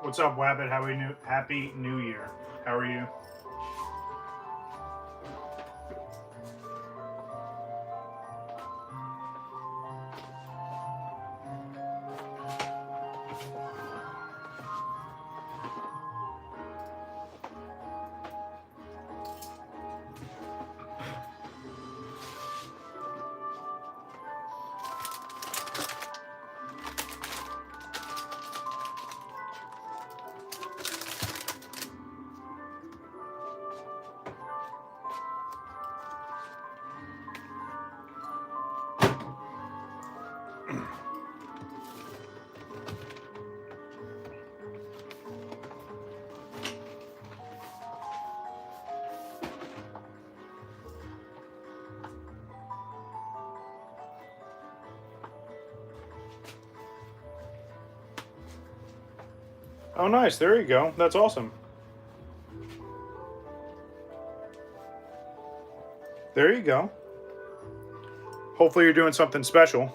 What's up, Wabbit? Happy New Year. How are you? Oh, nice. There you go. That's awesome. There you go. Hopefully you're doing something special.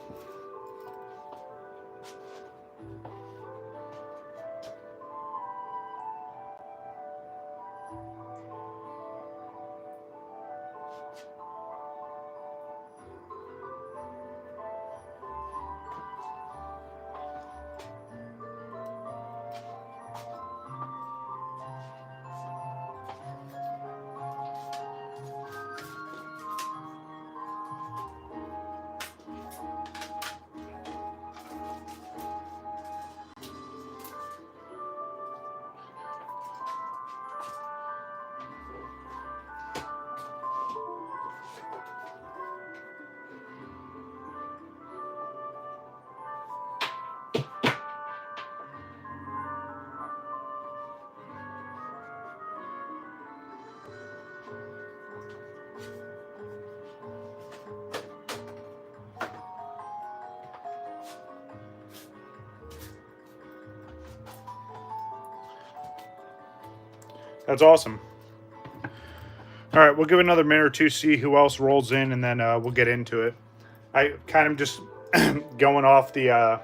That's awesome. All right, we'll give it another minute or two, see who else rolls in, and then we'll get into it. I kind of just going off the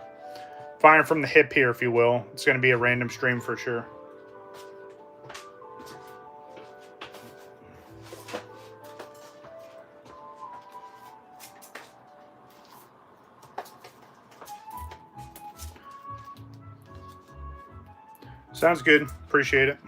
firing from the hip here, if you will. It's going to be a random stream for sure. Sounds good. Appreciate it.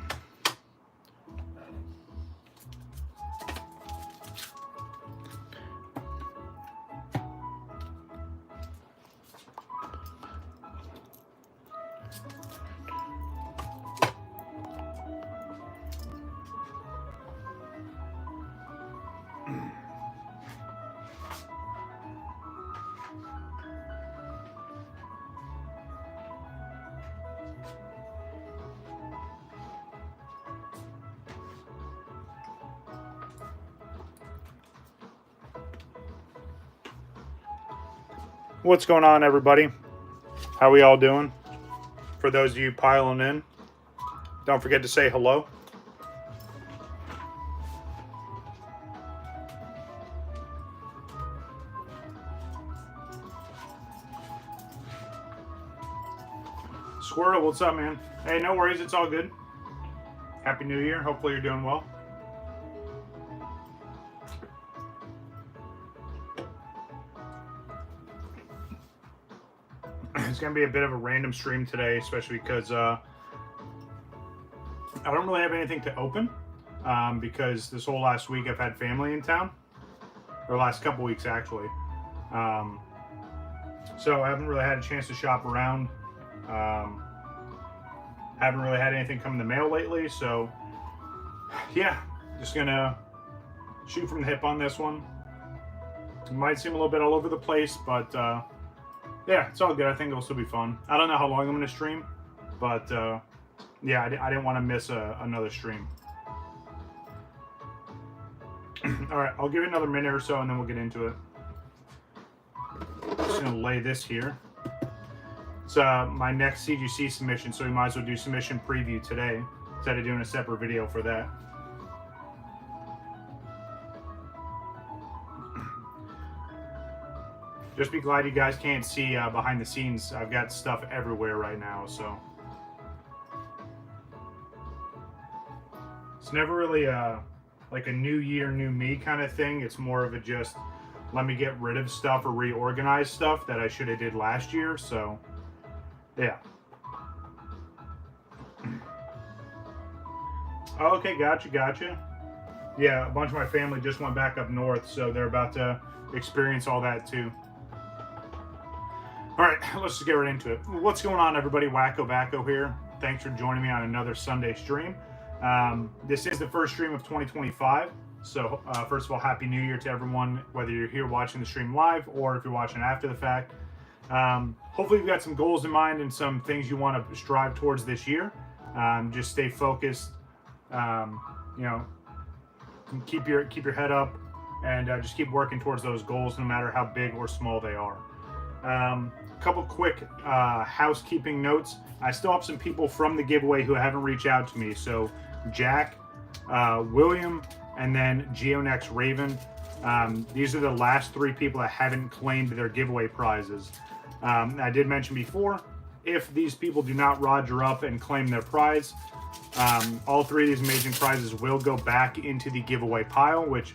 What's going on, everybody? How we all doing? For those of you piling in, don't forget to say hello. Squirrel, what's up, man? Hey, no worries, it's all good. Happy New Year. Hopefully you're doing well. It's going to be a bit of a random stream today, especially because I don't really have anything to open because this whole last week I've had family in town, or last couple weeks actually. So I haven't really had a chance to shop around. Haven't really had anything come in the mail lately, so yeah, just gonna shoot from the hip on this one. It might seem a little bit all over the place, but yeah, it's all good. I think it'll still be fun. I don't know how long I'm going to stream, but yeah, I didn't want to miss another stream. All right, I'll give it another minute or so, and then we'll get into it. Just going to lay this here. It's my next CGC submission, so we might as well do submission preview today instead of doing a separate video for that. Just be glad you guys can't see behind the scenes. I've got stuff everywhere right now, so. It's never really like a new year, new me kind of thing. It's more of a just let me get rid of stuff or reorganize stuff that I should have did last year. So, yeah. Okay, gotcha. Yeah, a bunch of my family just went back up north, so they're about to experience all that too. All right, let's just get right into it. What's going on, everybody? WakoBako here. Thanks for joining me on another Sunday stream. This is the first stream of 2025. So first of all, Happy New Year to everyone, whether you're here watching the stream live or if you're watching after the fact. Hopefully you've got some goals in mind and some things you want to strive towards this year. Just stay focused, you know, keep your head up and just keep working towards those goals no matter how big or small they are. Couple quick housekeeping notes. I still have some people from the giveaway who haven't reached out to me. So Jack, William, and then GeoNext Raven. These are the last 3 people that haven't claimed their giveaway prizes. I did mention before, if these people do not roger up and claim their prize, all 3 of these amazing prizes will go back into the giveaway pile, which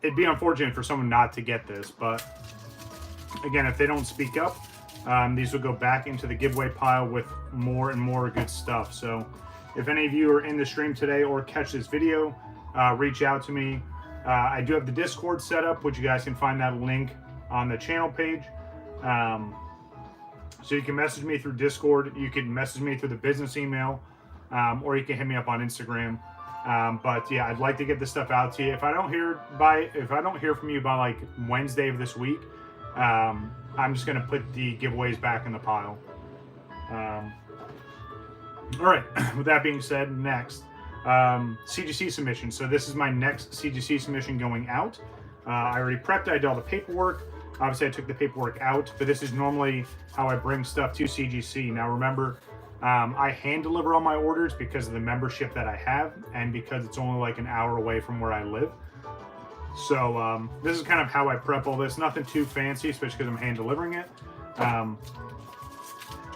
it'd be unfortunate for someone not to get this, but again, if they don't speak up, these will go back into the giveaway pile with more and more good stuff. So if any of you are in the stream today or catch this video, reach out to me. I do have the Discord set up, which you guys can find that link on the channel page. So you can message me through Discord, you can message me through the business email, or you can hit me up on Instagram. But yeah, I'd like to get this stuff out to you. If I don't hear from you by like Wednesday of this week, I'm just gonna put the giveaways back in the pile. All right, with that being said, next, CGC submission. So this is my next CGC submission going out. I already prepped, I did all the paperwork. Obviously I took the paperwork out, but this is normally how I bring stuff to CGC. Now remember, I hand deliver all my orders because of the membership that I have and because it's only like an hour away from where I live. So this is kind of how I prep all this. Nothing too fancy, especially because I'm hand delivering it.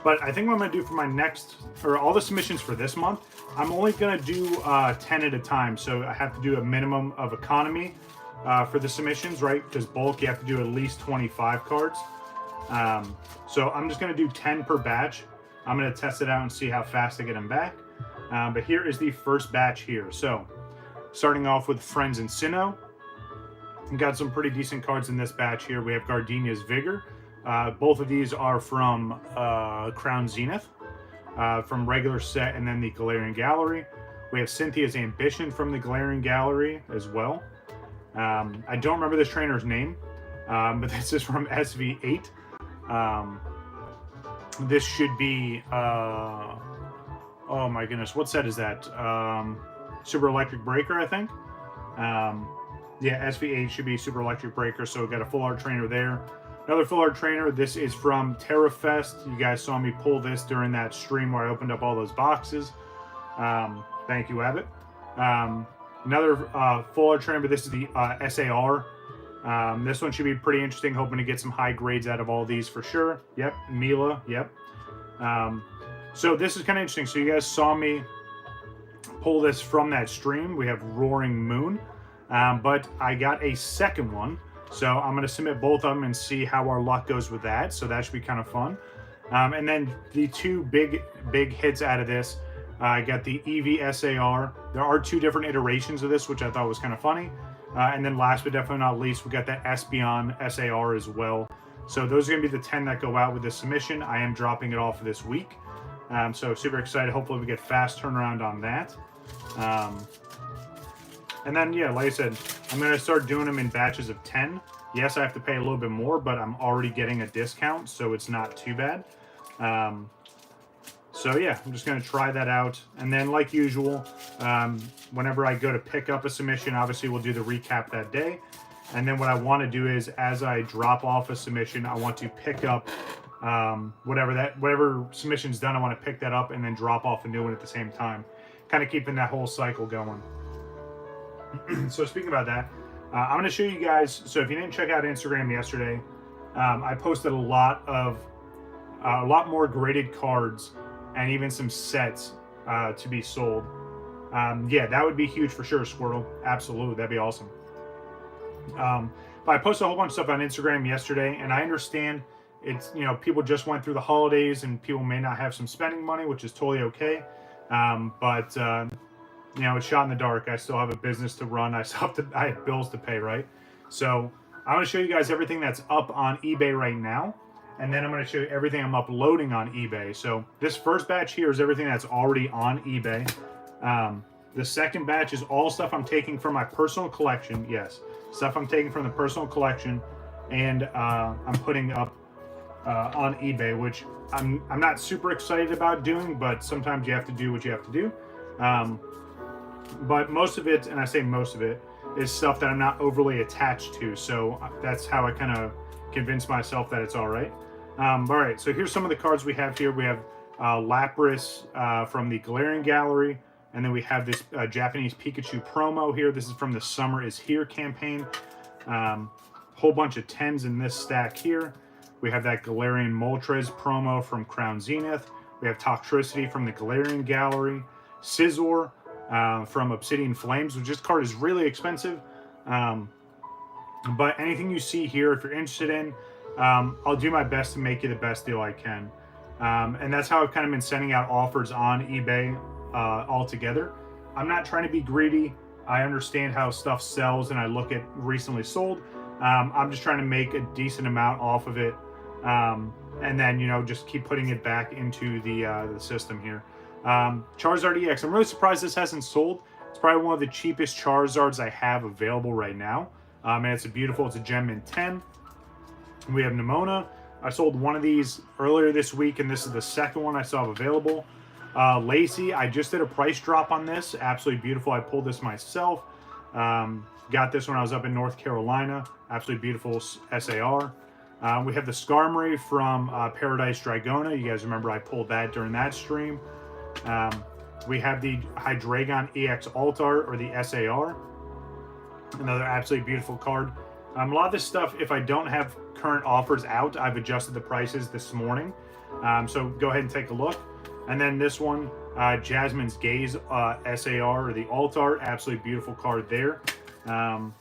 But I think what I'm going to do for my next, or all the submissions for this month, I'm only going to do 10 at a time. So I have to do a minimum of economy for the submissions, right? Because bulk, you have to do at least 25 cards. So I'm just going to do 10 per batch. I'm going to test it out and see how fast I get them back. But here is the first batch here. So starting off with Friends and Sinnoh. We've got some pretty decent cards in this batch here. We have Gardenia's Vigor. Both of these are from Crown Zenith, from regular set and then the Galarian Gallery. We have Cynthia's Ambition from the Galarian Gallery as well. I don't remember this trainer's name, but this is from SV8. This should be, oh my goodness, what set is that? Super Electric Breaker, I think. Yeah, SV8 should be Super Electric Breaker, so we've got a full art trainer there. Another full art trainer, this is from TerraFest. You guys saw me pull this during that stream where I opened up all those boxes. Thank you, Abbott. Another full art trainer, but this is the SAR. This one should be pretty interesting, hoping to get some high grades out of all these for sure. Yep, Mila, yep. So this is kind of interesting. So you guys saw me pull this from that stream. We have Roaring Moon. But I got a second one, so I'm going to submit both of them and see how our luck goes with that, so that should be kind of fun. And then the 2 big hits out of this, I got the EV SAR. There are 2 different iterations of this, which I thought was kind of funny. And then last but definitely not least, we got the Espeon SAR as well. So those are going to be the 10 that go out with this submission. I am dropping it off this week. So super excited. Hopefully we get fast turnaround on that. And then, yeah, like I said, I'm going to start doing them in batches of 10. Yes, I have to pay a little bit more, but I'm already getting a discount, so it's not too bad. So, yeah, I'm just going to try that out. And then, like usual, whenever I go to pick up a submission, obviously we'll do the recap that day. And then what I want to do is, as I drop off a submission, I want to pick up whatever submission's done, I want to pick that up and then drop off a new one at the same time. Kind of keeping that whole cycle going. So speaking about that, I'm going to show you guys. So if you didn't check out Instagram yesterday, I posted a lot more graded cards and even some sets to be sold. Yeah, that would be huge for sure, Squirtle. Absolutely, that'd be awesome. But I posted a whole bunch of stuff on Instagram yesterday, and I understand it's, you know, people just went through the holidays and people may not have some spending money, which is totally okay. But you know, it's shot in the dark. I still have a business to run. I have bills to pay, right? So I'm going to show you guys everything that's up on eBay right now, and then I'm going to show you everything I'm uploading on eBay. So this first batch here is everything that's already on eBay. The second batch is all stuff I'm taking from my personal collection. Yes, stuff I'm taking from the personal collection, and I'm putting up on eBay, which I'm not super excited about doing, but sometimes you have to do what you have to do. But most of it, and I say most of it, is stuff that I'm not overly attached to. So that's how I kind of convince myself that it's all right. All right, so here's some of the cards we have here. We have Lapras from the Galarian Gallery, and then we have this Japanese Pikachu promo here. This is from the Summer is Here campaign. Whole bunch of 10s in this stack here. We have that Galarian Moltres promo from Crown Zenith. We have Toxtricity from the Galarian Gallery. Scizor from Obsidian Flames, which this card is really expensive. But anything you see here, if you're interested in, I'll do my best to make you the best deal I can. And that's how I've kind of been sending out offers on eBay altogether. I'm not trying to be greedy. I understand how stuff sells, and I look at recently sold. I'm just trying to make a decent amount off of it, and then, you know, just keep putting it back into the system here. Charizard EX. I'm really surprised this hasn't sold. It's probably one of the cheapest Charizards I have available right now, and it's a Gem Mint 10. We have Nimona. I sold one of these earlier this week, and this is the second one I saw available. Lacey, I just did a price drop on this. Absolutely beautiful. I pulled this myself. Got this when I was up in North Carolina. Absolutely beautiful SAR. We have the Skarmory from Paradise Dragona. You guys remember I pulled that during that stream. We have the Hydreigon EX Altar, or the SAR. Another absolutely beautiful card. A lot of this stuff, if I don't have current offers out, I've adjusted the prices this morning. So go ahead and take a look. And then this one, Jasmine's Gaze SAR, or the Altar. Absolutely beautiful card there. And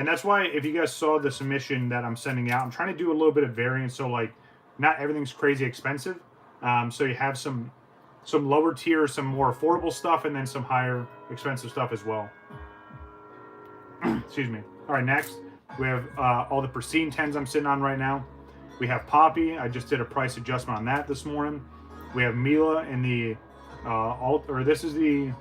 that's why, if you guys saw the submission that I'm sending out, I'm trying to do a little bit of variance, so like not everything's crazy expensive. So you have some lower tier, some more affordable stuff, and then some higher expensive stuff as well. Excuse me. All right, next we have all the Pristine 10s I'm sitting on right now. We have Poppy. I just did a price adjustment on that this morning. We have Mila in the this is the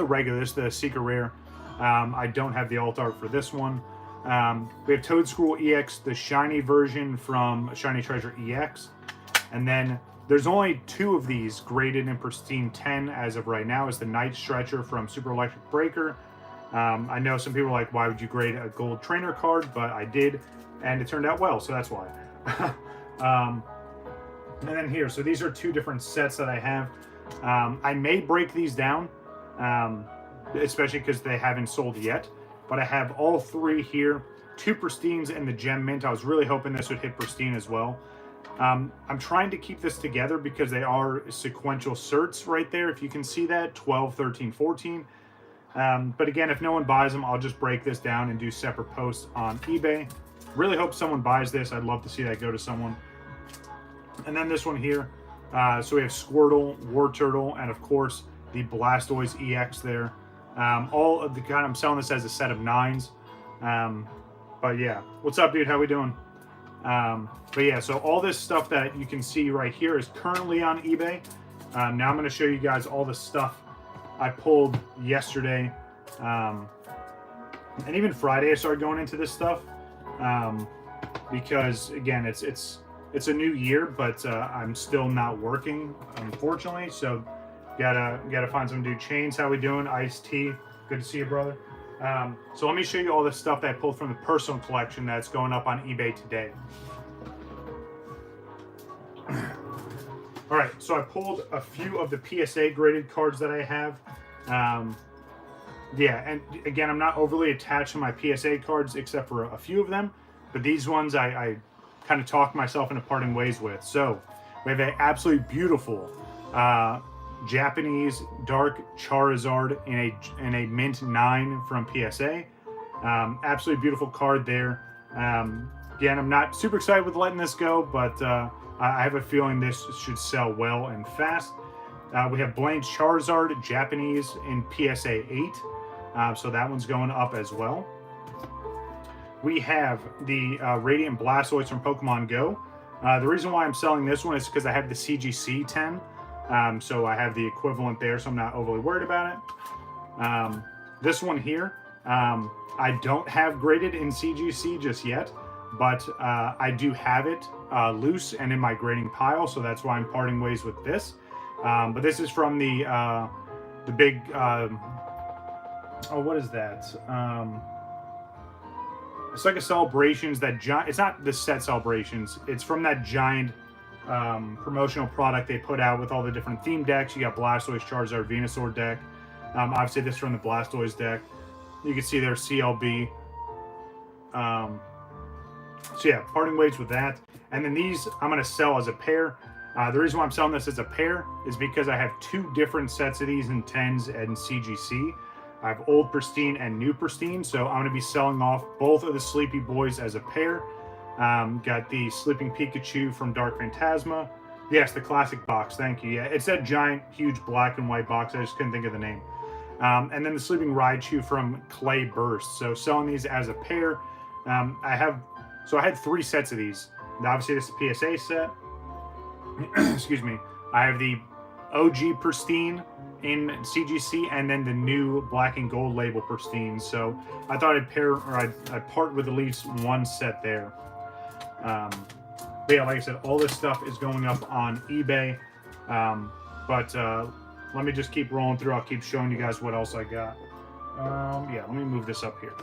regular. This is the Secret Rare. I don't have the alt art for this one. We have Toedscruel EX, the shiny version from Shiny Treasure EX. And then there's only 2 of these graded in Pristine 10 as of right now. Is the Night Stretcher from Super Electric Breaker. I know some people are like, why would you grade a gold trainer card? But I did, and it turned out well, so that's why. And then here, so these are 2 different sets that I have. I may break these down, especially because they haven't sold yet. But I have all 3 here, 2 Pristines and the Gem Mint. I was really hoping this would hit Pristine as well. I'm trying to keep this together because they are sequential certs right there. If you can see that, 12, 13, 14. But again, if no one buys them, I'll just break this down and do separate posts on eBay. Really hope someone buys this. I'd love to see that go to someone. And then this one here. So we have Squirtle, Wartortle, and of course the Blastoise EX there. All of the kind, I'm selling this as a set of 9s. But yeah, what's up, dude? How we doing? But yeah, so all this stuff that you can see right here is currently on eBay. Now I'm going to show you guys all the stuff I pulled yesterday, and even Friday I started going into this stuff, because again, it's a new year, but I'm still not working, unfortunately. So gotta find some new chains. How we doing? Ice T, good to see you, brother. So let me show you all the stuff that I pulled from the personal collection that's going up on eBay today. All right, so I pulled a few of the PSA graded cards that I have. Yeah, and again, I'm not overly attached to my PSA cards except for a few of them, but these ones I kind of talk myself into parting ways with. So we have an absolutely beautiful Japanese Dark Charizard in a mint 9 from PSA. Absolutely beautiful card there. Again, I'm not super excited with letting this go, but I have a feeling this should sell well and fast. We have Blaine's Charizard Japanese in PSA 8, so that one's going up as well. We have the Radiant Blastoise from Pokemon Go. The reason why I'm selling this one is because I have the CGC 10, so I have the equivalent there, so I'm not overly worried about it. This one here, I don't have graded in CGC just yet, but I do have it loose and in my grading pile, so that's why I'm parting ways with this. But this is from the big, what is that? It's like a Celebrations, that giant, it's not the set Celebrations, it's from that giant promotional product they put out with all the different theme decks. You got Blastoise, Charizard, Venusaur deck. Obviously this is from the Blastoise deck. You can see their CLB. So yeah, parting ways with that. And then these I'm going to sell as a pair. The reason why I'm selling this as a pair is because I have 2 different sets of these in 10s and CGC. I have Old Pristine and New Pristine, so I'm going to be selling off both of the Sleepy Boys as a pair. Got the Sleeping Pikachu from Dark Phantasma. Yes, the classic box, thank you. Yeah, it's that giant, huge black and white box. I just couldn't think of the name. And then the Sleeping Raichu from Clay Burst. So selling these as a pair. I had 3 sets of these. Obviously, this is a PSA set. Excuse me. I have the OG Pristine in CGC, and then the new black and gold label Pristine. So I thought I'd part with at least 1 set there. But yeah, like I said, all this stuff is going up on eBay. But let me just keep rolling through. I'll keep showing you guys what else I got. Yeah, let me move this up here.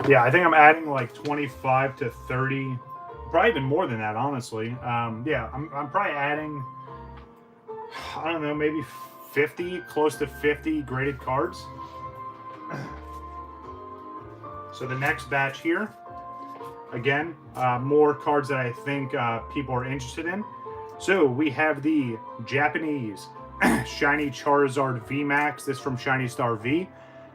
Yeah, I think I'm adding like 25 to 30, probably even more than that, honestly. Yeah, I'm probably adding, I don't know, maybe 50, close to 50 graded cards. So the next batch here, again, more cards that I think people are interested in. So we have the Japanese Shiny Charizard VMAX. This from Shiny Star V.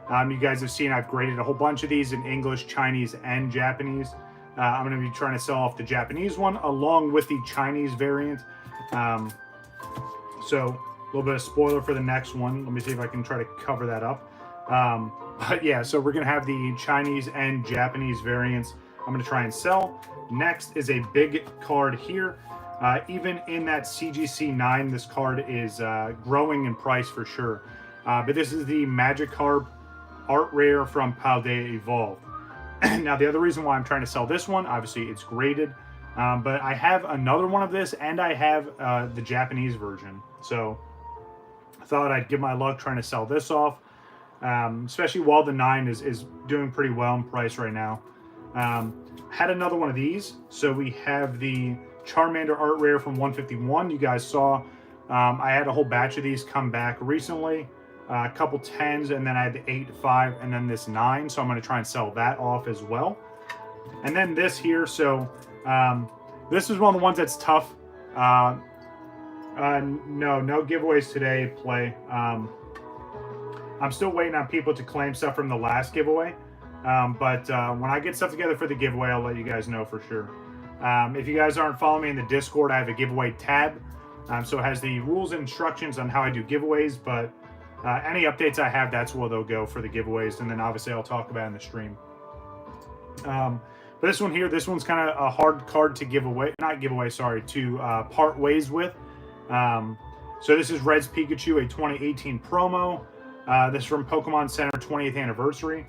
You guys have seen I've graded a whole bunch of these in English, Chinese, and Japanese. I'm going to be trying to sell off the Japanese one along with the Chinese variant. So a little bit of spoiler for the next one. Let me see if I can try to cover that up. But yeah, so we're going to have the Chinese and Japanese variants I'm going to try and sell. Next is a big card here. Even in that CGC 9, this card is growing in price for sure. But this is the Magikarp Art Rare from Paldea Evolved. Now, the other reason why I'm trying to sell this one, obviously it's graded, but I have another one of this, and I have the Japanese version. So I thought I'd give my luck trying to sell this off, especially while the 9 is doing pretty well in price right now. Had another one of these. So we have the Charmander Art Rare from 151. You guys saw I had a whole batch of these come back recently. A couple 10s, and then I had the 8, 5, and then this 9. So I'm going to try and sell that off as well. And then this here. So this is one of the ones that's tough. No giveaways today, Play. I'm still waiting on people to claim stuff from the last giveaway. But when I get stuff together for the giveaway, I'll let you guys know for sure. If you guys aren't following me in the Discord, I have a giveaway tab. So it has the rules and instructions on how I do giveaways, but any updates I have, that's where they'll go for the giveaways. And then obviously I'll talk about it in the stream. But this one here, this one's kind of a hard card to give away, to part ways with. So this is Red's Pikachu, a 2018 promo. This is from Pokemon Center 20th anniversary.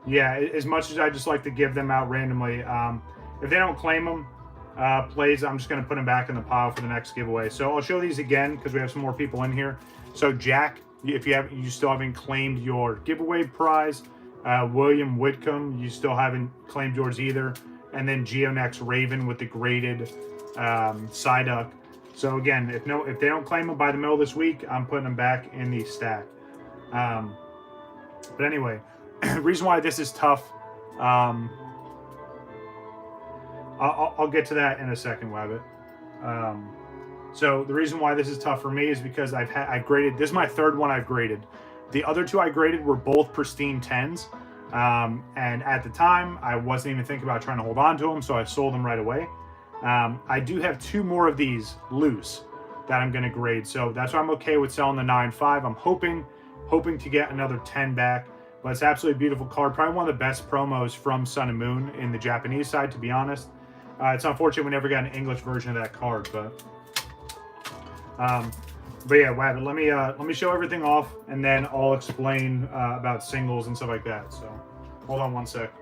Yeah, as much as I just like to give them out randomly, if they don't claim them, plays, I'm just going to put them back in the pile for the next giveaway. So I'll show these again because we have some more people in here. So Jack, if you still haven't claimed your giveaway prize. William Whitcomb, you still haven't claimed yours either. And then Geonex Raven with the graded Psyduck. So again, if they don't claim them by the middle of this week, I'm putting them back in the stack. But anyway, the reason why this is tough, I'll get to that in a second, Wabbit. So the reason why this is tough for me is because I've graded. This is my third one I've graded. The other two I graded were both pristine 10s. And at the time, I wasn't even thinking about trying to hold on to them, so I sold them right away. I do have 2 more of these loose that I'm going to grade, so that's why I'm okay with selling the 9.5. I'm hoping to get another 10 back, but it's absolutely a beautiful card. Probably one of the best promos from Sun and Moon in the Japanese side, to be honest. It's unfortunate we never got an English version of that card, but yeah, Wabbit, let me show everything off, and then I'll explain about singles and stuff like that. So, hold on one sec.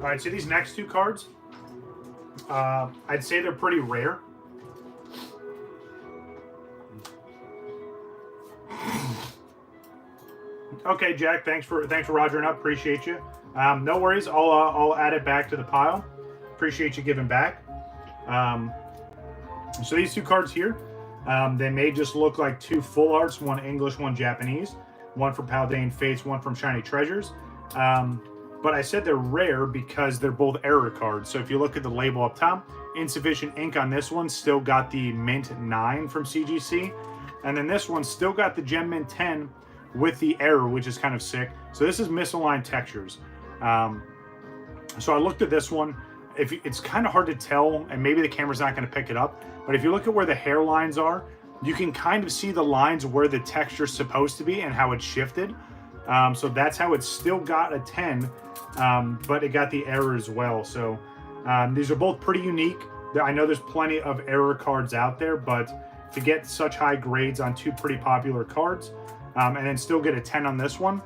All right, so these next 2 cards, I'd say they're pretty rare. Okay, Jack. Thanks for rogering up. Appreciate you. No worries. I'll add it back to the pile. Appreciate you giving back. So these 2 cards here, they may just look like 2 full arts, one English, one Japanese, one from Paldean Fates, one from Shiny Treasures. But I said they're rare because they're both error cards. So if you look at the label up top, insufficient ink on this one, still got the Mint 9 from CGC, and then this one still got the Gem Mint 10 with the error, which is kind of sick. So this is misaligned textures. So I looked at this one. It's kind of hard to tell, and maybe the camera's not going to pick it up, but if you look at where the hairlines are, you can kind of see the lines where the texture's supposed to be and how it's shifted. So that's how it's still got a 10, but it got the error as well. So these are both pretty unique. I know there's plenty of error cards out there, but to get such high grades on 2 pretty popular cards, and then still get a 10 on this one.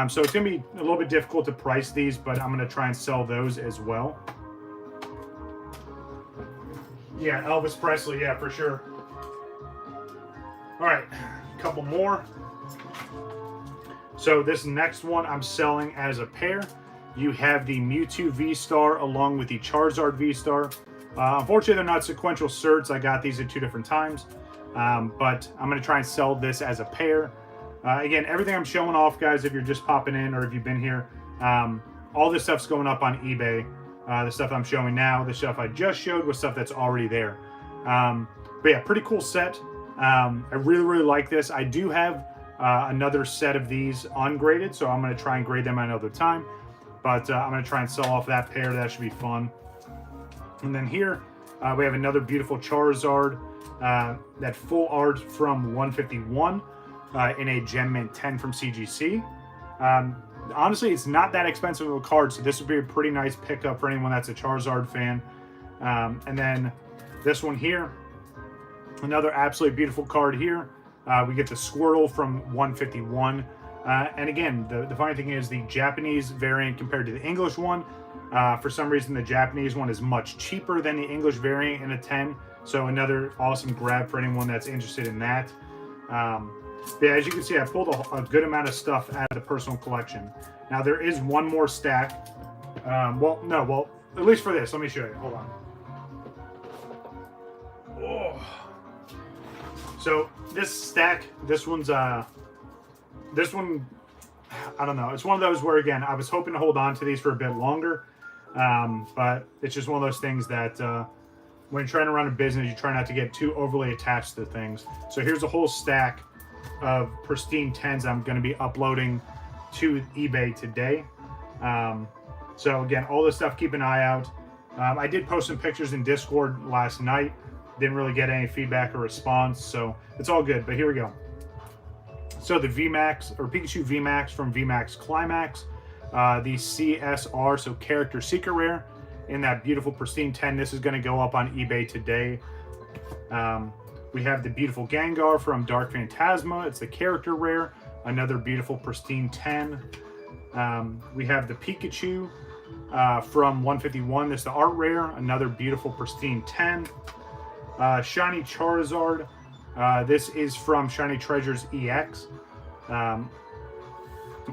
So it's going to be a little bit difficult to price these, but I'm going to try and sell those as well. Yeah, Elvis Presley, yeah, for sure. All right, a couple more. So this next one I'm selling as a pair. You have the Mewtwo V-Star along with the Charizard V-Star. Unfortunately, they're not sequential certs. I got these at 2 different times, but I'm going to try and sell this as a pair. Again, everything I'm showing off, guys, if you're just popping in or if you've been here, all this stuff's going up on eBay. The stuff I'm showing now, the stuff I just showed was stuff that's already there. But yeah, pretty cool set. I really, really like this. I do have another set of these ungraded, so I'm going to try and grade them another time. But I'm going to try and sell off that pair. That should be fun. And then here, we have another beautiful Charizard. That full art from 151. In a Gem Mint 10 from CGC. Honestly, it's not that expensive of a card, so this would be a pretty nice pickup for anyone that's a Charizard fan. And then this one here, another absolutely beautiful card here. We get the Squirtle from 151. And again, the funny thing is the Japanese variant compared to the English one, for some reason the Japanese one is much cheaper than the English variant in a 10. So another awesome grab for anyone that's interested in that. Yeah, as you can see, I pulled a good amount of stuff out of the personal collection. Now, there is one more stack. Well, at least for this. Let me show you. Hold on. Oh. So, this stack, this one, I don't know. It's one of those where, again, I was hoping to hold on to these for a bit longer. But it's just one of those things that when you're trying to run a business, you try not to get too overly attached to things. So, here's a whole stack of pristine 10s I'm going to be uploading to eBay today. So again, all this stuff, keep an eye out. I did post some pictures in Discord last night. Didn't really get any feedback or response, so it's all good. But here we go. So the VMAX, or Pikachu VMAX from VMAX Climax, the CSR, so Character Secret Rare, in that beautiful pristine 10. This is going to go up on eBay today. We have the beautiful Gengar from Dark Phantasma. It's the character rare. Another beautiful pristine 10. We have the Pikachu from 151. This is the art rare. Another beautiful pristine 10. Shiny Charizard. This is from Shiny Treasures EX.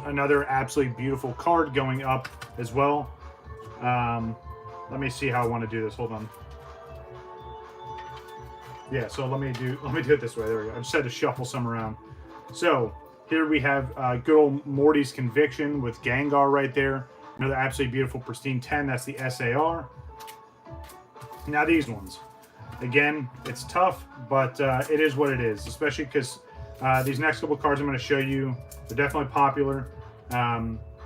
Another absolutely beautiful card going up as well. Let me see how I want to do this. Hold on. Yeah, so let me do it this way. There we go. I just had to shuffle some around. So Here we have good old Morty's Conviction with Gengar right there. Another absolutely beautiful pristine 10. That's the SAR. Now these ones. Again, it's tough, but it is what it is, especially because these next couple cards I'm going to show you, they're definitely popular.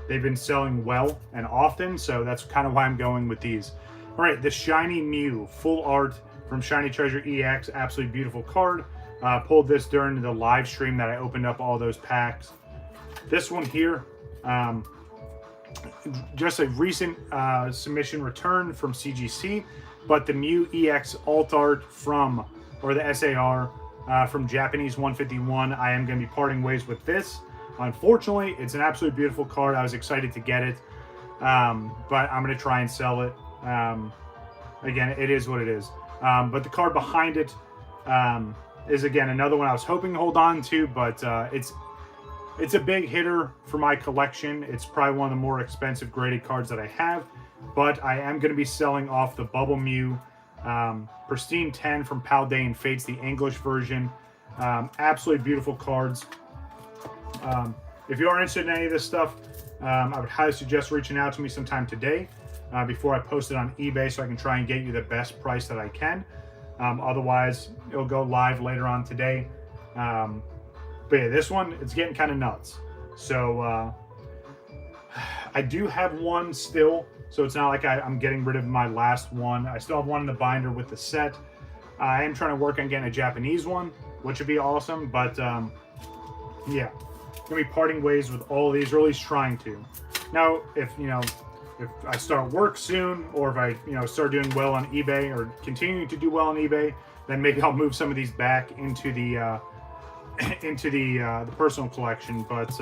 They've been selling well and often, so that's kind of why I'm going with these. All right, the Shiny Mew, full art from Shiny Treasure EX, absolutely beautiful card. Pulled this during the live stream that I opened up all those packs. This one here, just a recent submission return from CGC, but the Mew EX alt art from, or the SAR from Japanese 151, I am going to be parting ways with this. Unfortunately, it's an absolutely beautiful card. I was excited to get it, but I'm going to try and sell it. Again, it is what it is. But the card behind it is, again, another one I was hoping to hold on to, but it's a big hitter for my collection. It's probably one of the more expensive graded cards that I have, but I am going to be selling off the Bubble Mew Pristine 10 from Paldean Fates, the English version. Absolutely beautiful cards. If you are interested in any of this stuff, I would highly suggest reaching out to me sometime today before I post it on eBay so I can try and get you the best price that I can. Otherwise, it'll go live later on today. But yeah, this one, it's getting kind of nuts. So I do have one still, so it's not like I'm getting rid of my last one. I still have one in the binder with the set. I am trying to work on getting a Japanese one, which would be awesome. But yeah, gonna be parting ways with all of these, or at least trying to. Now, if I start work soon, or if I start doing well on eBay or continuing to do well on eBay, then maybe I'll move some of these back into the personal collection. But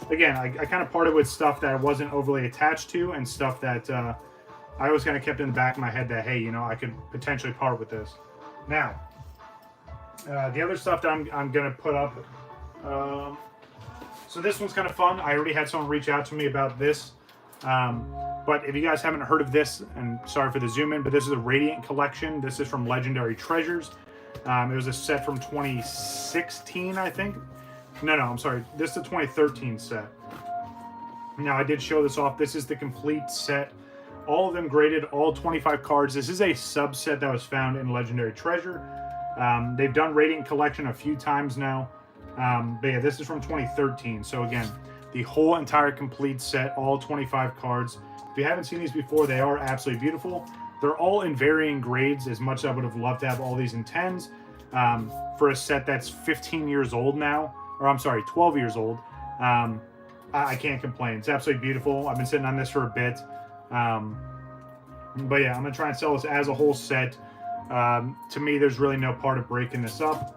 again, I kind of parted with stuff that I wasn't overly attached to, and stuff that I always kind of kept in the back of my head that, hey, I could potentially part with this. Now, the other stuff that I'm gonna put up. So this one's kind of fun. I already had someone reach out to me about this. But if you guys haven't heard of this, and sorry for the zoom in, but this is a Radiant collection. This is from Legendary Treasures. It was a set from 2016, I think. No, I'm sorry. This is the 2013 set. Now, I did show this off. This is the complete set. All of them graded, all 25 cards. This is a subset that was found in Legendary Treasure. They've done Radiant Collection a few times now. But yeah, this is from 2013. So again, the whole entire complete set, all 25 cards. If you haven't seen these before, they are absolutely beautiful. They're all in varying grades, as much as I would have loved to have all these in 10s. For a set that's 15 years old now, or I'm sorry, 12 years old, I can't complain. It's absolutely beautiful. I've been sitting on this for a bit. But yeah, I'm going to try and sell this as a whole set. To me, there's really no part of breaking this up.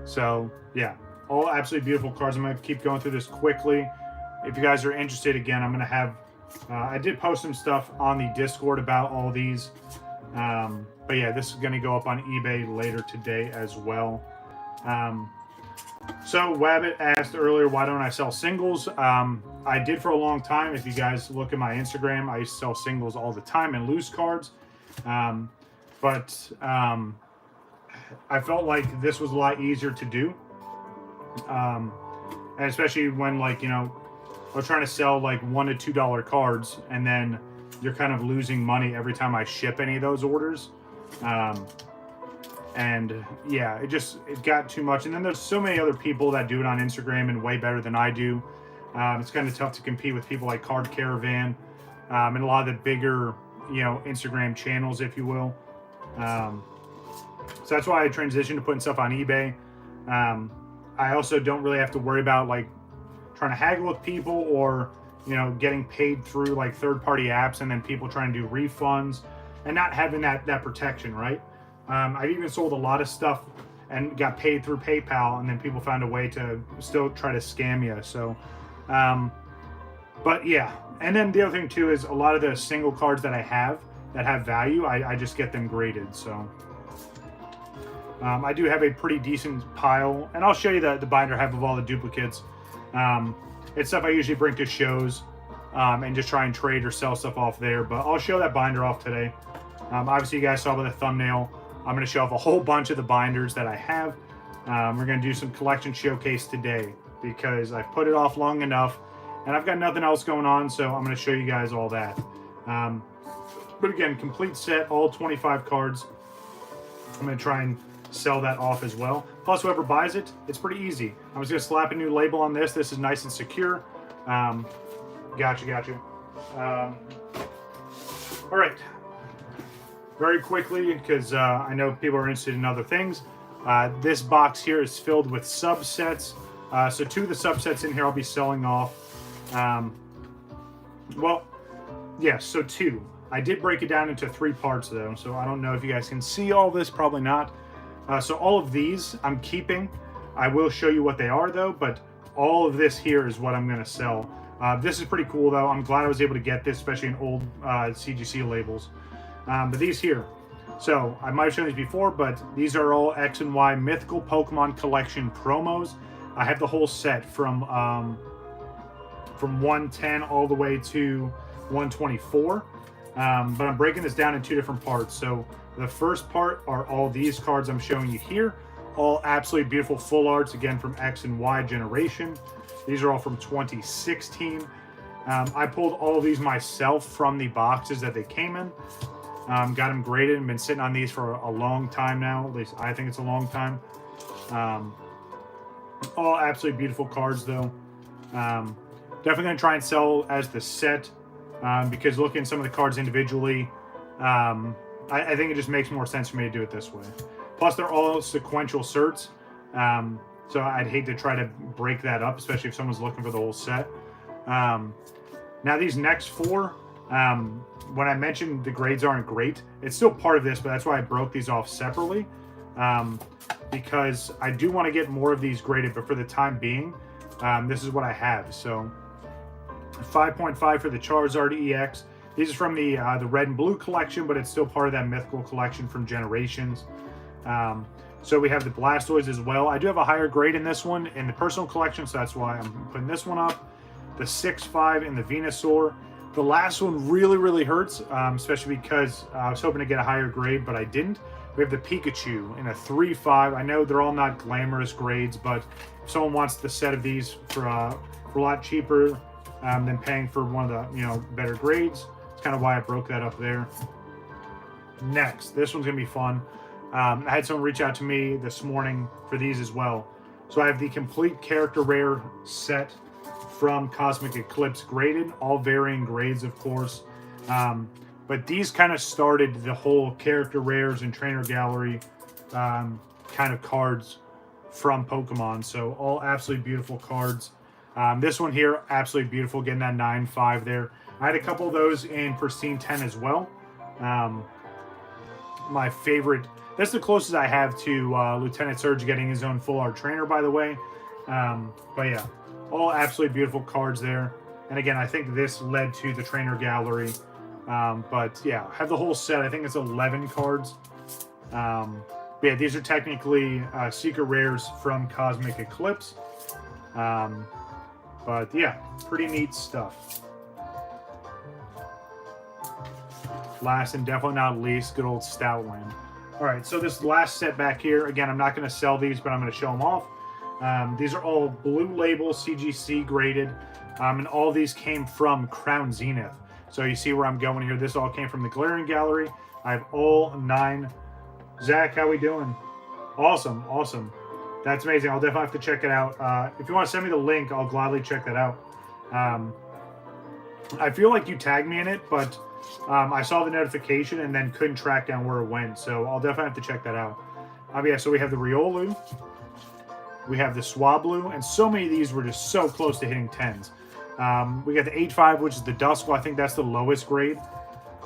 So yeah, all absolutely beautiful cards. I'm going to keep going through this quickly. If you guys are interested, again, I'm going to have, I did post some stuff on the Discord about all these. But yeah, this is going to go up on eBay later today as well. So Wabbit asked earlier, why don't I sell singles? I did for a long time. If you guys look at my Instagram, I used to sell singles all the time and loose cards. But I felt like this was a lot easier to do. And especially when, like, I was trying to sell like $1 to $2 cards, and then you're kind of losing money every time I ship any of those orders. And yeah, it got too much. And then there's so many other people that do it on Instagram and way better than I do. It's kind of tough to compete with people like Card Caravan, and a lot of the bigger, Instagram channels, if you will. So that's why I transitioned to putting stuff on eBay. I also don't really have to worry about like trying to haggle with people, or getting paid through like third-party apps, and then people trying to do refunds and not having that protection, right? I've even sold a lot of stuff and got paid through PayPal, and then people found a way to still try to scam you. So but yeah, and then the other thing too is a lot of the single cards that I have that have value, I just get them graded. So I do have a pretty decent pile, and I'll show you the binder I have of all the duplicates. It's stuff I usually bring to shows and just try and trade or sell stuff off there, but I'll show that binder off today. Obviously, you guys saw by the thumbnail, I'm going to show off a whole bunch of the binders that I have. We're going to do some collection showcase today because I've put it off long enough and I've got nothing else going on, so I'm going to show you guys all that. But again, complete set, all 25 cards. I'm going to try and sell that off as well. Plus, whoever buys it, it's pretty easy. I'm just going to slap a new label on this. This is nice and secure. Gotcha. All right. Very quickly, because I know people are interested in other things. This box here is filled with subsets. So 2 of the subsets in here I'll be selling off. Well, yes, so 2. I did break it down into 3 parts though, so I don't know if you guys can see all this, probably not. So all of these I'm keeping. I will show you what they are though, but all of this here is what I'm going to sell. This is pretty cool though. I'm glad I was able to get this, especially in old CGC labels. But these here, so I might have shown these before, but these are all X and Y Mythical Pokemon Collection promos. I have the whole set from 110 all the way to 124. But I'm breaking this down in 2 different parts. So the first part are all these cards I'm showing you here. All absolutely beautiful full arts, again, from X and Y generation. These are all from 2016. I pulled all of these myself from the boxes that they came in. Got them graded and been sitting on these for a long time now. At least I think it's a long time. All absolutely beautiful cards, though. Definitely going to try and sell as the set. Because looking at some of the cards individually, I think it just makes more sense for me to do it this way. Plus, they're all sequential certs, so I'd hate to try to break that up, especially if someone's looking for the whole set. Now, these next 4, when I mentioned the grades aren't great, it's still part of this, but that's why I broke these off separately, because I do want to get more of these graded, but for the time being, this is what I have. So 5.5 for the Charizard EX. These are from the red and blue collection, but it's still part of that mythical collection from Generations. So we have the Blastoise as well. I do have a higher grade in this one in the personal collection, so that's why I'm putting this one up. The 6.5 in the Venusaur. The last one really hurts, especially because I was hoping to get a higher grade, but I didn't. We have the Pikachu in a 3.5. I know they're all not glamorous grades, but if someone wants the set of these for a lot cheaper than paying for one of the better grades, it's kind of why I broke that up there. Next, this one's gonna be fun. I had someone reach out to me this morning for these as well. So I have the complete character rare set from Cosmic Eclipse graded, all varying grades, of course. But these kind of started the whole character rares and trainer gallery kind of cards from Pokemon. So all absolutely beautiful cards. This one here, absolutely beautiful, getting that 9.5 there. I had a couple of those in Pristine 10 as well. My favorite, that's the closest I have to Lieutenant Surge getting his own full art trainer, by the way. But yeah, all absolutely beautiful cards there. And again, I think this led to the trainer gallery. But yeah, I have the whole set. I think it's 11 cards. But yeah, these are technically secret rares from Cosmic Eclipse. But yeah, pretty neat stuff. Last and definitely not least, good old Stoutland. All right, so this last set back here, again, I'm not going to sell these, but I'm going to show them off. These are all blue label CGC graded, and all these came from Crown Zenith. So you see where I'm going here. This all came from the Galarian Gallery. I have all 9. Zach, how we doing? Awesome. That's amazing. I'll definitely have to check it out. If you want to send me the link, I'll gladly check that out. I feel like you tagged me in it, but I saw the notification and then couldn't track down where it went. So I'll definitely have to check that out. Yeah, so we have the Riolu. We have the Swablu. And so many of these were just so close to hitting 10s. We got the 8.5, which is the Duskull. I think that's the lowest grade.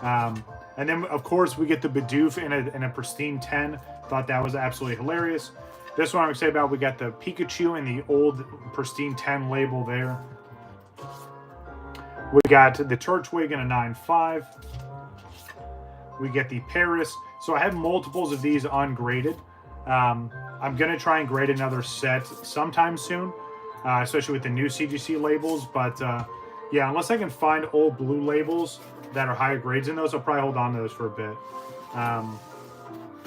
And then, of course, we get the Bidoof in a Pristine 10. Thought that was absolutely hilarious. This one I'm excited about. We got the Pikachu in the old Pristine 10 label there. We got the Turtwig in a 9.5. We get the Paris. So I have multiples of these ungraded. I'm going to try and grade another set sometime soon, especially with the new CGC labels. But yeah, unless I can find old blue labels that are higher grades in those, I'll probably hold on to those for a bit.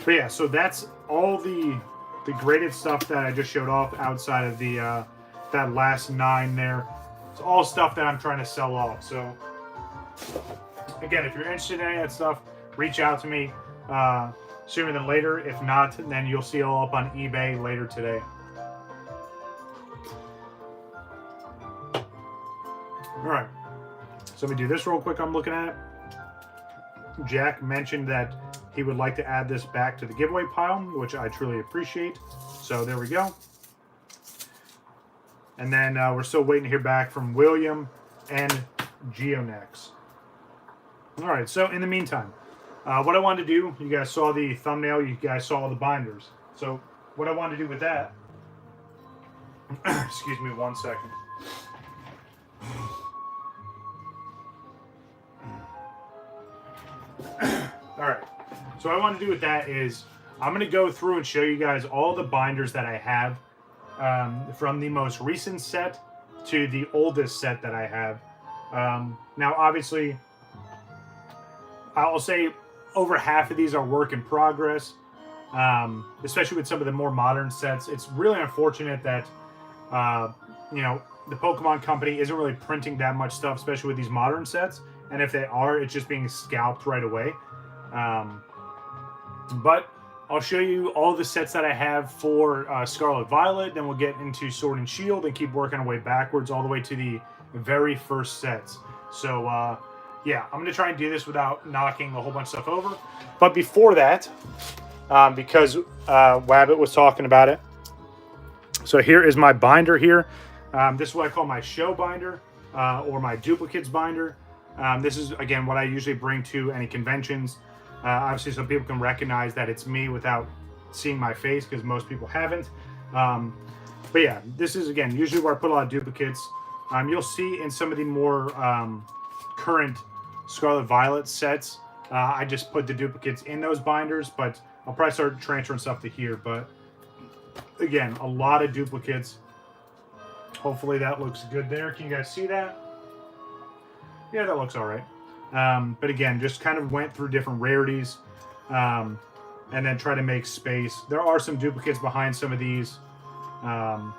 But yeah, so that's all the the graded stuff that I just showed off outside of the that last 9 there. It's all stuff that I'm trying to sell off. So again, if you're interested in any of that stuff, reach out to me sooner than later. If not, then you'll see it all up on eBay later today. All right, so let me do this real quick. I'm looking at it. Jack mentioned that he would like to add this back to the giveaway pile, which I truly appreciate. So there we go. And then we're still waiting to hear back from William and Geonex. All right, so in the meantime, what I wanted to do, you guys saw the thumbnail, you guys saw all the binders. So what I wanted to do with that, excuse me 1 second. All right, so what I want to do with that is I'm going to go through and show you guys all the binders that I have from the most recent set to the oldest set that I have. Now, obviously, I'll say over half of these are work in progress, especially with some of the more modern sets. It's really unfortunate that, you know, the Pokemon company isn't really printing that much stuff, especially with these modern sets. And if they are, it's just being scalped right away. But I'll show you all the sets that I have for Scarlet Violet. Then we'll get into Sword and Shield and keep working our way backwards all the way to the very first sets. So, yeah, I'm going to try and do this without knocking a whole bunch of stuff over. But before that, because Wabbit was talking about it, so here is my binder here. This is what I call my show binder or my duplicates binder. This is, again, what I usually bring to any conventions. Obviously, so people can recognize that it's me without seeing my face, because most people haven't. But yeah, this is, again, usually where I put a lot of duplicates. You'll see in some of the more current Scarlet Violet sets, I just put the duplicates in those binders, but I'll probably start transferring stuff to here. But again, a lot of duplicates. Hopefully that looks good there. Can you guys see that? Yeah, that looks all right. But again, just kind of went through different rarities and then try to make space. There are some duplicates behind some of these. But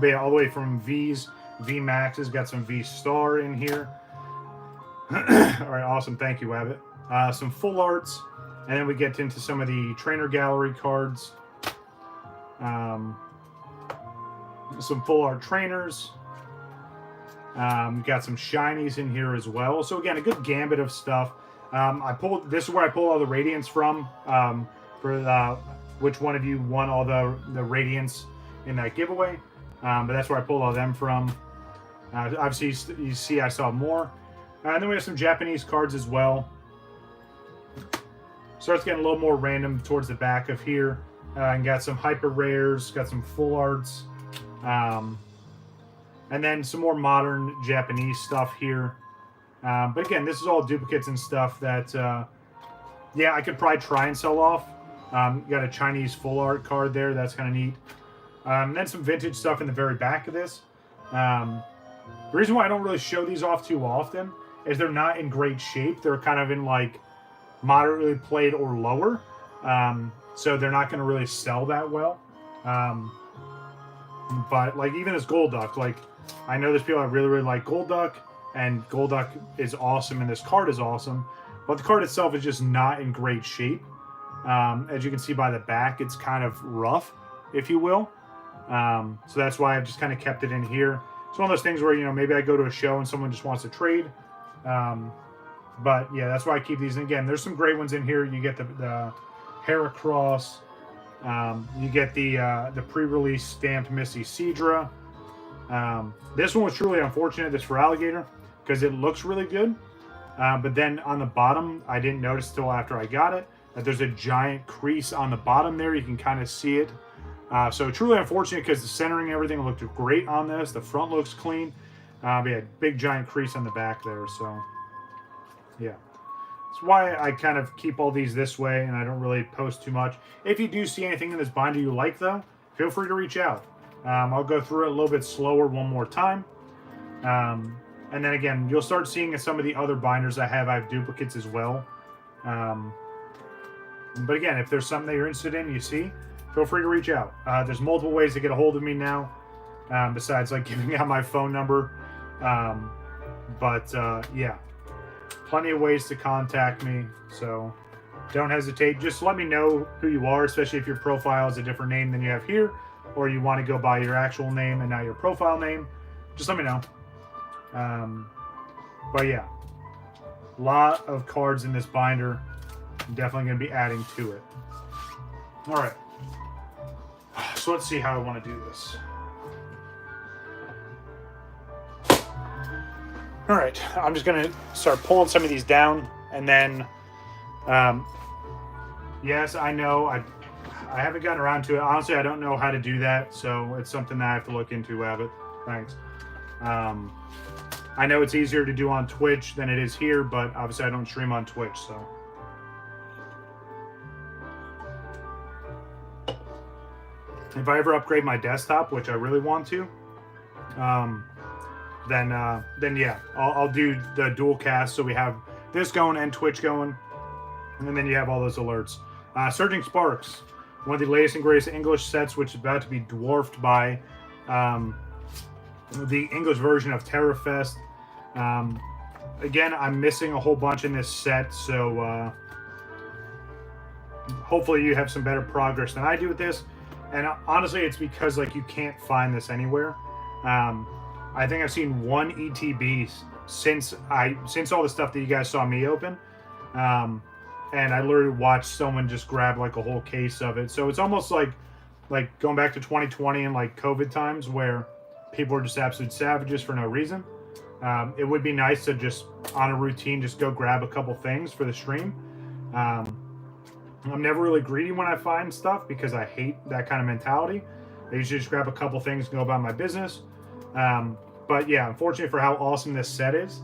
yeah, all the way from V's, V Max's, got some V Star in here. All right, awesome. Thank you, Abbott. Some full arts, and then we get into some of the trainer gallery cards. Some full art trainers. Got some shinies in here as well. So again, a good gambit of stuff. This is where I pull all the radiants from, for which one of you won all the radiants in that giveaway. But that's where I pulled all them from. Obviously, you see I saw more. And then we have some Japanese cards as well. Starts getting a little more random towards the back of here. And got some hyper rares, got some full arts. And then some more modern Japanese stuff here. But again, this is all duplicates and stuff that, yeah, I could probably try and sell off. Got a Chinese full art card there. That's kind of neat. And then some vintage stuff in the very back of this. The reason why I don't really show these off too often is they're not in great shape. They're kind of in like moderately played or lower. So they're not going to really sell that well. But like even this Golduck, like I know there's people that really, really like Golduck, and Golduck is awesome and this card is awesome. But the card itself is just not in great shape. As you can see by the back, it's kind of rough, if you will. So that's why I've just kind of kept it in here. It's one of those things where, you know, maybe I go to a show and someone just wants to trade. But yeah, that's why I keep these. And again, there's some great ones in here. You get the Heracross. You get the pre-release stamped Misty Seadra. This one was truly unfortunate, this for Alligator, because it looks really good. But then on the bottom, I didn't notice till after I got it, that there's a giant crease on the bottom there. You can kind of see it. So truly unfortunate, because the centering and everything looked great on this. The front looks clean. But yeah, big giant crease on the back there. So yeah, that's why I kind of keep all these this way, and I don't really post too much. If you do see anything in this binder you like, though, feel free to reach out. I'll go through it a little bit slower one more time. And then again, you'll start seeing in some of the other binders I have duplicates as well. But again, if there's something that you're interested in, you see, feel free to reach out. There's multiple ways to get a hold of me now, besides like giving out my phone number. Yeah, plenty of ways to contact me. So don't hesitate. Just let me know who you are, especially if your profile is a different name than you have here, or you want to go by your actual name and not your profile name. Just let me know. But yeah, a lot of cards in this binder. I'm definitely going to be adding to it. All right. So let's see how I want to do this. All right. I'm just going to start pulling some of these down, and then, yes, I know I haven't gotten around to it. Honestly, I don't know how to do that, so it's something that I have to look into, Abbott. Thanks. I know it's easier to do on Twitch than it is here, but obviously I don't stream on Twitch, so. If I ever upgrade my desktop, which I really want to, then yeah, I'll do the dual cast, so we have this going and Twitch going, and then you have all those alerts. Surging Sparks, one of the latest and greatest English sets, which is about to be dwarfed by the English version of Terrafest. Again, I'm missing a whole bunch in this set, so hopefully you have some better progress than I do with this. And honestly, it's because like you can't find this anywhere. I think I've seen one ETB since all the stuff that you guys saw me open, and I literally watched someone just grab like a whole case of it. So it's almost like going back to 2020 and like COVID times where people are just absolute savages for no reason. It would be nice to just on a routine just go grab a couple things for the stream. I'm never really greedy when I find stuff because I hate that kind of mentality. I usually just grab a couple things and go about my business. But yeah, unfortunately for how awesome this set is,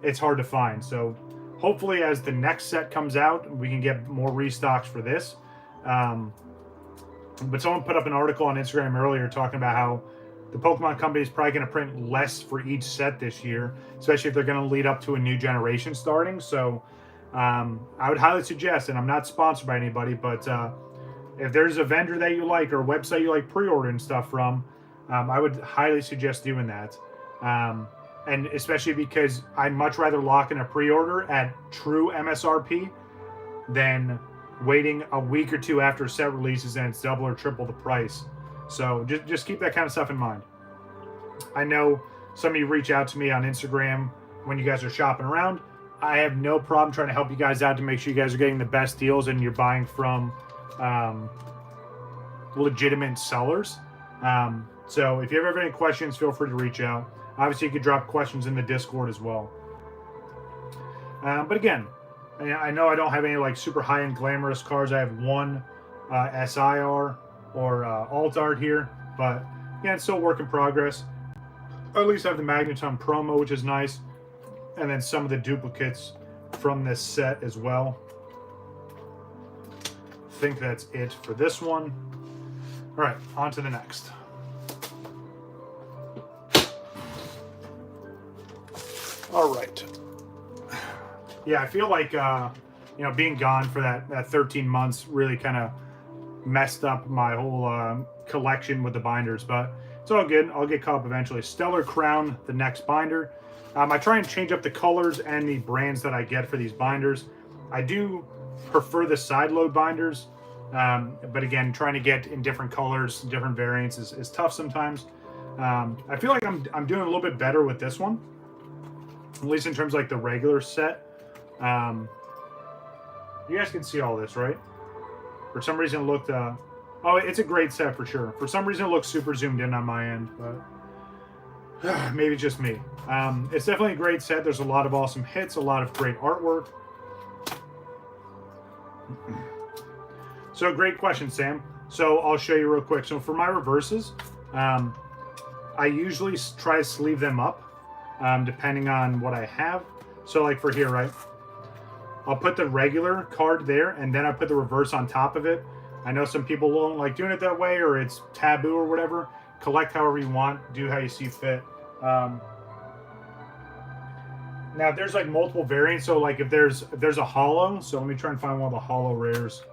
it's hard to find. So hopefully as the next set comes out, we can get more restocks for this. But someone put up an article on Instagram earlier talking about how the Pokemon Company is probably going to print less for each set this year, especially if they're going to lead up to a new generation starting. So I would highly suggest, and I'm not sponsored by anybody, but if there's a vendor that you like or a website you like pre-ordering stuff from, I would highly suggest doing that. And especially because I'd much rather lock in a pre-order at true MSRP than waiting a week or two after a set releases and it's double or triple the price. So just keep that kind of stuff in mind. I know some of you reach out to me on Instagram when you guys are shopping around. I have no problem trying to help you guys out to make sure you guys are getting the best deals and you're buying from legitimate sellers. So if you ever have any questions, feel free to reach out. Obviously, you could drop questions in the Discord as well. But again, I know I don't have any like super high-end glamorous cards. I have one SIR or alt art here, but yeah, it's still a work in progress. I at least have the Magneton promo, which is nice, and then some of the duplicates from this set as well. I think that's it for this one. All right, on to the next. All right. Yeah, I feel like being gone for that 13 months really kind of messed up my whole collection with the binders, but it's all good. I'll get caught up eventually. Stellar Crown, the next binder. I try and change up the colors and the brands that I get for these binders. I do prefer the side load binders, but again, trying to get in different colors, different variants is tough sometimes. I feel like I'm doing a little bit better with this one, at least in terms of like the regular set. You guys can see all this, right? For some reason it looked, oh, it's a great set for sure. For some reason it looks super zoomed in on my end, but maybe just me. It's definitely a great set. There's a lot of awesome hits, a lot of great artwork. So great question, Sam. So I'll show you real quick. So for my reverses, I usually try to sleeve them up depending on what I have. So like for here, right? I'll put the regular card there, and then I put the reverse on top of it. I know some people don't like doing it that way, or it's taboo or whatever. Collect however you want. Do how you see fit. Now, if there's like multiple variants, so like if there's a holo, so let me try and find one of the holo rares.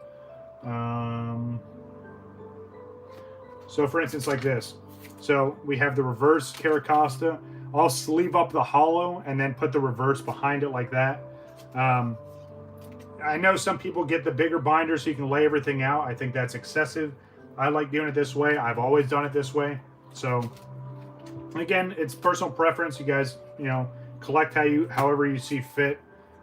So for instance, like this. So we have the reverse Caracosta. I'll sleeve up the hollow and then put the reverse behind it like that. I know some people get the bigger binder so you can lay everything out. I think that's excessive. I like doing it this way. I've always done it this way. So again, it's personal preference. You guys, you know, collect however you see fit.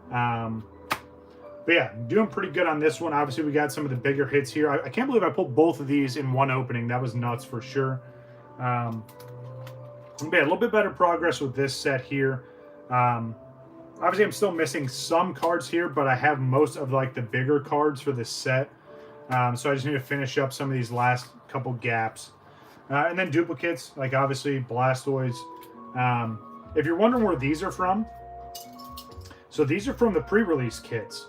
But yeah, doing pretty good on this one. Obviously, we got some of the bigger hits here. I can't believe I pulled both of these in one opening. That was nuts for sure. But yeah, a little bit better progress with this set here. Obviously, I'm still missing some cards here, but I have most of like the bigger cards for this set. So I just need to finish up some of these last couple gaps. And then duplicates, like obviously Blastoids. If you're wondering where these are from, so these are from the pre-release kits.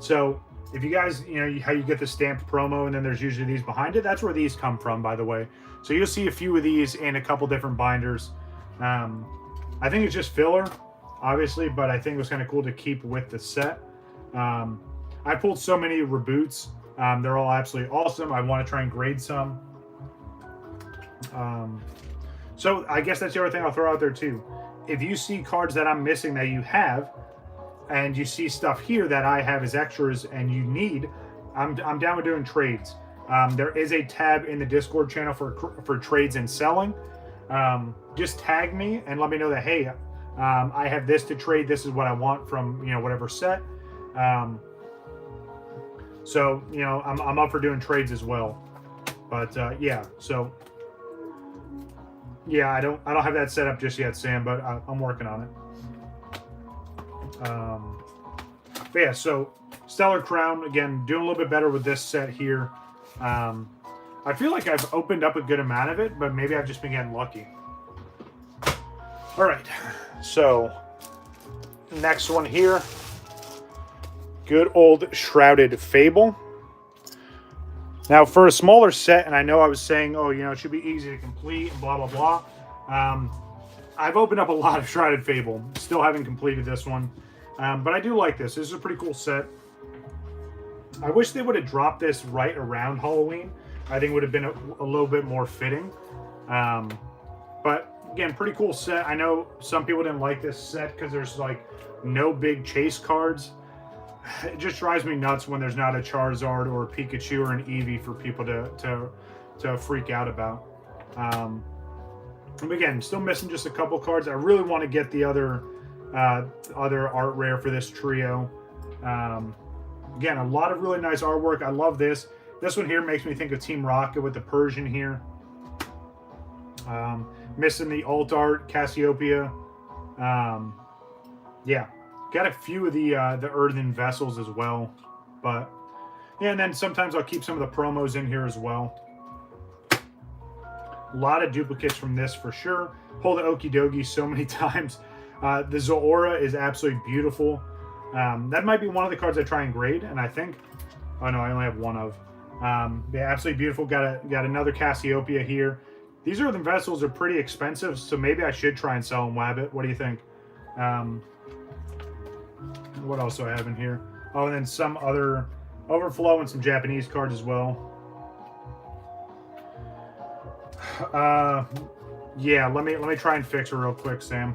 So if you guys, you know, how you get the stamped promo and then there's usually these behind it, that's where these come from, by the way. So you'll see a few of these in a couple different binders. I think it's just filler, obviously, but I think it was kind of cool to keep with the set. I pulled so many reboots. They're all absolutely awesome. I want to try and grade some. So I guess that's the other thing I'll throw out there too. If you see cards that I'm missing that you have, and you see stuff here that I have as extras and you need, I'm down with doing trades. There is a tab in the Discord channel for trades and selling. Just tag me and let me know that, hey, I have this to trade. This is what I want from, you know, whatever set. So, you know, I'm up for doing trades as well. But yeah, so yeah, I don't have that set up just yet, Sam, but I'm working on it. But yeah, so Stellar Crown, again, doing a little bit better with this set here. I feel like I've opened up a good amount of it, but maybe I've just been getting lucky. All right, so next one here. Good old Shrouded Fable. Now, for a smaller set, and I know I was saying, oh, you know, it should be easy to complete and blah, blah, blah. I've opened up a lot of Shrouded Fable. Still haven't completed this one. But I do like this. This is a pretty cool set. I wish they would have dropped this right around Halloween. I think it would have been a little bit more fitting. But, again, pretty cool set. I know some people didn't like this set because there's, like, no big chase cards. It just drives me nuts when there's not a Charizard or a Pikachu or an Eevee for people to freak out about. Again, still missing just a couple cards. I really want to get the other art rare for this trio. Again, a lot of really nice artwork. I love this. This one here makes me think of Team Rocket with the Persian here. Missing the alt art, Cassiopeia. Yeah. Got a few of the earthen vessels as well, but yeah, and then sometimes I'll keep some of the promos in here as well. A lot of duplicates from this for sure. Pull the Okie Dokie so many times. The Zora is absolutely beautiful. That might be one of the cards I try and grade, and I think, oh no, I only have one of. Yeah, absolutely beautiful. Got another Cassiopeia here. These earthen vessels are pretty expensive, so maybe I should try and sell them, Wabbit. What do you think? What else do I have in here? Oh, and then some other Overflow and some Japanese cards as well. Yeah, let me try and fix it real quick, Sam.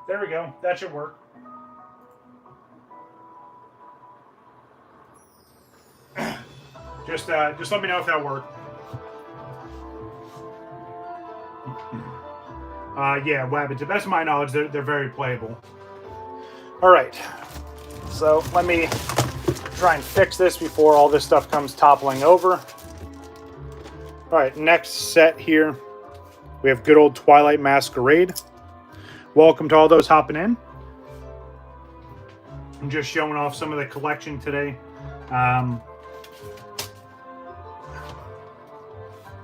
There we go. That should work. Just let me know if that worked. Yeah, Wabbit. To the best of my knowledge, they're very playable. All right. So let me try and fix this before all this stuff comes toppling over. All right, next set here. We have good old Twilight Masquerade. Welcome to all those hopping in. I'm just showing off some of the collection today.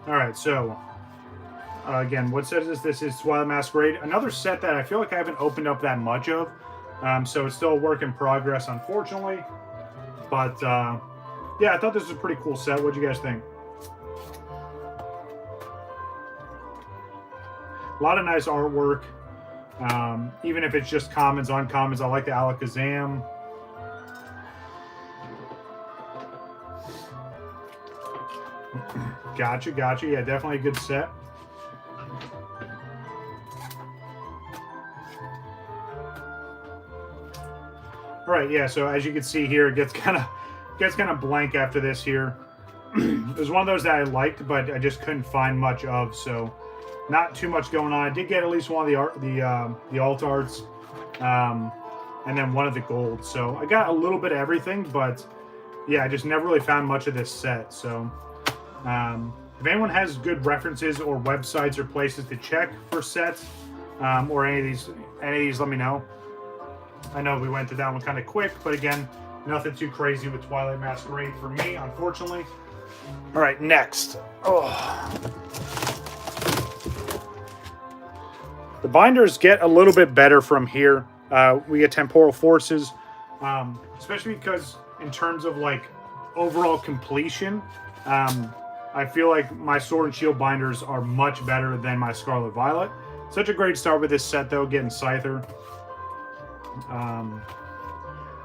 All right, so again, what set is this? This is Twilight Masquerade. Another set that I feel like I haven't opened up that much of. So it's still a work in progress, unfortunately. But yeah, I thought this was a pretty cool set. What'd you guys think? A lot of nice artwork. Even if it's just commons, uncommons. I like the Alakazam. Gotcha. Yeah, definitely a good set. All right, yeah. So as you can see here, it gets kind of blank after this here. It was one of those that I liked, but I just couldn't find much of. So not too much going on. I did get at least one of the alt arts, and then one of the gold. So I got a little bit of everything, but yeah, I just never really found much of this set. So if anyone has good references or websites or places to check for sets, or any of these, let me know. I know we went through that one kind of quick, but again, nothing too crazy with Twilight Masquerade for me, unfortunately. All right, next. Oh. The binders get a little bit better from here. We get Temporal Forces, especially because in terms of like overall completion, I feel like my Sword and Shield binders are much better than my Scarlet Violet. Such a great start with this set, though, getting Scyther.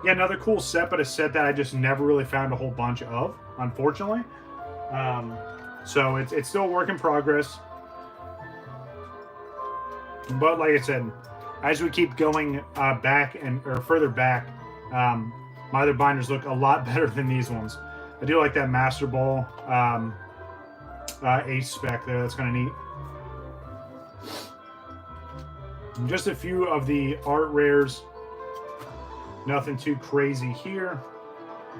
Yeah, another cool set, but a set that I just never really found a whole bunch of, unfortunately. So it's still a work in progress. But like I said, as we keep going back or further back, my other binders look a lot better than these ones. I do like that Master Ball Ace spec there. That's kind of neat. And just a few of the art rares. Nothing too crazy here.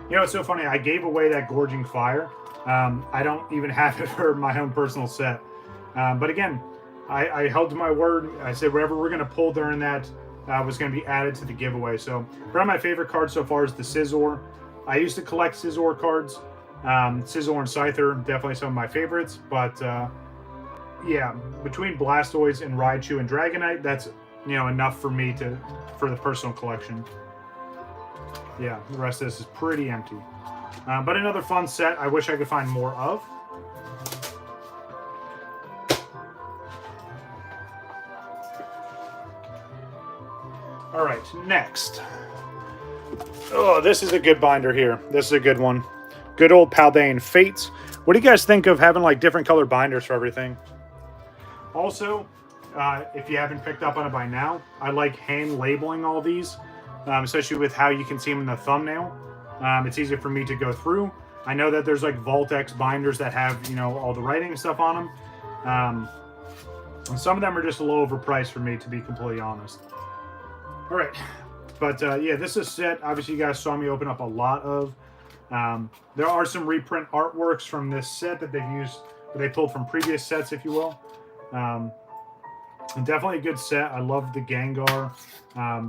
You know, it's so funny. I gave away that Gorging Fire. I don't even have it for my own personal set. But again, I held to my word. I said whatever we're going to pull during that was going to be added to the giveaway. So one of my favorite cards so far is the Scizor. I used to collect Scizor cards. Scizor and Scyther, definitely some of my favorites. But yeah, between Blastoise and Raichu and Dragonite, that's, you know, enough for me for the personal collection. Yeah, the rest of this is pretty empty. But another fun set I wish I could find more of. All right, next. Oh, this is a good binder here. This is a good one. Good old Paldean Fates. What do you guys think of having like different color binders for everything? Also, if you haven't picked up on it by now, I like hand labeling all these, especially with how you can see them in the thumbnail. It's easier for me to go through. I know that there's like Vault X binders that have, you know, all the writing and stuff on them. And some of them are just a little overpriced for me, to be completely honest. All right, but yeah, this is a set. Obviously, you guys saw me open up a lot of. There are some reprint artworks from this set that they've used, that they pulled from previous sets, if you will. And definitely a good set. I love the Gengar.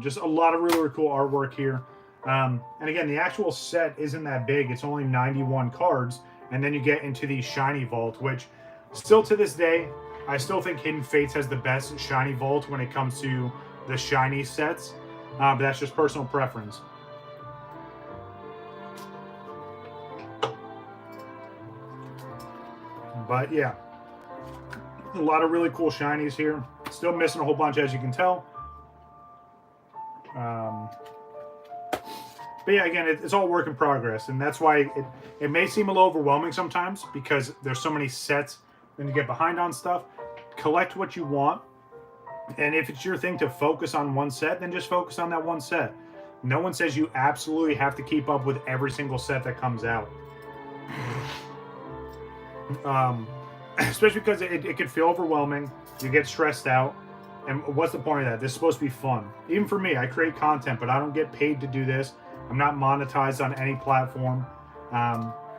Just a lot of really cool artwork here. And again, the actual set isn't that big. It's only 91 cards, and then you get into the Shiny Vault, which still to this day, I still think Hidden Fates has the best Shiny Vault when it comes to the shiny sets, but that's just personal preference. But yeah, a lot of really cool shinies here. Still missing a whole bunch, as you can tell. But yeah, again, it's all work in progress, and that's why it may seem a little overwhelming sometimes, because there's so many sets and you get behind on stuff. Collect what you want. And if it's your thing to focus on one set, then just focus on that one set. No one says you absolutely have to keep up with every single set that comes out. Especially because it could feel overwhelming. You get stressed out. And what's the point of that? This is supposed to be fun. Even for me, I create content, but I don't get paid to do this. I'm not monetized on any platform.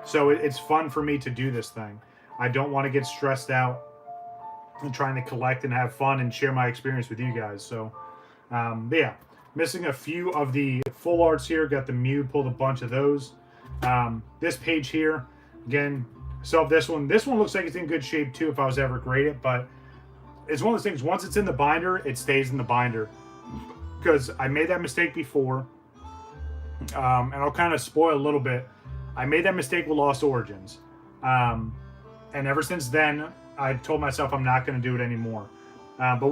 So it's fun for me to do this thing. I don't want to get stressed out and trying to collect and have fun and share my experience with you guys. So, but yeah, missing a few of the full arts here. Got the Mew, pulled a bunch of those. This page here, again, So this one looks like it's in good shape too if I was ever grade it, but it's one of those things, once it's in the binder, it stays in the binder. Because I made that mistake before, and I'll kind of spoil a little bit. I made that mistake with Lost Origins. And ever since then, I told myself I'm not going to do it anymore. But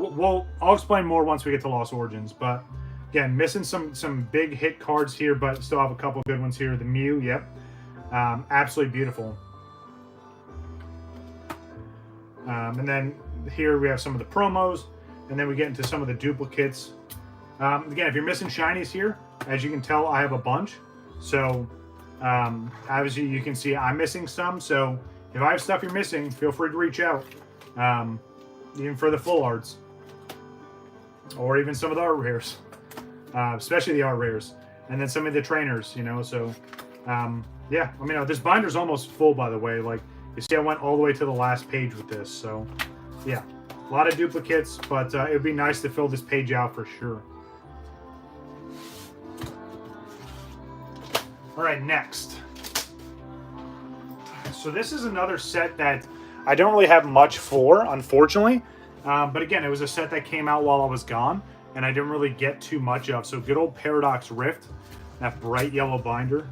I'll explain more once we get to Lost Origins. But again, missing some big hit cards here, but still have a couple good ones here. The Mew, yep. Absolutely beautiful. And then here we have some of the promos, and then we get into some of the duplicates. Again, if you're missing shinies here, as you can tell, I have a bunch. So obviously you can see I'm missing some. So if I have stuff you're missing, feel free to reach out. Even for the full arts, or even some of the art rares, especially the art rares, and then some of the trainers, you know. So yeah, I mean, this binder's almost full, by the way. Like, you see, I went all the way to the last page with this. So yeah, a lot of duplicates, but it would be nice to fill this page out for sure. All right, next. So this is another set that I don't really have much for, unfortunately. But again, it was a set that came out while I was gone, and I didn't really get too much of. So good old Paradox Rift, that bright yellow binder.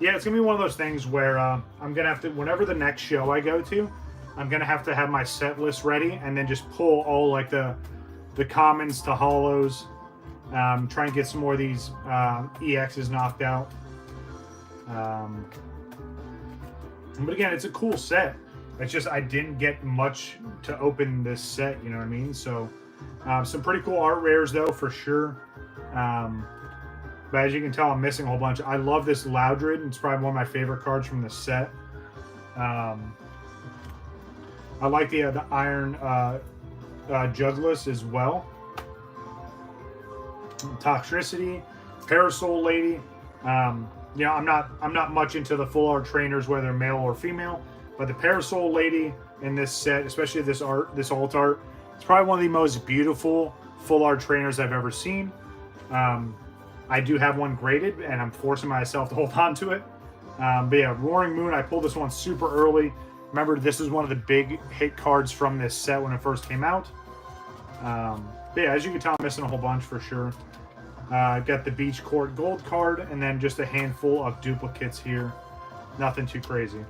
Yeah, it's going to be one of those things where I'm going to have to, whenever the next show I go to, I'm going to have my set list ready and then just pull all like the commons to holos. Try and get some more of these EXs knocked out. But again, it's a cool set. It's just I didn't get much to open this set, you know what I mean? So some pretty cool art rares though, for sure. But as you can tell, I'm missing a whole bunch. I love this Loudred. It's probably one of my favorite cards from the set. I like the Iron Jugless as well. Toxicity, Parasol Lady. You know, I'm not much into the full art trainers, whether male or female, but the Parasol Lady in this set, especially this alt art, it's probably one of the most beautiful full art trainers I've ever seen. I do have one graded, and I'm forcing myself to hold on to it. But yeah, Roaring Moon, I pulled this one super early. Remember, this is one of the big hit cards from this set when it first came out. But yeah, as you can tell, I'm missing a whole bunch for sure. Got the Beach Court Gold card, and then just a handful of duplicates here. Nothing too crazy.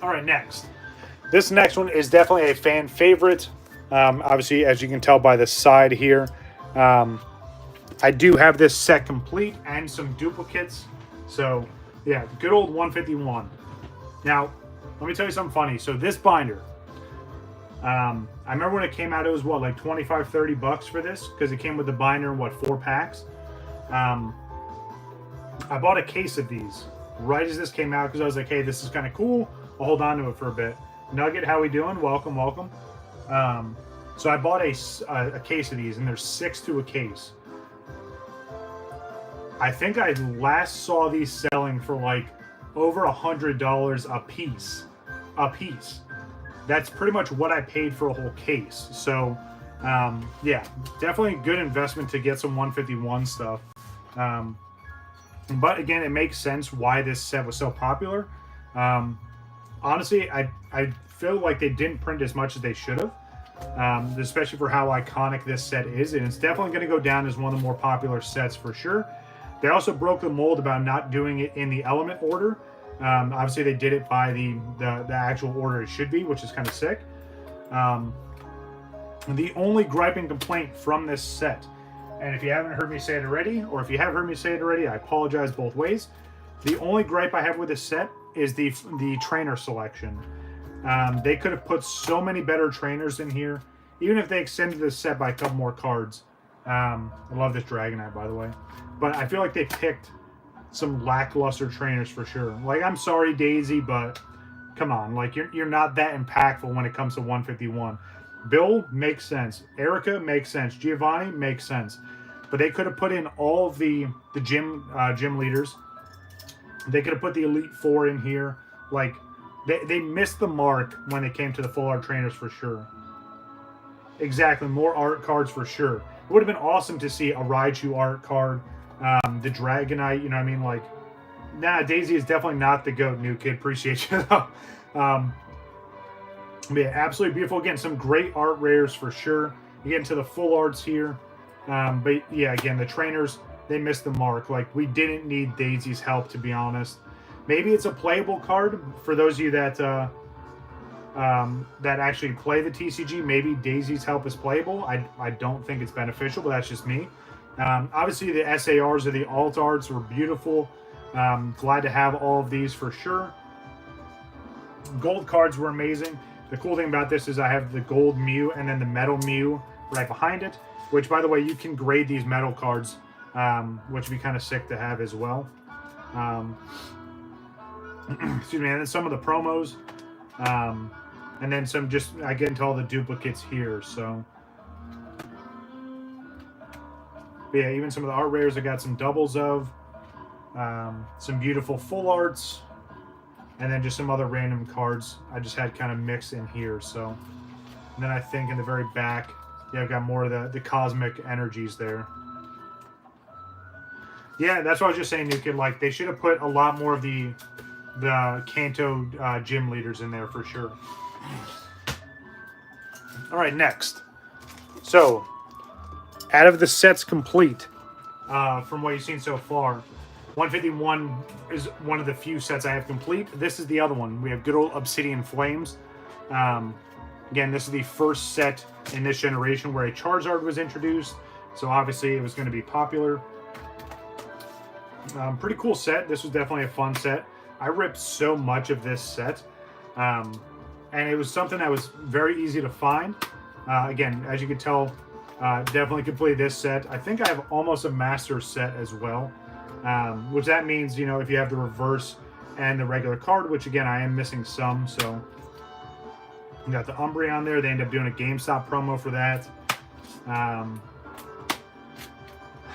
All right, next. This next one is definitely a fan favorite. Obviously, as you can tell by the side here, I do have this set complete and some duplicates. So yeah, good old 151. Now, let me tell you something funny. So this binder, I remember when it came out, it was what, like 25, 30 bucks for this, because it came with the binder and what, 4 packs. I bought a case of these right as this came out because I was like, hey, this is kind of cool. I'll hold on to it for a bit. Nugget, how we doing? Welcome, welcome. So I bought a case of these, and there's 6 to a case. I think I last saw these selling for like over $100 a piece. That's pretty much what I paid for a whole case. So yeah, definitely a good investment to get some 151 stuff. But again, it makes sense why this set was so popular. Honestly, I feel like they didn't print as much as they should have, especially for how iconic this set is, and it's definitely going to go down as one of the more popular sets for sure. They also broke the mold about not doing it in the element order. Obviously, they did it by the actual order it should be, which is kind of sick. The only gripe and complaint from this set, and if you haven't heard me say it already, or if you have heard me say it already, I apologize both ways. The only gripe I have with this set is the trainer selection. They could have put so many better trainers in here, even if they extended this set by a couple more cards. I love this Dragonite, by the way. But I feel like they picked some lackluster trainers for sure. Like, I'm sorry, Daisy, but come on. Like, you're not that impactful when it comes to 151. Bill makes sense. Erica makes sense. Giovanni makes sense. But they could have put in all of the gym leaders. They could have put the Elite Four in here. Like, they missed the mark when it came to the full art trainers for sure. exactly, more art cards for sure. It would have been awesome to see a Raichu art card, the Dragonite, you know what I mean? Like, nah, Daisy is definitely not the GOAT, new kid. Appreciate you, though. But yeah, absolutely beautiful. Again, some great art rares for sure. You get into the full arts here. But yeah, again, the trainers, they missed the mark. Like, we didn't need Daisy's help, to be honest. Maybe it's a playable card for those of you that that actually play the TCG. Maybe Daisy's help is playable. I don't think it's beneficial, but that's just me. Obviously, the SARs or the alt arts were beautiful. Glad to have all of these for sure. Gold cards were amazing. The cool thing about this is I have the gold Mew and then the metal Mew right behind it, which, by the way, you can grade these metal cards, which would be kind of sick to have as well. Excuse me, and then some of the promos, and then some just, I get into all the duplicates here, so. But yeah, even some of the art rares I got some doubles of, some beautiful full arts, and then just some other random cards I just had kind of mixed in here, so. And then I think in the very back, yeah, I've got more of the cosmic energies there. Yeah, that's what I was just saying, new kid. Like, they should have put a lot more of the Kanto gym leaders in there for sure. All right, next. So, out of the sets complete, from what you've seen so far, 151 is one of the few sets I have complete. This is the other one. We have good old Obsidian Flames. Again, this is the first set in this generation where a Charizard was introduced, so obviously it was going to be popular. Pretty cool set. This was definitely a fun set. I ripped so much of this set, and it was something that was very easy to find. Again, as you can tell, definitely complete this set. I think I have almost a master set as well, which that means, you know, if you have the reverse and the regular card, which again, I am missing some, so you got the Umbreon there. They end up doing a GameStop promo for that.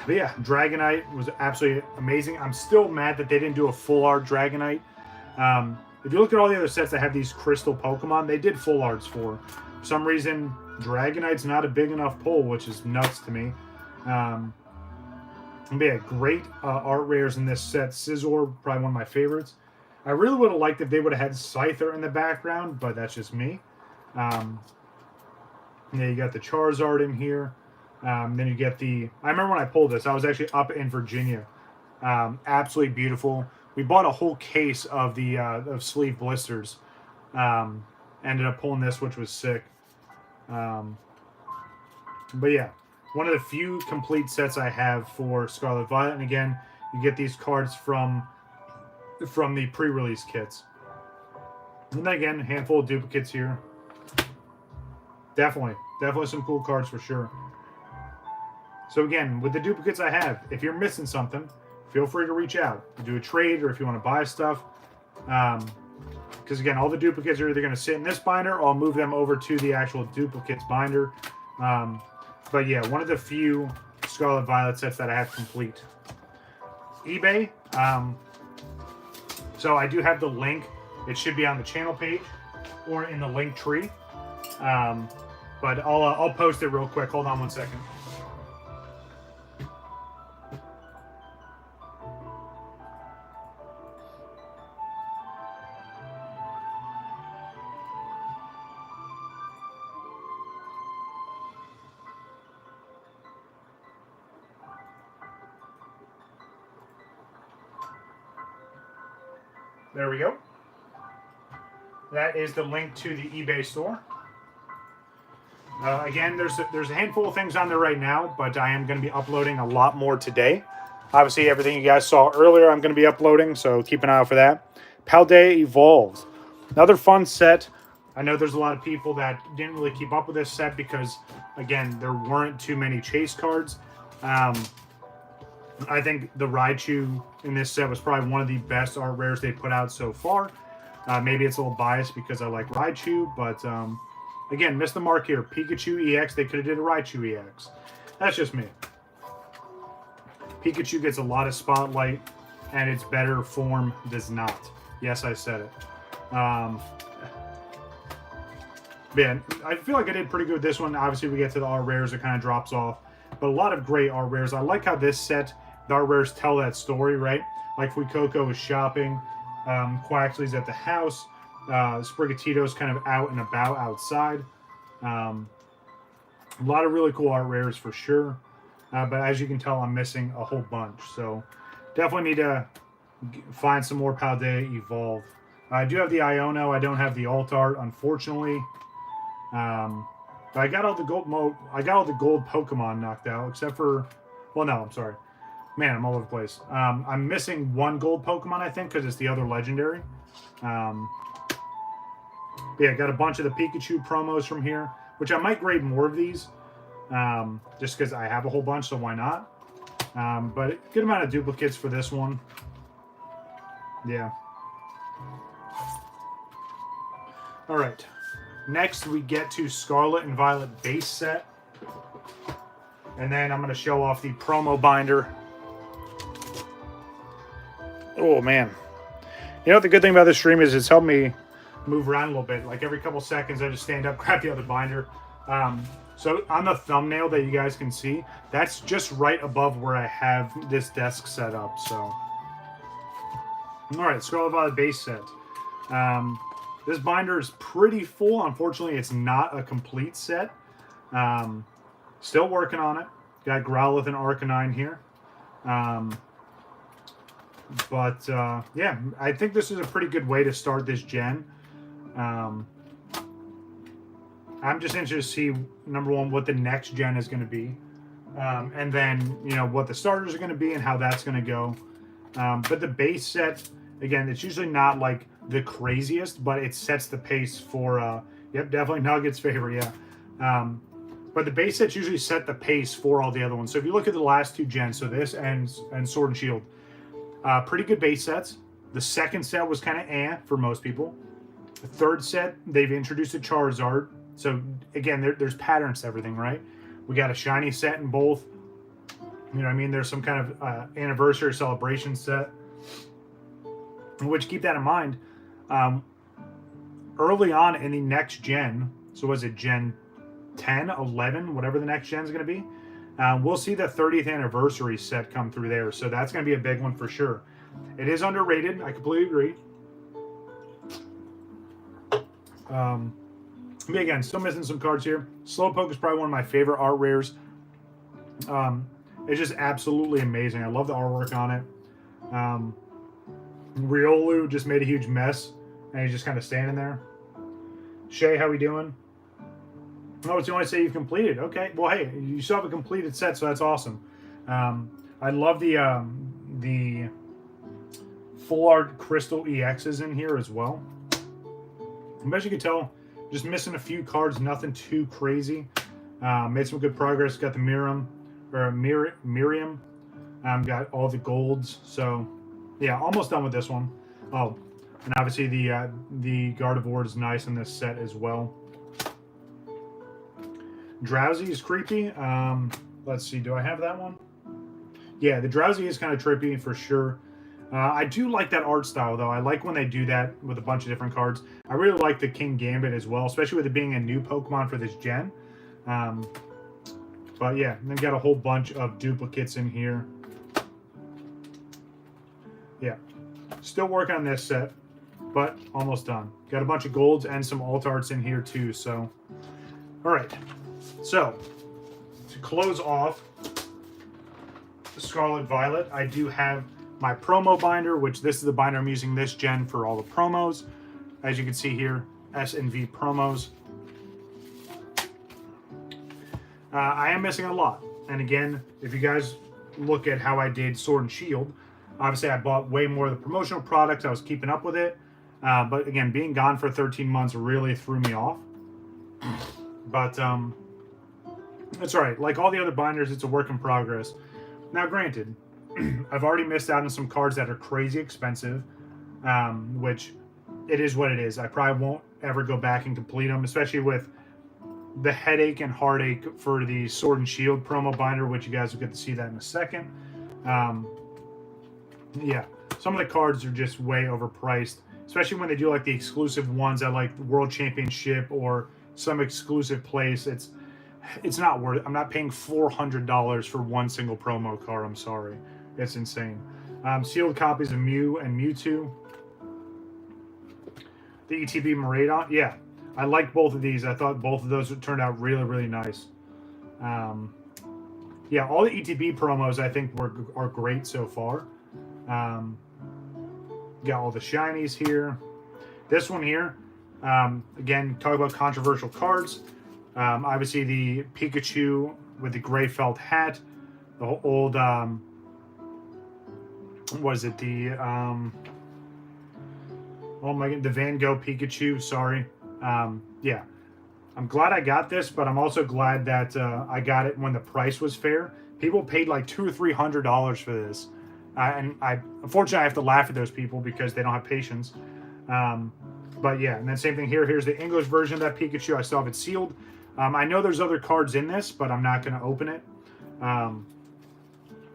But yeah, Dragonite was absolutely amazing. I'm still mad that they didn't do a full art Dragonite. If you look at all the other sets that have these crystal Pokemon, they did full arts for. For some reason, Dragonite's not a big enough pull, which is nuts to me. But yeah, great art rares in this set. Scizor, probably one of my favorites. I really would have liked if they would have had Scyther in the background, but that's just me. Yeah, you got the Charizard in here. Then you get the... I remember when I pulled this, I was actually up in Virginia. Absolutely beautiful. We bought a whole case of the of sleeve blisters. Ended up pulling this, which was sick. But yeah, one of the few complete sets I have for Scarlet Violet. And again, you get these cards from the pre-release kits. And then again, a handful of duplicates here. Definitely some cool cards for sure. So again, with the duplicates I have, if you're missing something, feel free to reach out. Do a trade, or if you want to buy stuff. Because again, all the duplicates are either going to sit in this binder, or I'll move them over to the actual duplicates binder. But yeah, one of the few Scarlet Violet sets that I have complete. eBay. So I do have the link. It should be on the channel page or in the link tree. But I'll post it real quick. Hold on one second. There we go. That is the link to the eBay store. Again, there's a handful of things on there right now, but I am going to be uploading a lot more today. Obviously, everything you guys saw earlier, I'm going to be uploading, so keep an eye out for that. Paldea Evolves. Another fun set. I know there's a lot of people that didn't really keep up with this set because, again, there weren't too many chase cards. I think the Raichu in this set was probably one of the best art rares they put out so far. Maybe it's a little biased because I like Raichu, but again, missed the mark here. Pikachu EX, they could have did a Raichu EX. That's just me. Pikachu gets a lot of spotlight, and its better form does not. Yes, I said it. Man, I feel like I did pretty good with this one. Obviously, we get to the art rares, it kind of drops off. But a lot of great art rares. I like how this set, the art rares tell that story, right? Like WakoBako is shopping, Quaxley's at the house, Sprigatito's kind of out and about outside. A lot of really cool art rares for sure. But as you can tell, I'm missing a whole bunch. So definitely need to find some more Paldea Evolve. I do have the Iono. I don't have the alt art, unfortunately. But I got all the gold. I got all the gold Pokemon knocked out, except for. Well, no, I'm sorry. Man, I'm all over the place. I'm missing one gold Pokemon, I think, because it's the other legendary. But yeah, got a bunch of the Pikachu promos from here, which I might grade more of these, just because I have a whole bunch, so why not? But a good amount of duplicates for this one. Yeah. All right. Next, we get to Scarlet and Violet base set. And then I'm going to show off the promo binder. Oh, man. You know what the good thing about this stream is? It's helped me move around a little bit. Like every couple seconds, I just stand up, grab the other binder. So on the thumbnail that you guys can see, that's just right above where I have this desk set up. So, all right, Scarlet Violet base set. This binder is pretty full. Unfortunately, it's not a complete set. Still working on it. Got Growlithe and Arcanine here. Yeah, I think this is a pretty good way to start this gen. I'm just interested to see, number one, what the next gen is going to be. And then, you know, what the starters are going to be and how that's going to go. But the base set, again, it's usually not like the craziest, but it sets the pace for, yep, definitely Nuggets favorite, yeah. But the base sets usually set the pace for all the other ones. So if you look at the last two gens, so this and Sword and Shield, pretty good base sets. The second set was kind of for most people. The third set, they've introduced a Charizard. So again, there's patterns to everything, right? We got a shiny set in both. You know what I mean? There's some kind of anniversary celebration set. Which, keep that in mind, early on in the next gen, so was it Gen 10, 11, whatever the next gen is going to be, we'll see the 30th anniversary set come through there. So that's going to be a big one for sure. It is underrated. I completely agree. But again, still missing some cards here. Slowpoke is probably one of my favorite art rares. It's just absolutely amazing. I love the artwork on it. Riolu just made a huge mess, and he's just kind of standing there. Shay, how we doing? Oh, it's the only set you've completed. Okay, well, hey, you still have a completed set, so that's awesome. I love the full art Crystal EXs in here as well. As you can tell, just missing a few cards, nothing too crazy. Made some good progress. Got the Miriam. Got all the golds. So, yeah, almost done with this one. Oh, and obviously the Gardevoir is nice in this set as well. Drowsy is creepy. Let's see, do I have that one? Yeah, the Drowsy is kind of trippy for sure. I do like that art style, though. I like when they do that with a bunch of different cards. I really like the King Gambit as well, especially with it being a new Pokemon for this gen. But yeah, they've got a whole bunch of duplicates in here. Yeah, still working on this set, but almost done. Got a bunch of golds and some alt arts in here too, so. All right, so to close off Scarlet Violet, I do have my promo binder, which this is the binder I'm using this gen for all the promos. As you can see here, S and V promos. I am missing a lot. And again, if you guys look at how I did Sword and Shield, obviously I bought way more of the promotional products. I was keeping up with it. But again, being gone for 13 months really threw me off. But that's all right. Like all the other binders, it's a work in progress. Now, granted, I've already missed out on some cards that are crazy expensive, which it is what it is. I probably won't ever go back and complete them, especially with the headache and heartache for the Sword and Shield promo binder, which you guys will get to see that in a second. Yeah, some of the cards are just way overpriced, especially when they do like the exclusive ones at like the World Championship or some exclusive place, it's not worth it. I'm not paying $400 for one single promo card. I'm sorry. It's insane. Sealed copies of Mew and Mewtwo. The ETB Miraidon. Yeah, I liked both of these. I thought both of those turned out really, really nice. Yeah, all the ETB promos I think are great so far. Got all the shinies here. This one here, again, talk about controversial cards. Obviously, the Pikachu with the gray felt hat. The old, was it the, oh my god, the Van Gogh Pikachu, sorry. Yeah, I'm glad I got this, but I'm also glad that I got it when the price was fair. People paid like $200 or $300 for this. And unfortunately, I have to laugh at those people because they don't have patience. But yeah, and then same thing here. Here's the English version of that Pikachu. I still have it sealed. I know there's other cards in this, but I'm not going to open it.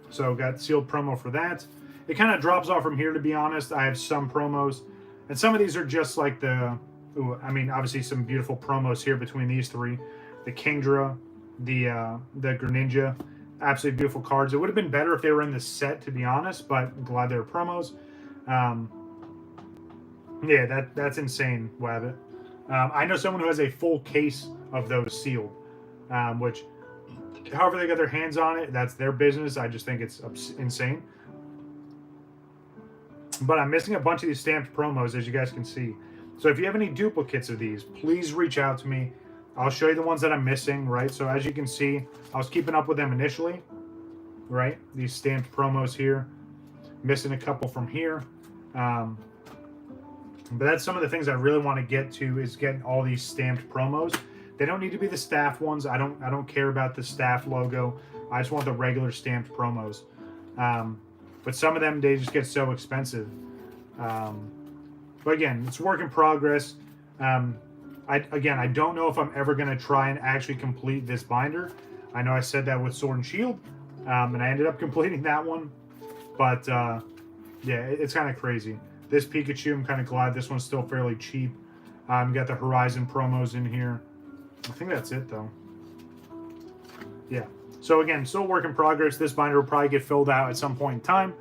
So got sealed promo for that. It kind of drops off from here, to be honest. I have some promos. And some of these are just like the... Ooh, I mean, obviously some beautiful promos here between these three. The Kingdra, the Greninja. Absolutely beautiful cards. It would have been better if they were in the set, to be honest, but I'm glad they were promos. Yeah, that's insane, Wabbit. I know someone who has a full case of those sealed, which, however they got their hands on it, that's their business. I just think it's insane. But I'm missing a bunch of these stamped promos, as you guys can see. So if you have any duplicates of these, please reach out to me. I'll show you the ones that I'm missing, right? So as you can see, I was keeping up with them initially, right? These stamped promos here. Missing a couple from here. But that's some of the things I really want to get to, is getting all these stamped promos. They don't need to be the staff ones. I don't care about the staff logo. I just want the regular stamped promos. But some of them, they just get so expensive. But again, it's work in progress. I don't know if I'm ever going to try and actually complete this binder. I know I said that with Sword and Shield, and I ended up completing that one. But yeah, it's kind of crazy. This Pikachu, I'm kind of glad this one's still fairly cheap. Got the Horizon promos in here. I think that's it, though. Yeah. So again, still work in progress. This binder will probably get filled out at some point in time.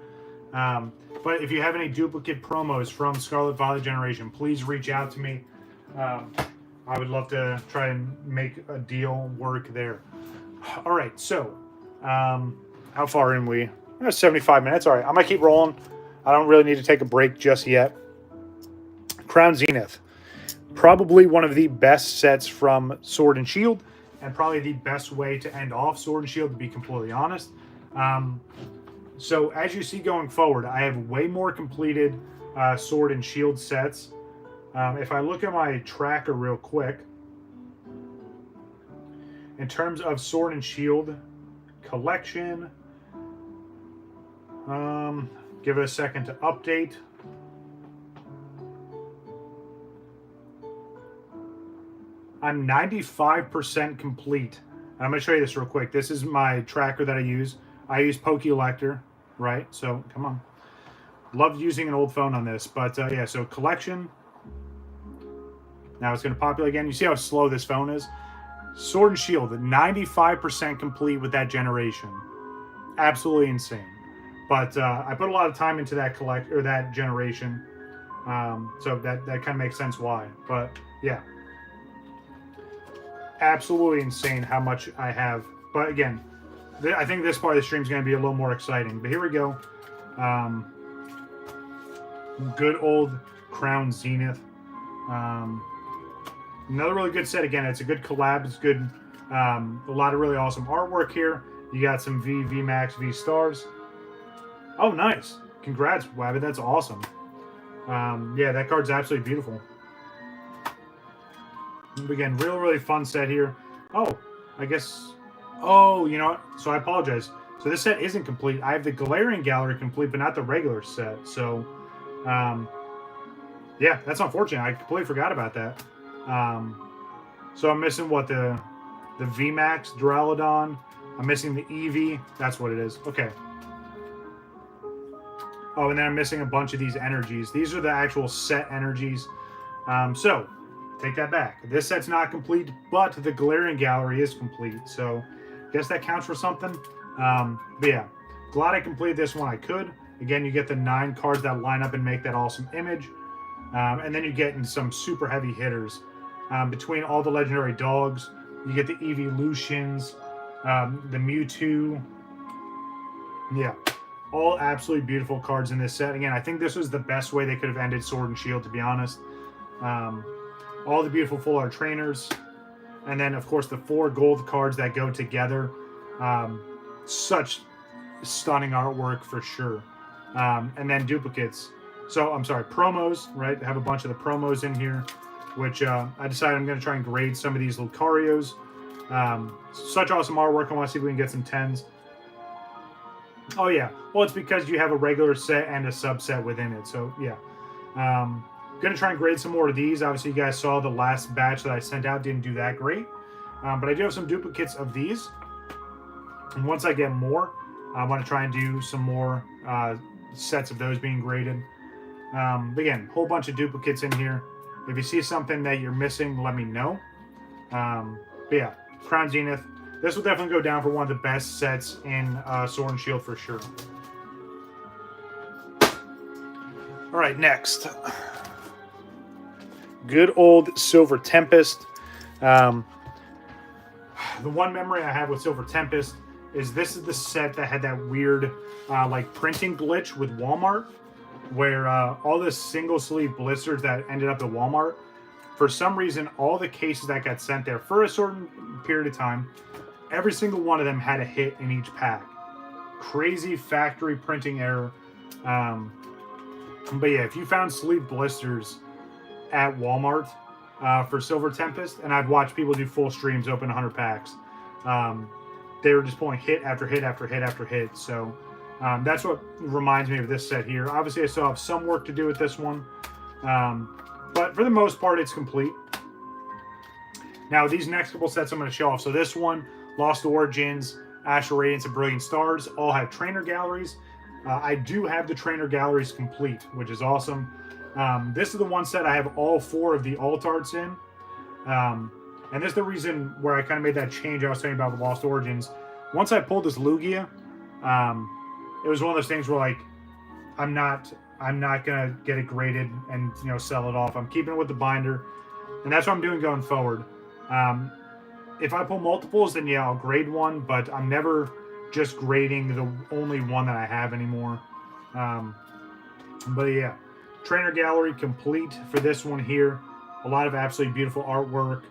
But if you have any duplicate promos from Scarlet Violet Generation, please reach out to me. I would love to try and make a deal work there. All right, so how far in we? 75 minutes. All right, I'm going to keep rolling. I don't really need to take a break just yet. Crown Zenith. Probably one of the best sets from Sword and Shield, and probably the best way to end off Sword and Shield, to be completely honest. So as you see going forward, I have way more completed Sword and Shield sets. If I look at my tracker real quick, in terms of Sword and Shield collection, give it a second to update. I'm 95% complete. I'm going to show you this real quick. This is my tracker that I use. I use Pokélector, right? So, come on. Loved using an old phone on this. But, yeah, so collection. Now it's going to populate again. You see how slow this phone is? Sword and Shield, 95% complete with that generation. Absolutely insane. But I put a lot of time into that that generation. So that kind of makes sense why. But, yeah. Absolutely insane how much I have. But, again, I think this part of the stream is going to be a little more exciting. But here we go. Good old Crown Zenith. Another really good set. Again, it's a good collab. It's good. A lot of really awesome artwork here. You got some V Max, V Stars. Oh, nice. Congrats, Wabbit. That's awesome. Yeah, that card's absolutely beautiful. Again, really fun set here. Oh, I guess... Oh, you know what? So I apologize. So this set isn't complete. I have the Galarian Gallery complete, but not the regular set. So, yeah, that's unfortunate. I completely forgot about that. So I'm missing what, the VMAX Duraludon. I'm missing the Eevee. That's what it is. Okay. Oh, and then I'm missing a bunch of these energies. These are the actual set energies. So take that back. This set's not complete, but the Galarian Gallery is complete, so I guess that counts for something. But yeah, glad I completed this one. I could. Again, you get the 9 cards that line up and make that awesome image. And then you get in some super heavy hitters. Between all the legendary dogs, you get the Evolutions, the Mewtwo. Yeah, all absolutely beautiful cards in this set. Again, I think this was the best way they could have ended Sword and Shield, to be honest. All the beautiful full art trainers. And then, of course, the 4 gold cards that go together. Such stunning artwork for sure. And then duplicates. So, I'm sorry, promos, right? I have a bunch of the promos in here, which I decided I'm going to try and grade some of these Lucarios. Such awesome artwork. I want to see if we can get some 10s. Oh, yeah. Well, it's because you have a regular set and a subset within it. So, yeah. Going to try and grade some more of these. Obviously, you guys saw the last batch that I sent out didn't do that great. But I do have some duplicates of these. And once I get more, I want to try and do some more sets of those being graded. But again, whole bunch of duplicates in here. If you see something that you're missing, let me know. But yeah, Crown Zenith. This will definitely go down for one of the best sets in Sword and Shield for sure. All right, next. Good old Silver Tempest. The one memory I have with Silver Tempest is this is the set that had that weird like printing glitch with Walmart, where all the single sleeve blisters that ended up at Walmart, for some reason, all the cases that got sent there for a certain period of time, every single one of them had a hit in each pack. Crazy factory printing error. But yeah, if you found sleeve blisters at Walmart for Silver Tempest, and I'd watch people do full streams, open 100 packs, they were just pulling hit after hit after hit after hit. So that's what reminds me of this set here. Obviously, I still have some work to do with this one. But for the most part, it's complete. Now, these next couple sets I'm going to show off. So this one, Lost Origins, Astral Radiance, and Brilliant Stars, all have trainer galleries. I do have the trainer galleries complete, which is awesome. This is the one set I have all 4 of the alt arts in. And this is the reason where I kind of made that change I was saying about the Lost Origins. Once I pulled this Lugia, it was one of those things where, like, I'm not gonna get it graded and, you know, sell it off. I'm keeping it with the binder, and that's what I'm doing going forward. If I pull multiples, then yeah, I'll grade one, but I'm never just grading the only one that I have anymore. But yeah, trainer gallery complete for this one here. A lot of absolutely beautiful artwork.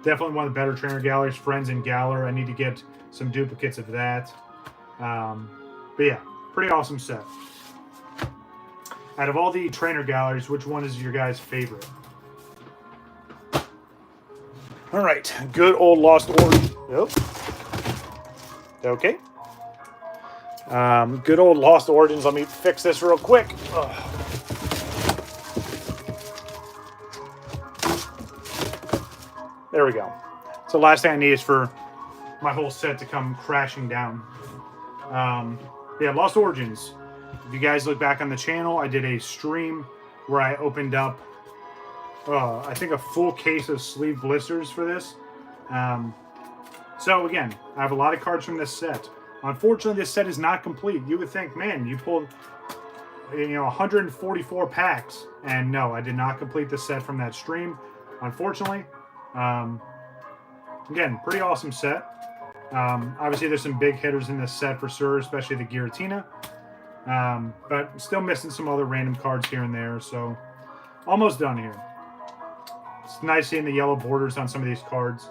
Definitely one of the better trainer galleries. Friends and Galar. I need to get some duplicates of that. But yeah, pretty awesome set. Out of all the trainer galleries, which one is your guys' favorite? All right, good old Lost Origins. Yep. Okay. Good old Lost Origins. Let me fix this real quick. Ugh. There we go. So last thing I need is for my whole set to come crashing down. Yeah, Lost Origins. If you guys look back on the channel, I did a stream where I opened up, I think, a full case of sleeve blisters for this. So again, I have a lot of cards from this set. Unfortunately, this set is not complete. You would think, man, you pulled, 144 packs, and no, I did not complete the set from that stream, unfortunately. Again, pretty awesome set. Obviously, there's some big hitters in this set for sure, especially the Giratina. But still missing some other random cards here and there, so almost done here. It's nice seeing the yellow borders on some of these cards.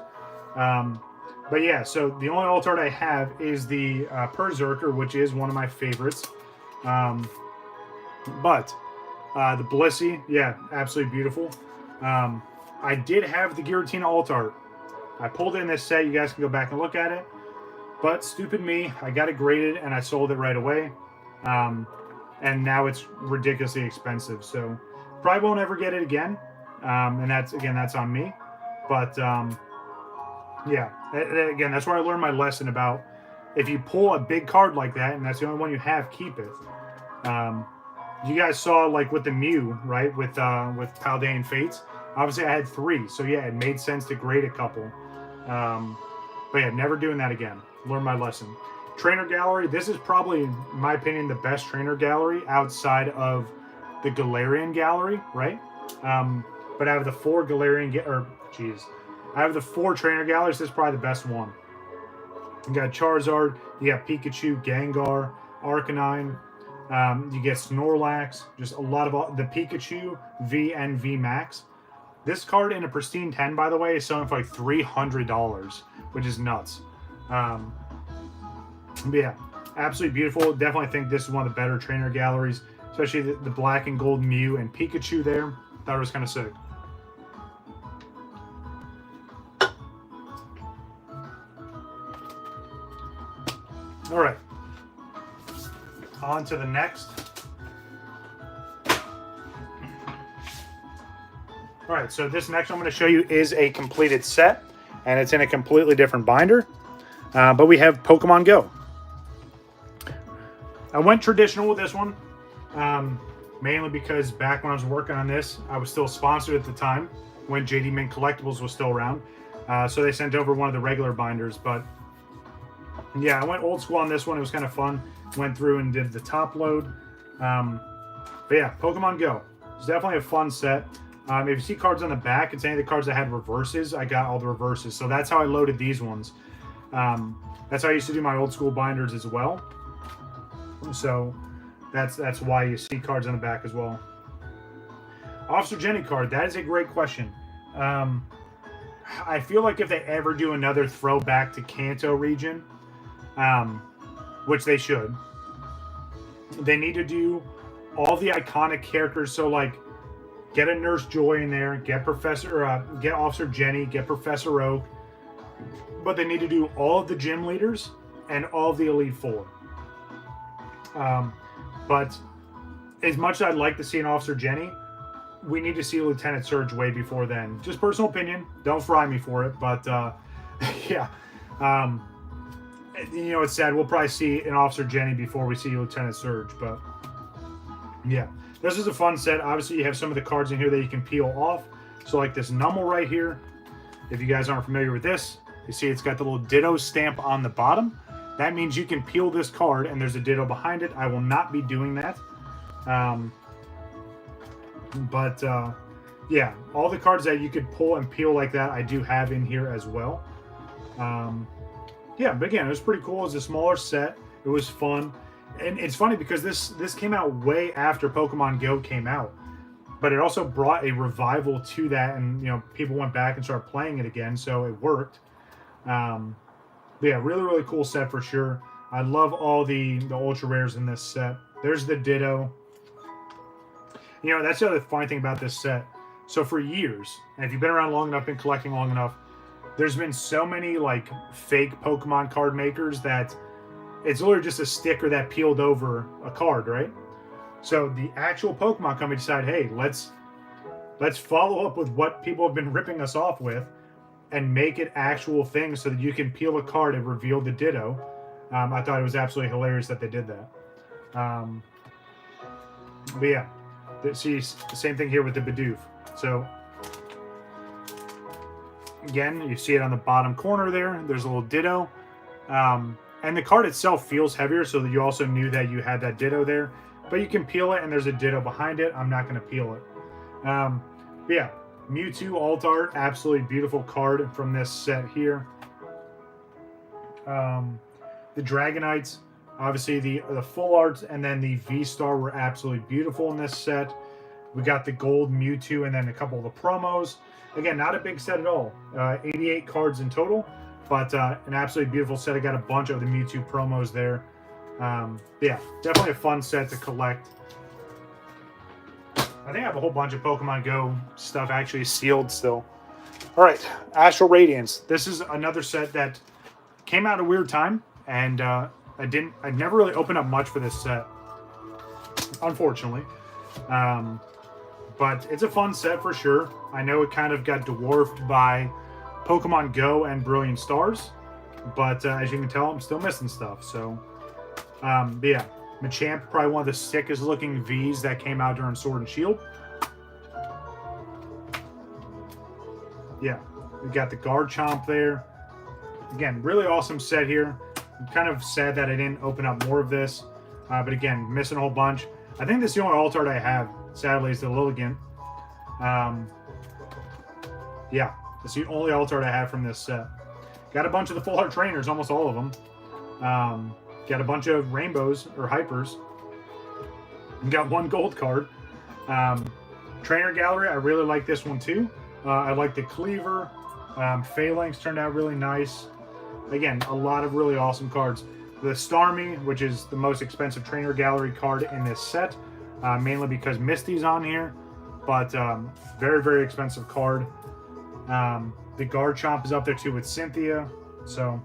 But yeah, so the only alt art I have is the Berserker, which is one of my favorites. But the Blissey, yeah, absolutely beautiful. I did have the Giratina alt art. I pulled it in this set. You guys can go back and look at it. But stupid me, I got it graded and I sold it right away. And now it's ridiculously expensive. So probably won't ever get it again. And that's on me. But yeah, again, that's where I learned my lesson about if you pull a big card like that and that's the only one you have, keep it. you guys saw like with the Mew, right? With Paldean Fates. Obviously, I had 3, so yeah, it made sense to grade a couple. But yeah, never doing that again. Learn my lesson. Trainer gallery. This is probably, in my opinion, the best trainer gallery outside of the Galarian gallery, right? But out of the 4 Galarian, out of the 4 trainer galleries, this is probably the best one. You got Charizard, you got Pikachu, Gengar, Arcanine. You get Snorlax. Just a lot of the Pikachu V and V Max. This card in a pristine 10, by the way, is selling for like $300, which is nuts. But yeah, absolutely beautiful. Definitely think this is one of the better trainer galleries, especially the black and gold Mew and Pikachu there. Thought it was kind of sick. All right, on to the next. All right, so this next one I'm going to show you is a completed set, and it's in a completely different binder. But we have Pokemon Go. I went traditional with this one, mainly because back when I was working on this, I was still sponsored at the time when JD Mint Collectibles was still around. So they sent over one of the regular binders. But yeah, I went old school on this one. It was kind of fun. Went through and did the top load. But yeah, Pokemon Go. It's definitely a fun set. If you see cards on the back, it's any of the cards that had reverses. I got all the reverses. So that's how I loaded these ones. That's how I used to do my old school binders as well. So that's why you see cards on the back as well. Officer Jenny card. That is a great question. I feel like if they ever do another throwback to Kanto region, which they should, they need to do all the iconic characters. So like, get a Nurse Joy in there, get Officer Jenny, get Professor Oak. But they need to do all of the gym leaders and all of the Elite Four. But as much as I'd like to see an Officer Jenny, we need to see Lieutenant Surge way before then. Just personal opinion. Don't fry me for it. But yeah. You know, it's sad. We'll probably see an Officer Jenny before we see Lieutenant Surge. But yeah. This is a fun set. Obviously, you have some of the cards in here that you can peel off. So like this Numel right here. If you guys aren't familiar with this, you see it's got the little Ditto stamp on the bottom. That means you can peel this card and there's a Ditto behind it. I will not be doing that. Yeah, all the cards that you could pull and peel like that, I do have in here as well. Yeah, but again, it was pretty cool. It was a smaller set. It was fun. And it's funny because this came out way after Pokemon Go came out. But it also brought a revival to that, and you know, people went back and started playing it again, so it worked. But yeah, really, really cool set for sure. I love all the ultra rares in this set. There's the Ditto. You know, that's the other funny thing about this set. So for years, and if you've been around long enough, been collecting long enough, there's been so many like fake Pokemon card makers that it's literally just a sticker that peeled over a card, right? So the actual Pokemon company decided, hey, let's follow up with what people have been ripping us off with and make it actual things so that you can peel a card and reveal the Ditto. I thought it was absolutely hilarious that they did that. But yeah, see, the same thing here with the Bidoof. So again, you see it on the bottom corner there. There's a little Ditto. And the card itself feels heavier, so that you also knew that you had that Ditto there. But you can peel it, and there's a Ditto behind it. I'm not going to peel it. But yeah, Mewtwo Alt Art, absolutely beautiful card from this set here. The Dragonites, obviously the full arts, and then the V-Star were absolutely beautiful in this set. We got the gold Mewtwo, and then a couple of the promos. Again, not a big set at all. 88 cards in total, but an absolutely beautiful set. I got a bunch of the Mewtwo promos there. Yeah, definitely a fun set to collect. I think I have a whole bunch of Pokemon Go stuff actually sealed still. All right, Astral Radiance. This is another set that came out at a weird time, and I never really opened up much for this set, unfortunately. But it's a fun set for sure. I know it kind of got dwarfed by Pokemon Go and Brilliant Stars, but as you can tell, I'm still missing stuff. So, but yeah, Machamp, probably one of the sickest looking Vs that came out during Sword and Shield. Yeah, we got the Garchomp there. Again, really awesome set here. I'm kind of sad that I didn't open up more of this. But again, missing a whole bunch. I think this is the only alt art I have, sadly, is the Lilligant. Yeah, it's the only alt art I have from this set. Got a bunch of the full art trainers, almost all of them. Got a bunch of rainbows, or hypers. And got one gold card. Trainer Gallery, I really like this one too. I like the Cleaver. Phalanx turned out really nice. Again, a lot of really awesome cards. The Starmie, which is the most expensive Trainer Gallery card in this set, mainly because Misty's on here, but very, very expensive card. The Garchomp is up there too with Cynthia. So,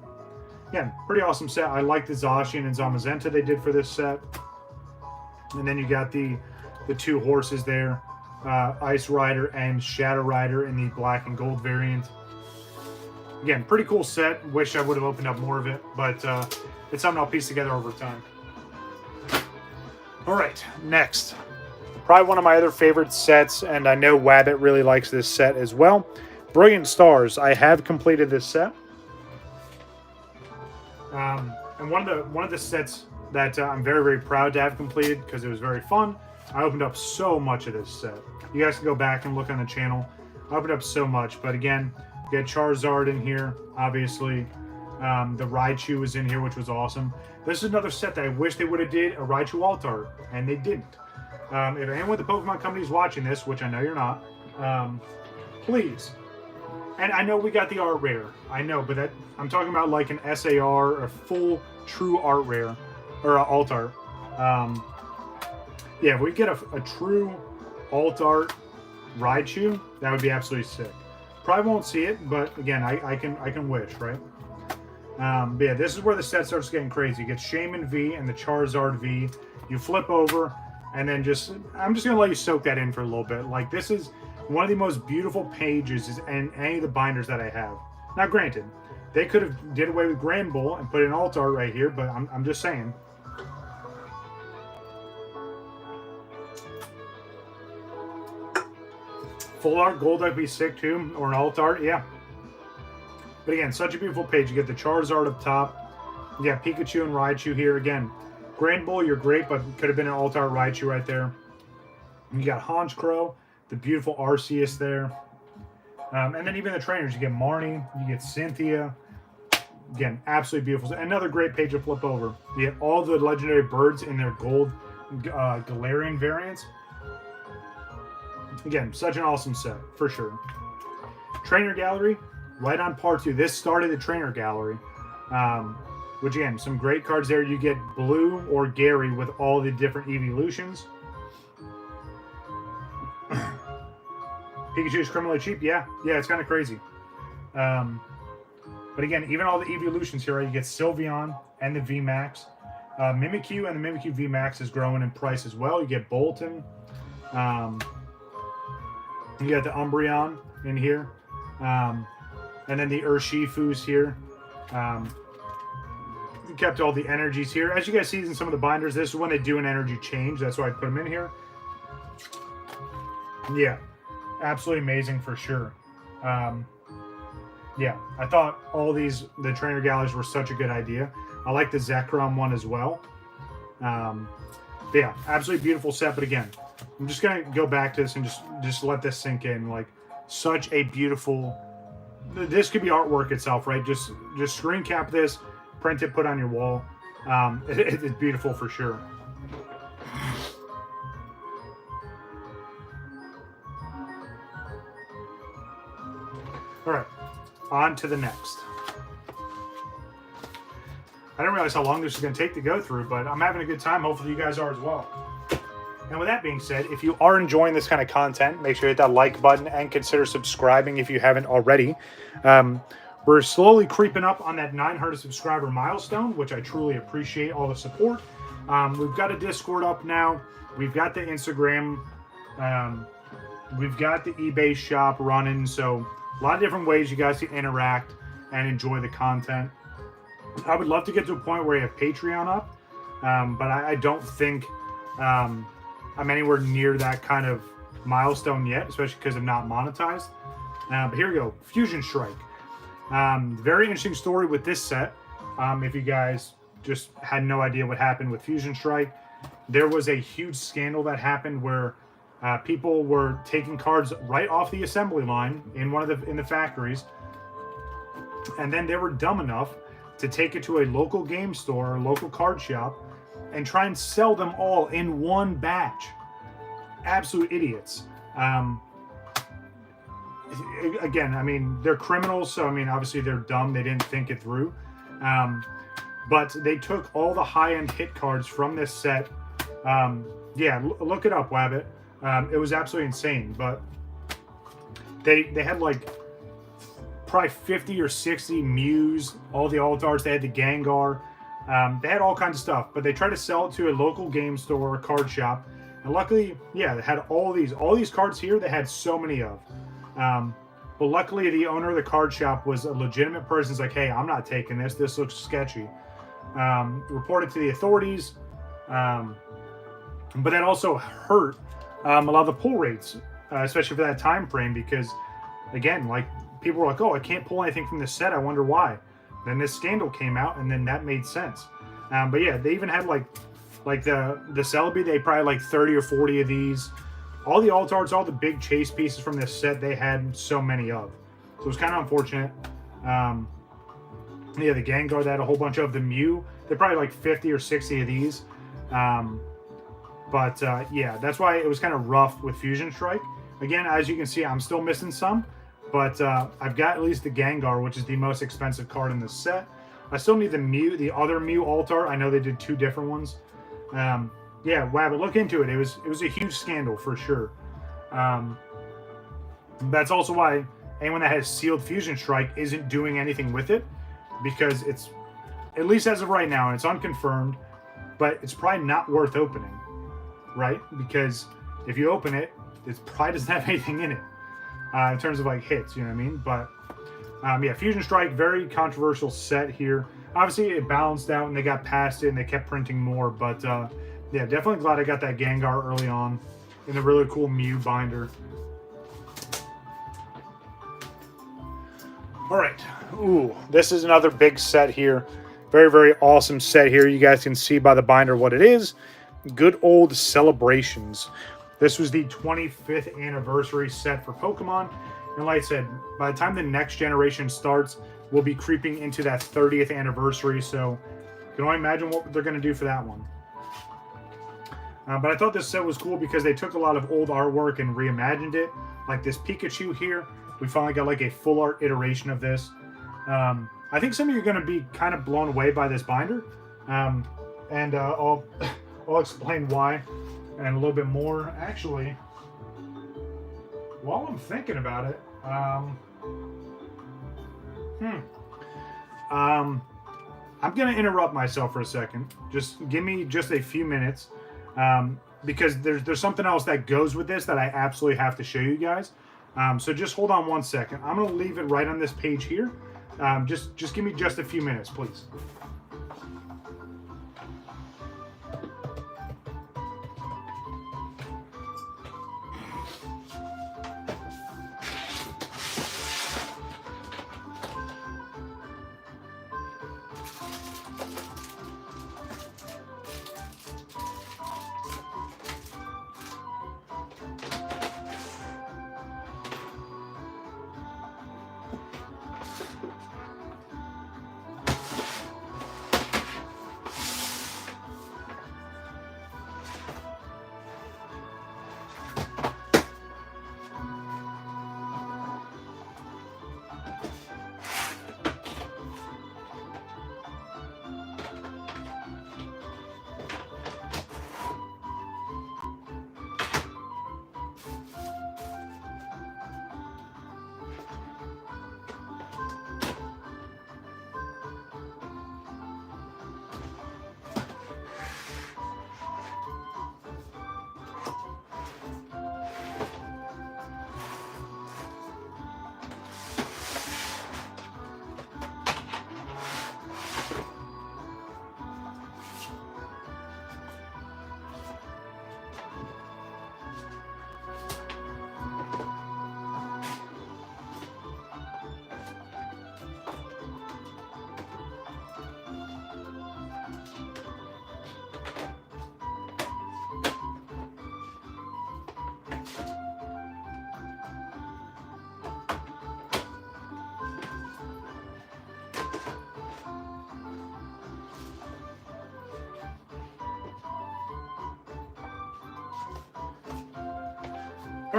again, pretty awesome set. I like the Zacian and Zamazenta they did for this set. And then you got the two horses there, Ice Rider and Shadow Rider in the black and gold variant. Again, pretty cool set. Wish I would have opened up more of it, but it's something I'll piece together over time. All right, next. Probably one of my other favorite sets, and I know Wabbit really likes this set as well. Brilliant Stars. I have completed this set. And one of the sets that I'm very, very proud to have completed because it was very fun. I opened up so much of this set. You guys can go back and look on the channel. I opened up so much, but again, you got Charizard in here, obviously. The Raichu was in here, which was awesome. This is another set that I wish they would have did a Raichu alt art, and they didn't. If anyone with the Pokemon company is watching this, which I know you're not, please. And I know we got the art rare. I know, but that I'm talking about like an SAR, a full true art rare, or alt art. Yeah, if we get a true alt art Raichu, that would be absolutely sick. Probably won't see it, but again, I can wish, right? But yeah, this is where the set starts getting crazy. You get Shaman V and the Charizard V. You flip over, and then I'm just gonna let you soak that in for a little bit. Like, this is one of the most beautiful pages in any of the binders that I have. Now, granted, they could have did away with Grand Bull and put an alt art right here, but I'm just saying. Full art gold would be sick too, or an alt art, yeah. But again, such a beautiful page. You get the Charizard up top. You got Pikachu and Raichu here. Again, Grand Bull, you're great, but could have been an alt art Raichu right there. You got Honchkrow, the beautiful Arceus there. And then even the trainers, you get Marnie, you get Cynthia. Again, absolutely beautiful. Another great page to flip over. You get all the legendary birds in their gold Galarian variants. Again, such an awesome set, for sure. Trainer Gallery, right on part 2. This started the Trainer Gallery. Which, again, some great cards there. You get Blue or Gary with all the different evolutions. Pikachu is criminally cheap. Yeah, it's kind of crazy. But again, even all the evolutions here, right? You get Sylveon and the VMAX. Mimikyu and the Mimikyu VMAX is growing in price as well. You get Bolton. You got the Umbreon in here. And then the Urshifu's here. You kept all the energies here. As you guys see in some of the binders, this is when they do an energy change. That's why I put them in here. Yeah, absolutely amazing for sure. Yeah, I thought all the trainer galleries were such a good idea. I like the Zekrom one as well. Yeah, absolutely beautiful set. But again, I'm just gonna go back to this and just let this sink in. Like, such a beautiful. This could be artwork itself, right? Just screen cap this, print it, put on your wall. It's beautiful for sure. All right, on to the next. I didn't realize how long this is going to take to go through, but I'm having a good time. Hopefully you guys are as well. And with that being said, if you are enjoying this kind of content, make sure you hit that like button and consider subscribing if you haven't already. We're slowly creeping up on that 900 subscriber milestone, which I truly appreciate all the support. We've got a Discord up now. We've got the Instagram. We've got the eBay shop running. So a lot of different ways you guys can interact and enjoy the content. I would love to get to a point where you have Patreon up. but I don't think I'm anywhere near that kind of milestone yet, especially because I'm not monetized. But here we go, Fusion Strike. Very interesting story with this set. If you guys just had no idea what happened with Fusion Strike, there was a huge scandal that happened where people were taking cards right off the assembly line in the factories, and then they were dumb enough to take it to a local game store or local card shop and try and sell them all in one batch. Absolute idiots. Again, I mean, they're criminals, so I mean, obviously they're dumb. They didn't think it through. But they took all the high-end hit cards from this set. Yeah, look it up, Wabbit. It was absolutely insane. But they had like probably 50 or 60 Mews, all the Alt-Arts. They had the Gengar. They had all kinds of stuff. But they tried to sell it to a local game store or card shop. And luckily, yeah, they had all these cards here. They had so many of. But luckily, the owner of the card shop was a legitimate person. He's like, hey, I'm not taking this. This looks sketchy. Reported to the authorities. But that also hurt a lot of the pull rates, especially for that time frame, because, again, like, people were like, oh, I can't pull anything from this set. I wonder why. Then this scandal came out, and then that made sense. But yeah, they even had, like the Celebi, they probably like 30 or 40 of these. All the Alt-Arts, all the big chase pieces from this set, they had so many of. So it was kind of unfortunate. Yeah, the Gengar, they had a whole bunch of. The Mew, they're probably like 50 or 60 of these. Yeah, that's why it was kind of rough with Fusion Strike. Again, as you can see, I'm still missing some. But I've got at least the Gengar, which is the most expensive card in this set. I still need the Mew, the other Mew Alt-Art. I know they did 2 different ones. Yeah, wow, but look into it. It was a huge scandal for sure. That's also why anyone that has sealed Fusion Strike isn't doing anything with it, because it's, at least as of right now, and it's unconfirmed, but it's probably not worth opening, right? Because if you open it, it probably doesn't have anything in it in terms of like hits, you know what I mean? But yeah, Fusion Strike, very controversial set here. Obviously, it balanced out and they got past it and they kept printing more, but yeah, definitely glad I got that Gengar early on in the really cool Mew binder. All right. Ooh, this is another big set here. Very, very awesome set here. You guys can see by the binder what it is. Good old Celebrations. This was the 25th anniversary set for Pokemon. And like I said, by the time the next generation starts, we'll be creeping into that 30th anniversary. So you can only imagine what they're going to do for that one. But I thought this set was cool because they took a lot of old artwork and reimagined it. Like this Pikachu here, we finally got like a full art iteration of this. I think some of you are going to be kind of blown away by this binder. I'll explain why and a little bit more. Actually, while I'm thinking about it, I'm going to interrupt myself for a second. Just give me just a few minutes. Because there's something else that goes with this that I absolutely have to show you guys. So just hold on one second. I'm going to leave it right on this page here. Just give me just a few minutes, please.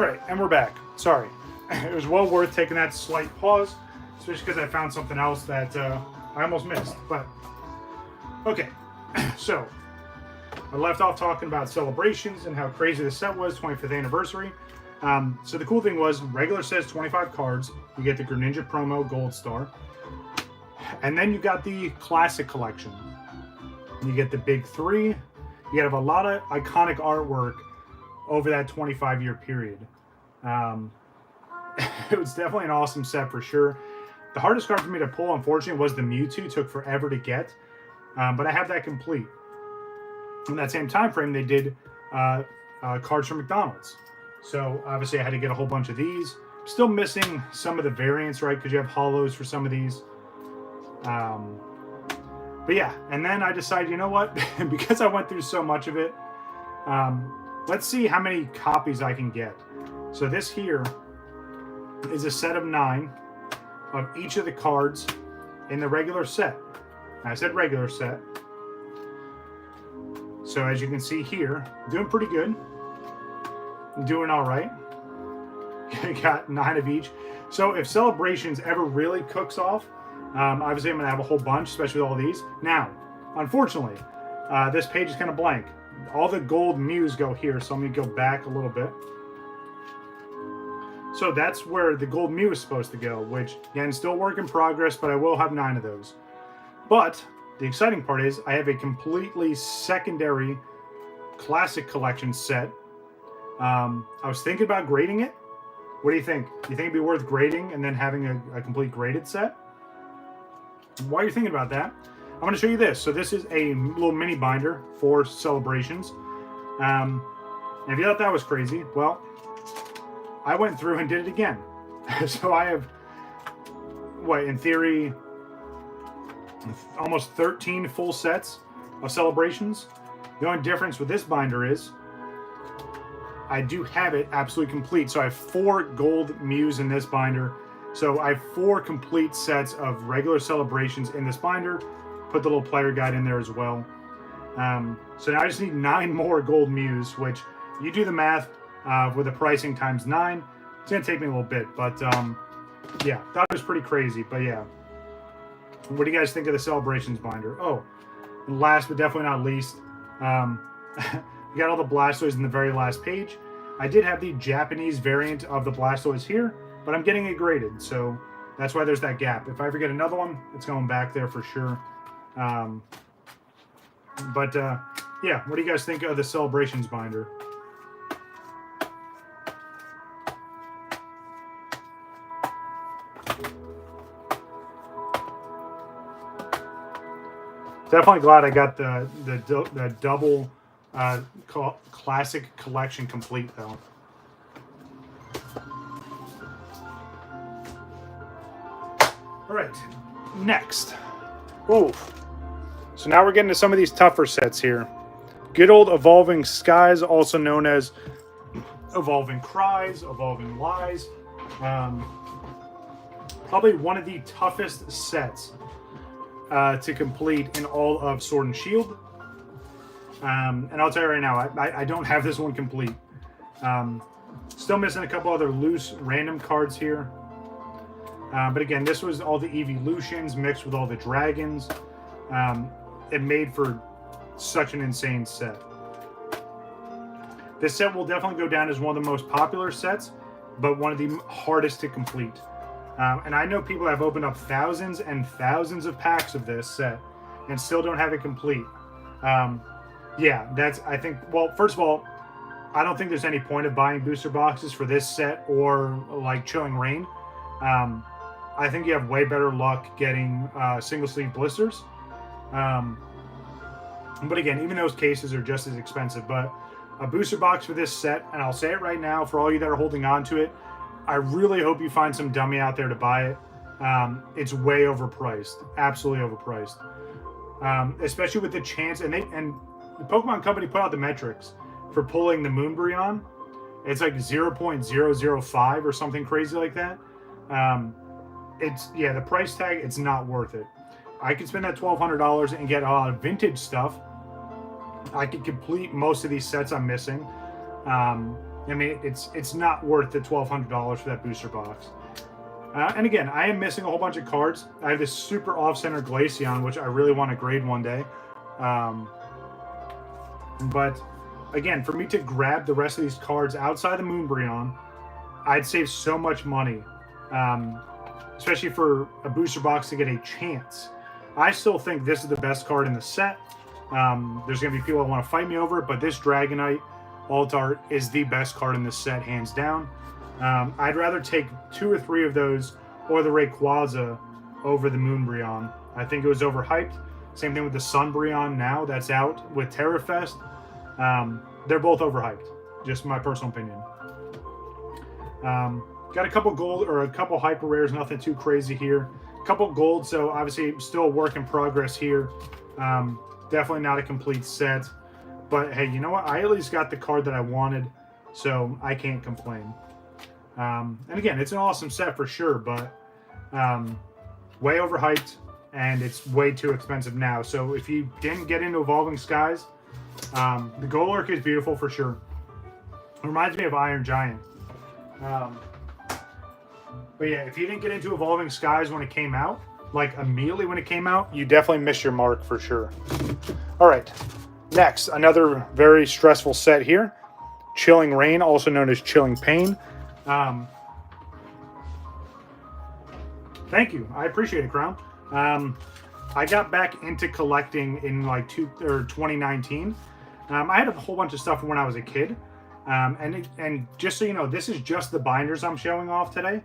All right, and we're back. Sorry. It was well worth taking that slight pause, especially because I found something else that I almost missed. But, okay. So, I left off talking about celebrations and how crazy the set was, 25th anniversary. So the cool thing was, regular says 25 cards. You get the Greninja promo Gold Star. And then you got the Classic Collection. You get the big three. You have a lot of iconic artwork over that 25-year period. It was definitely an awesome set for sure. The hardest card for me to pull, unfortunately, was the Mewtwo. It took forever to get. But I have that complete. In that same time frame, they did cards from McDonald's. So obviously I had to get a whole bunch of these. Still missing some of the variants, right? Because you have hollows for some of these. But yeah, and then I decided, you know what? Because I went through so much of it, let's see how many copies I can get. So this here is a set of 9 of each of the cards in the regular set. I said regular set. So as you can see here, doing pretty good. I'm doing all right. Got 9 of each. So if Celebrations ever really cooks off, obviously I'm going to have a whole bunch, especially with all these. Now, unfortunately, this page is kind of blank. All the gold Mews go here, so let me go back a little bit. So that's where the gold Mew is supposed to go, which, again, still work in progress, but I will have 9 of those. But the exciting part is I have a completely secondary Classic Collection set. I was thinking about grading it. What do you think? Do you think it'd be worth grading and then having a complete graded set? While you're thinking about that, I'm going to show you this. So this is a little mini binder for Celebrations. And if you thought that was crazy, well, I went through and did it again. So I have, what, in theory, almost 13 full sets of Celebrations. The only difference with this binder is I do have it absolutely complete. So I have 4 gold Mews in this binder. So I have 4 complete sets of regular Celebrations in this binder. Put the little player guide in there as well. So now I just need 9 more gold Mews, which you do the math with the pricing times 9. It's going to take me a little bit, but yeah, that was pretty crazy. But yeah, what do you guys think of the Celebrations binder? Oh, and last but definitely not least, you got all the Blastoise in the very last page. I did have the Japanese variant of the Blastoise here, but I'm getting it graded, so that's why there's that gap. If I ever get another one, it's going back there for sure. Yeah, what do you guys think of the Celebrations binder? Definitely glad I got the double Classic Collection complete, though. All right, next. Oh, so now we're getting to some of these tougher sets here. Good old Evolving Skies, also known as Evolving Cries, Evolving Lies. Probably one of the toughest sets to complete in all of Sword and Shield. And I'll tell you right now, I don't have this one complete. Still missing a couple other loose random cards here. But again, this was all the evolutions mixed with all the dragons. It made for such an insane set. This set will definitely go down as one of the most popular sets, but one of the hardest to complete. And I know people have opened up thousands and thousands of packs of this set and still don't have it complete. Yeah, that's, I think, well, first of all, I don't think there's any point of buying booster boxes for this set or like Chilling Reign. I think you have way better luck getting single sleeve blisters. But again, even those cases are just as expensive. But a booster box for this set, and I'll say it right now for all you that are holding on to it, I really hope you find some dummy out there to buy it. It's way overpriced, absolutely overpriced. Especially with the chance, and the Pokemon Company put out the metrics for pulling the Moonbryon. It's like 0.005 or something crazy like that. Yeah, the price tag, it's not worth it. I could spend that $1,200 and get a lot of vintage stuff. I could complete most of these sets I'm missing. I mean, it's not worth the $1,200 for that booster box. And again, I am missing a whole bunch of cards. I have this super off-center Glaceon, which I really want to grade one day. But again, for me to grab the rest of these cards outside the Moonbreon, I'd save so much money, especially for a booster box to get a chance. I still think this is the best card in the set. There's going to be people that want to fight me over it, but this Dragonite Alt Art is the best card in this set, hands down. I'd rather take 2 or 3 of those or the Rayquaza over the Moonbreon. I think it was overhyped. Same thing with the Sunbreon now that's out with Terrafest. They're both overhyped, just my personal opinion. Got a couple gold or a couple hyper rares, nothing too crazy here. A couple gold, so obviously still a work in progress here. Definitely not a complete set, but hey, you know what? I at least got the card that I wanted, so I can't complain. And again, it's an awesome set for sure, but way overhyped, and it's way too expensive now. So if you didn't get into Evolving Skies, the Golurk is beautiful for sure. It reminds me of Iron Giant. But yeah, if you didn't get into Evolving Skies when it came out, like immediately when it came out, you definitely missed your mark for sure. All right, next, another very stressful set here. Chilling Rain, also known as Chilling Pain. Thank you. I appreciate it, Crown. I got back into collecting in like 2019. I had a whole bunch of stuff from when I was a kid. And just so you know, this is just the binders I'm showing off today.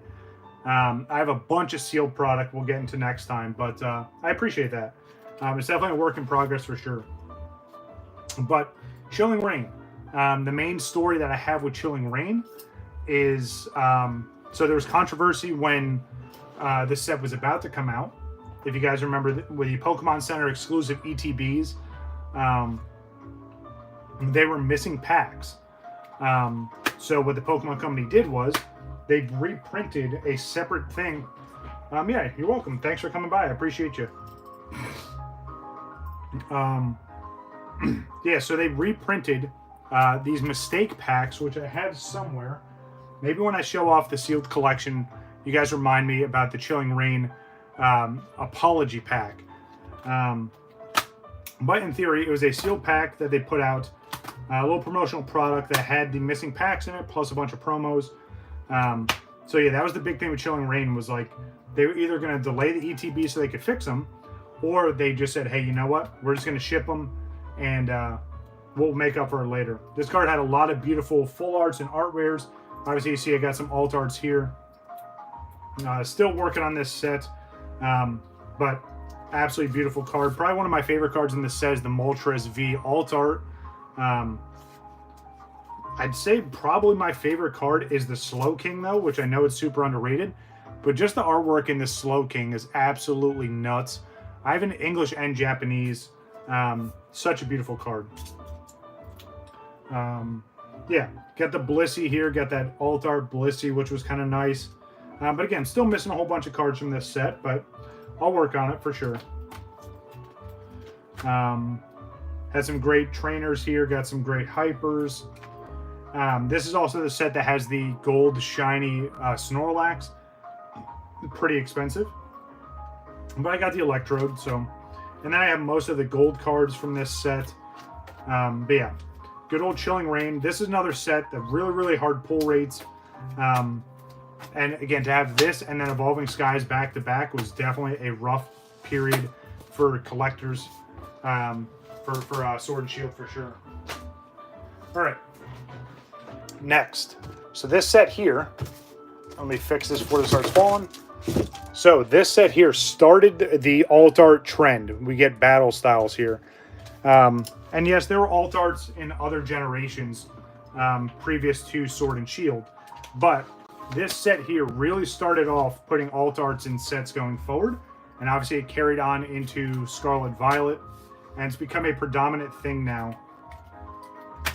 I have a bunch of sealed product we'll get into next time, but I appreciate that. It's definitely a work in progress for sure. But Chilling Rain, the main story that I have with Chilling Rain is, so there was controversy when this set was about to come out. If you guys remember, with the Pokemon Center exclusive ETBs, they were missing packs. So what the Pokemon Company did was they reprinted a separate thing. Yeah, you're welcome. Thanks for coming by. I appreciate you. Yeah, so they reprinted these mistake packs, which I have somewhere. Maybe when I show off the sealed collection, you guys remind me about the Chilling Rain apology pack. But in theory, it was a sealed pack that they put out, a little promotional product that had the missing packs in it, plus a bunch of promos. So yeah, that was the big thing with Chilling Rain, was like they were either going to delay the ETB so they could fix them, or they just said, hey, you know what? We're just going to ship them, and we'll make up for it later. This card had a lot of beautiful full arts and art rares. Obviously, you see I got some alt arts here. Still working on this set, but absolutely beautiful card. Probably one of my favorite cards in this set is the Moltres V alt art. I'd say probably my favorite card is the Slow King, though, which I know it's super underrated. But just the artwork in the Slow King is absolutely nuts. I have an English and Japanese. Such a beautiful card. Yeah, got the Blissey here. Got that alt art Blissey, which was kind of nice. But again, still missing a whole bunch of cards from this set, but I'll work on it for sure. Had some great trainers here. Got some great hypers. This is also the set that has the gold shiny Snorlax. Pretty expensive. But I got the Electrode, so... And then I have most of the gold cards from this set. But yeah, good old Chilling Rain. This is another set that really, really hard pull rates. And again, to have this and then Evolving Skies back-to-back was definitely a rough period for collectors. For Sword and Shield for sure. All right. Next. So this set here, let me fix this before it starts falling. So this set here started the alt art trend. We get battle styles here. And yes, there were alt arts in other generations previous to Sword and Shield. But this set here really started off putting alt arts in sets going forward. And obviously it carried on into Scarlet Violet. And it's become a predominant thing now.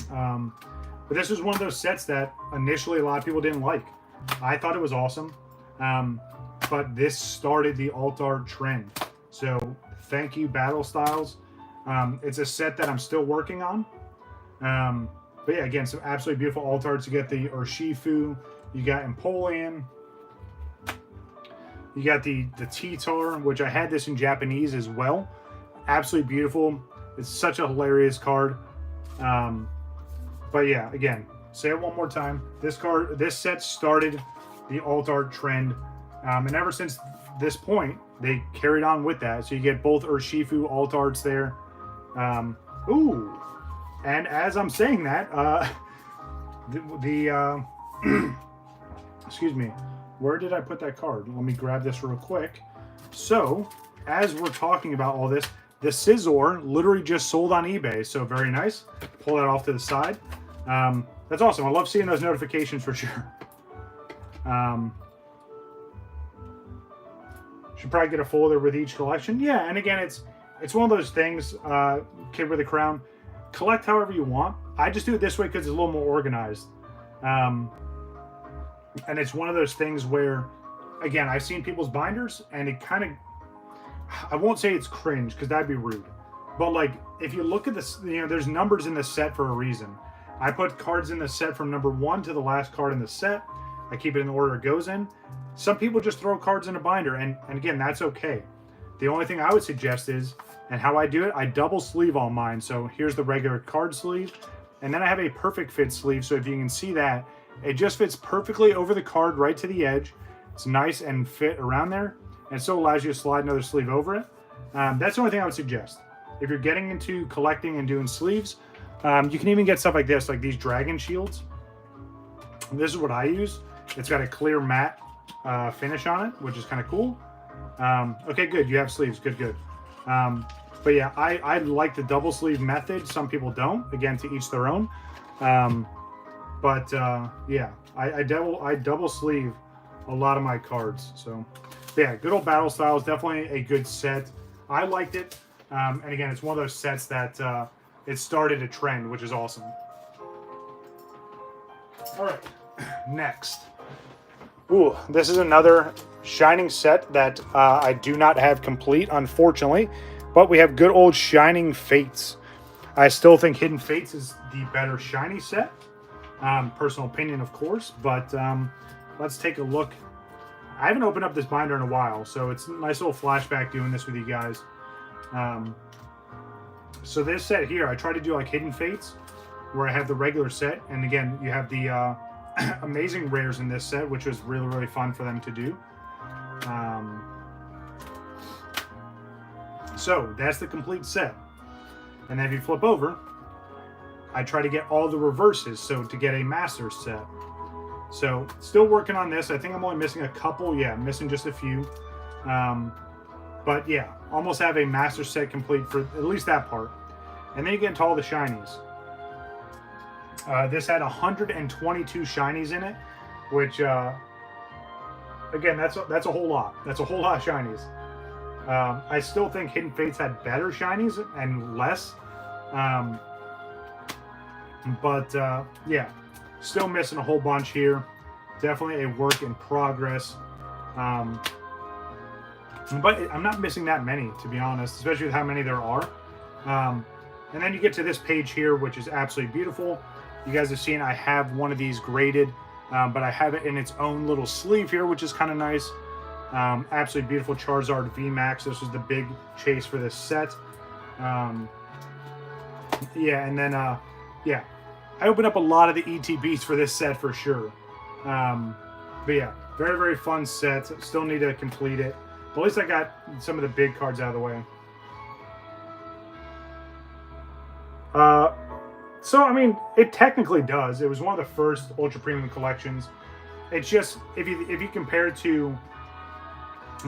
But this was one of those sets that initially a lot of people didn't like. I thought it was awesome. But this started the alt art trend. So thank you, Battle Styles. It's a set that I'm still working on. But yeah, again, some absolutely beautiful alt arts. You get the Urshifu, you got Empoleon, you got the T-Tar, which I had this in Japanese as well. Absolutely beautiful. It's such a hilarious card. But yeah, again, say it one more time. This set started the alt art trend, and ever since this point, they carried on with that. So you get both Urshifu alt arts there. Ooh, and as I'm saying that, excuse me, where did I put that card? Let me grab this real quick. So, as we're talking about all this, the Scizor literally just sold on eBay. So very nice. Pull that off to the side. That's awesome. I love seeing those notifications for sure. Should probably get a folder with each collection. Yeah, and again, it's one of those things, Kid with a Crown, collect however you want. I just do it this way because it's a little more organized. And it's one of those things where, again, I've seen people's binders, and it kind of, I won't say it's cringe because that'd be rude. But like, if you look at this, there's numbers in the set for a reason. I put cards in the set from number 1 to the last card in the set. I keep it in the order it goes in. Some people just throw cards in a binder, and again, that's okay. The only thing I would suggest is, and how I do it, I double sleeve all mine. So here's the regular card sleeve, and then I have a perfect fit sleeve. So if you can see that, it just fits perfectly over the card right to the edge. It's nice and fit around there, and so allows you to slide another sleeve over it. That's the only thing I would suggest. If you're getting into collecting and doing sleeves, you can even get stuff like this, like these dragon shields. This is what I use. It's got a clear matte finish on it, which is kind of cool. Okay, good. You have sleeves. Good. But yeah, I like the double sleeve method. Some people don't. Again, to each their own. Yeah, I double sleeve a lot of my cards. So yeah, good old Battle Style is definitely a good set. I liked it. And again, it's one of those sets that it started a trend, which is awesome. All right, next. Ooh, this is another Shining set that I do not have complete, unfortunately. But we have good old Shining Fates. I still think Hidden Fates is the better Shiny set. Personal opinion, of course. But let's take a look. I haven't opened up this binder in a while, so it's a nice little flashback doing this with you guys. So this set here, I try to do like Hidden Fates, where I have the regular set. And again, you have the amazing rares in this set, which was really, really fun for them to do. So that's the complete set. And then if you flip over, I try to get all the reverses, so to get a master set. So still working on this. I think I'm only missing a couple. Yeah, I'm missing just a few. But yeah, almost have a master set complete for at least that part. And then you get into all the shinies. This had 122 shinies in it, which again, that's a whole lot. That's a whole lot of shinies. I still think Hidden Fates had better shinies and less. Yeah, still missing a whole bunch here. Definitely a work in progress. But I'm not missing that many, to be honest, especially with how many there are. And then you get to this page here, which is absolutely beautiful. You guys have seen I have one of these graded, but I have it in its own little sleeve here, which is kind of nice. Absolutely beautiful Charizard VMAX. This was the big chase for this set. Yeah, and then, yeah, I opened up a lot of the ETBs for this set for sure. But yeah, very, very fun set. Still need to complete it. But at least I got some of the big cards out of the way. So, I mean, it technically does. It was one of the first Ultra Premium collections. It's just, if you compare it to...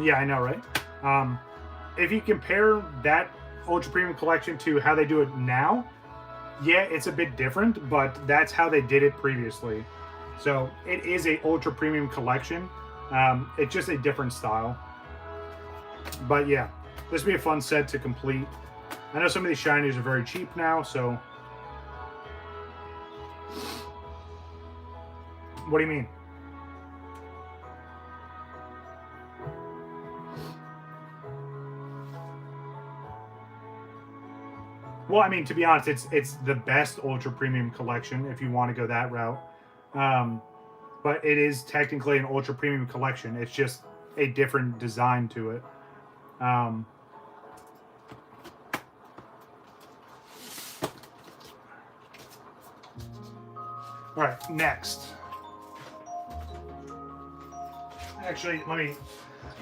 Yeah, I know, right? If you compare that Ultra Premium collection to how they do it now, yeah, it's a bit different, but that's how they did it previously. So, it is a Ultra Premium collection. It's just a different style. But yeah, this would be a fun set to complete. I know some of these shinies are very cheap now, so... What do you mean? Well, I mean, to be honest, it's the best ultra premium collection if you want to go that route. But it is technically an ultra premium collection. It's just a different design to it. All right, next. Actually, let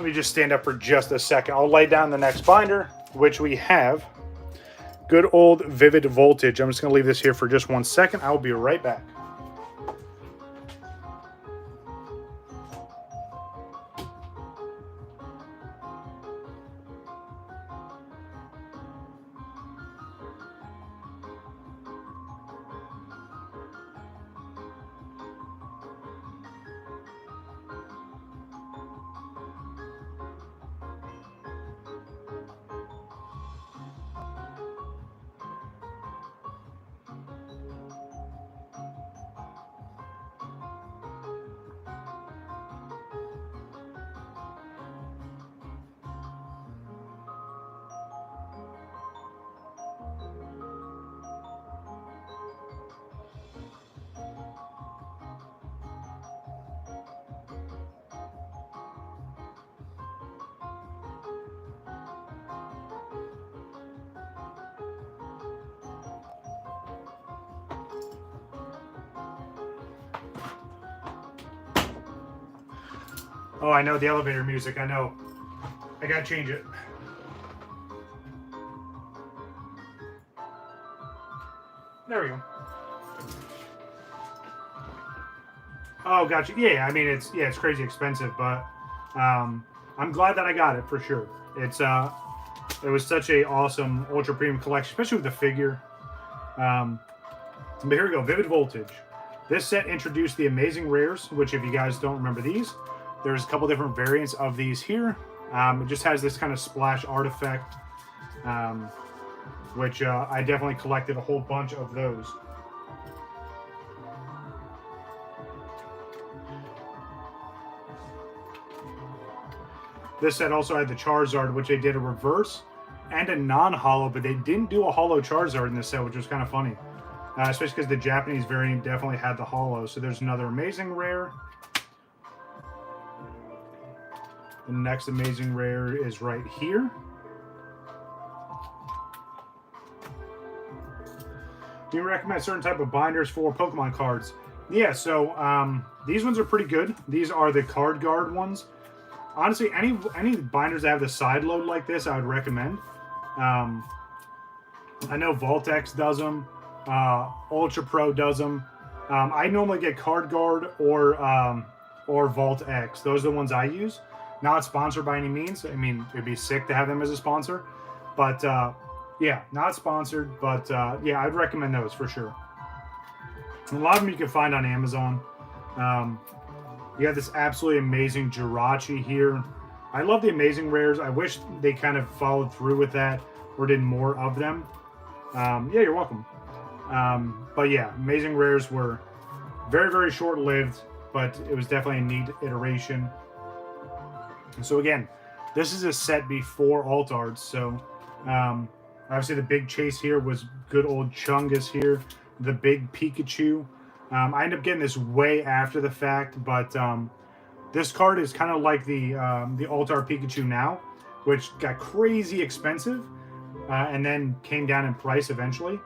me just stand up for just a second. I'll lay down the next binder, which we have. Good old Vivid Voltage. I'm just going to leave this here for just 1 second. I'll be right back. Oh, I know the elevator music. I know. I gotta change it. There we go. Oh, gotcha. Yeah, I mean it's crazy expensive, but I'm glad that I got it for sure. It was such a awesome ultra premium collection, especially with the figure. But here we go, Vivid Voltage. This set introduced the Amazing Rares, which if you guys don't remember these, there's a couple different variants of these here. It just has this kind of splash artifact, which I definitely collected a whole bunch of those. This set also had the Charizard, which they did a reverse and a non-holo, but they didn't do a holo Charizard in this set, which was kind of funny. Especially because the Japanese variant definitely had the holo. So there's another Amazing Rare. The next Amazing Rare is right here. Do you recommend certain type of binders for Pokemon cards? Yeah, so these ones are pretty good. These are the Card Guard ones. Honestly, any binders that have the side load like this, I would recommend. I know Voltex does them. Ultra Pro does them. I normally get Card Guard or Vault X. Those are the ones I use. Not sponsored by any means. I mean, it'd be sick to have them as a sponsor. But, yeah, not sponsored. But, yeah, I'd recommend those for sure. A lot of them you can find on Amazon. You got this absolutely amazing Jirachi here. I love the Amazing Rares. I wish they kind of followed through with that or did more of them. Yeah, you're welcome. But, yeah, Amazing Rares were very, very short-lived. But it was definitely a neat iteration. And so again, this is a set before Alt Arts, so obviously the big chase here was good old Chungus here, the big Pikachu. I ended up getting this way after the fact, but this card is kind of like the Alt Art Pikachu now, which got crazy expensive and then came down in price eventually.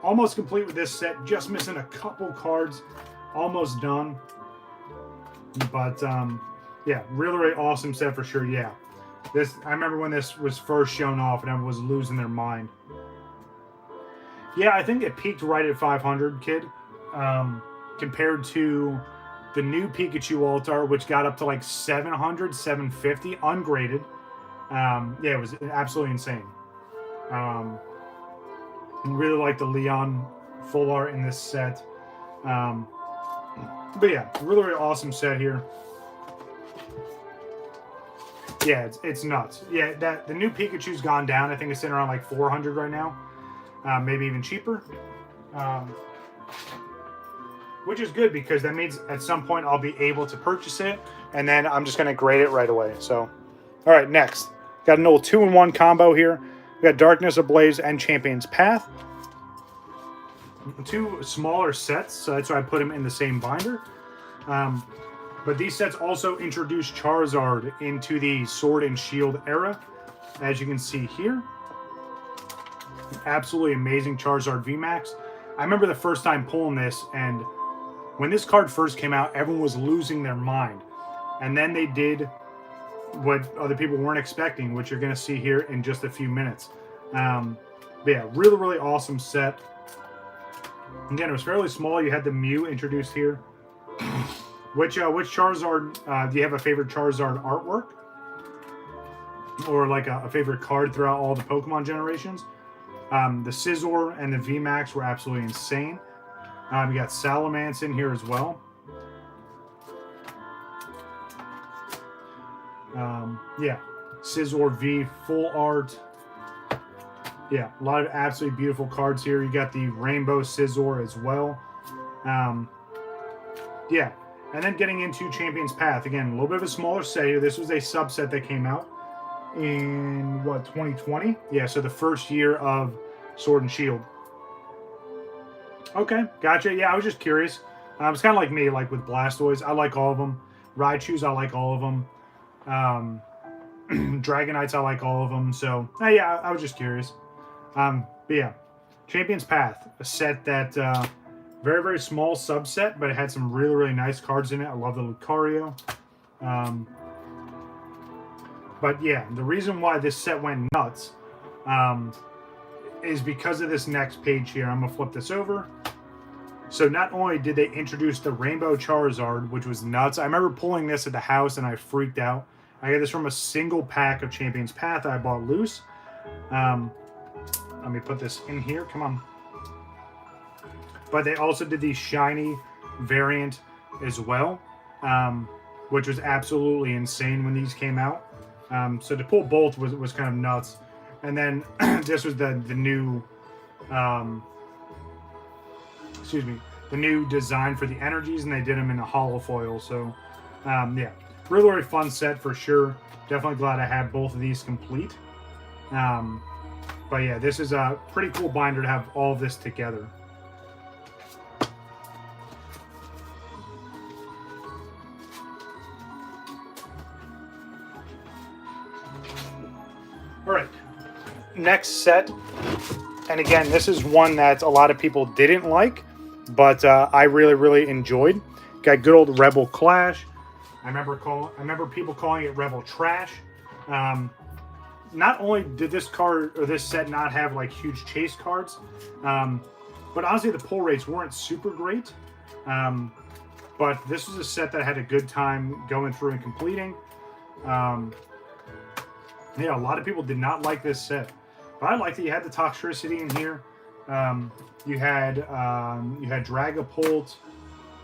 Almost complete with this set, just missing a couple cards, almost done. But yeah, really, really awesome set for sure. Yeah, I remember when this was first shown off and everyone was losing their mind. Yeah, I think it peaked right at 500, kid, compared to the new Pikachu Altar, which got up to like 700, 750, ungraded. Yeah, it was absolutely insane. Really like the Leon full art in this set. But yeah, really, really awesome set here. Yeah, it's nuts. Yeah, the new Pikachu's gone down. I think it's sitting around like 400 right now. Maybe even cheaper. Which is good because that means at some point I'll be able to purchase it. And then I'm just going to grade it right away. So, all right, next. Got an old 2-in-1 combo here. We got Darkness Ablaze and Champion's Path. 2 smaller sets, so that's why I put them in the same binder. But these sets also introduce Charizard into the Sword and Shield era, as you can see here. Absolutely amazing Charizard VMAX. I remember the first time pulling this, and when this card first came out, everyone was losing their mind. And then they did what other people weren't expecting, which you're going to see here in just a few minutes. But yeah, really, really awesome set. Again, it was fairly small. You had the Mew introduced here. Which Charizard, do you have a favorite Charizard artwork? Or like a favorite card throughout all the Pokemon generations? The Scizor and the VMAX were absolutely insane. We got Salamence in here as well. Yeah, Scizor V full art. Yeah, a lot of absolutely beautiful cards here. You got the Rainbow Scizor as well. Yeah, and then getting into Champion's Path. Again, a little bit of a smaller set here. This was a subset that came out in, what, 2020? Yeah, so the first year of Sword and Shield. Okay, gotcha. Yeah, I was just curious. It's kind of like me, like with Blastoise. I like all of them. Raichus, I like all of them. Dragonites, I like all of them. So, yeah, I was just curious. But yeah, Champion's Path, a set that very, very small subset, but it had some really, really nice cards in it. I love the Lucario. But yeah, the reason why this set went nuts is because of this next page here. I'm going to flip this over. So not only did they introduce the Rainbow Charizard, which was nuts. I remember pulling this at the house and I freaked out. I got this from a single pack of Champion's Path that I bought loose. Let me put this in here. Come on. But they also did the shiny variant as well, which was absolutely insane when these came out. So to pull both was kind of nuts. And then this was the new, the new design for the energies, and they did them in a hollow foil. So yeah, really, really fun set for sure. Definitely glad I had both of these complete. But yeah, this is a pretty cool binder to have all of this together. All right, next set. And again, this is one that a lot of people didn't like, but I really, really enjoyed. Got good old Rebel Clash. I remember people calling it Rebel Trash. Not only did this card or this set not have like huge chase cards, but honestly the pull rates weren't super great. But this was a set that I had a good time going through and completing. Yeah, a lot of people did not like this set, but I liked it. You had the Toxtricity in here. You had Dragapult.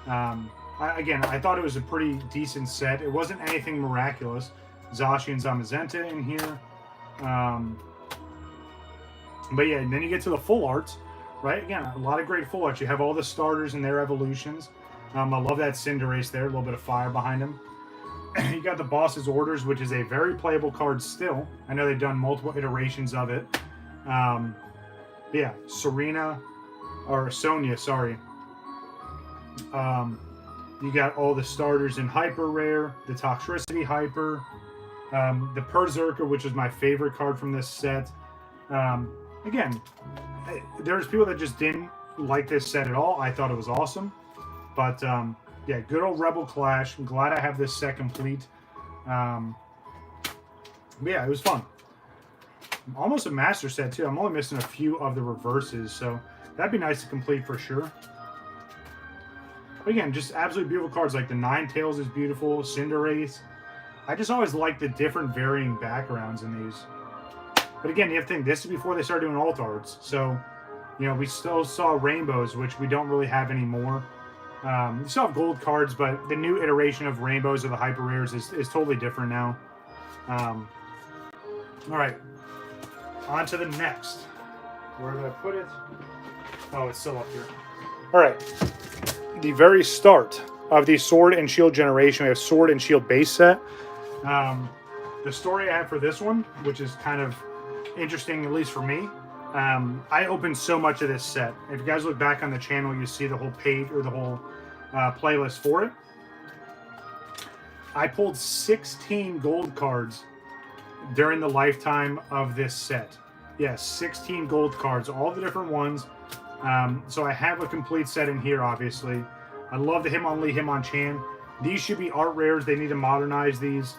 Again, I thought it was a pretty decent set. It wasn't anything miraculous. Zacian and Zamazenta in here. But yeah, and then you get to the full arts, right? Again, a lot of great full arts. You have all the starters and their evolutions. I love that Cinderace there. A little bit of fire behind him. You got the Boss's Orders, which is a very playable card still. I know they've done multiple iterations of it. Yeah, Sonia, sorry. You got all the starters in Hyper Rare, the Toxtricity Hyper, the Berserker, which is my favorite card from this set. Again, there's people that just didn't like this set at all. I thought it was awesome. But, yeah, good old Rebel Clash. I'm glad I have this set complete. But yeah, it was fun. Almost a master set, too. I'm only missing a few of the reverses, so that'd be nice to complete for sure. But again, just absolutely beautiful cards. Like the Ninetales is beautiful. Cinderace. I just always like the different varying backgrounds in these. But again, you have to think, this is before they started doing alt arts. So, you know, we still saw rainbows, which we don't really have anymore. We still have gold cards, but the new iteration of rainbows or the hyper rares is totally different now. All right. On to the next. Where did I put it? Oh, it's still up here. All right. The very start of the Sword and Shield generation, we have Sword and Shield base set. The story I have for this one, which is kind of interesting, at least for me. I opened so much of this set. If you guys look back on the channel, you see the whole page or the whole playlist for it. I pulled 16 gold cards during the lifetime of this set. Yes, 16 gold cards, all the different ones. So I have a complete set in here, obviously. I love the Hitmonlee, Hitmonchan. These should be art rares. They need to modernize these.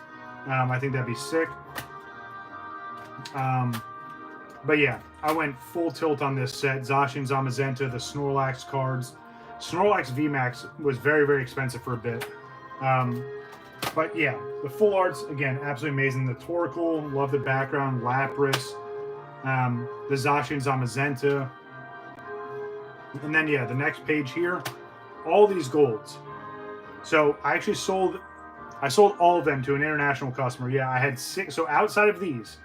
I think that'd be sick. But yeah, I went full tilt on this set. Zacian, Zamazenta, the Snorlax cards. Snorlax VMAX was very, very expensive for a bit. But yeah, the full arts, again, absolutely amazing. The Torkoal, love the background. Lapras, the Zacian, Zamazenta. And then, yeah, the next page here, all these golds. So I actually sold all of them to an international customer. Yeah, I had 6. So outside of these,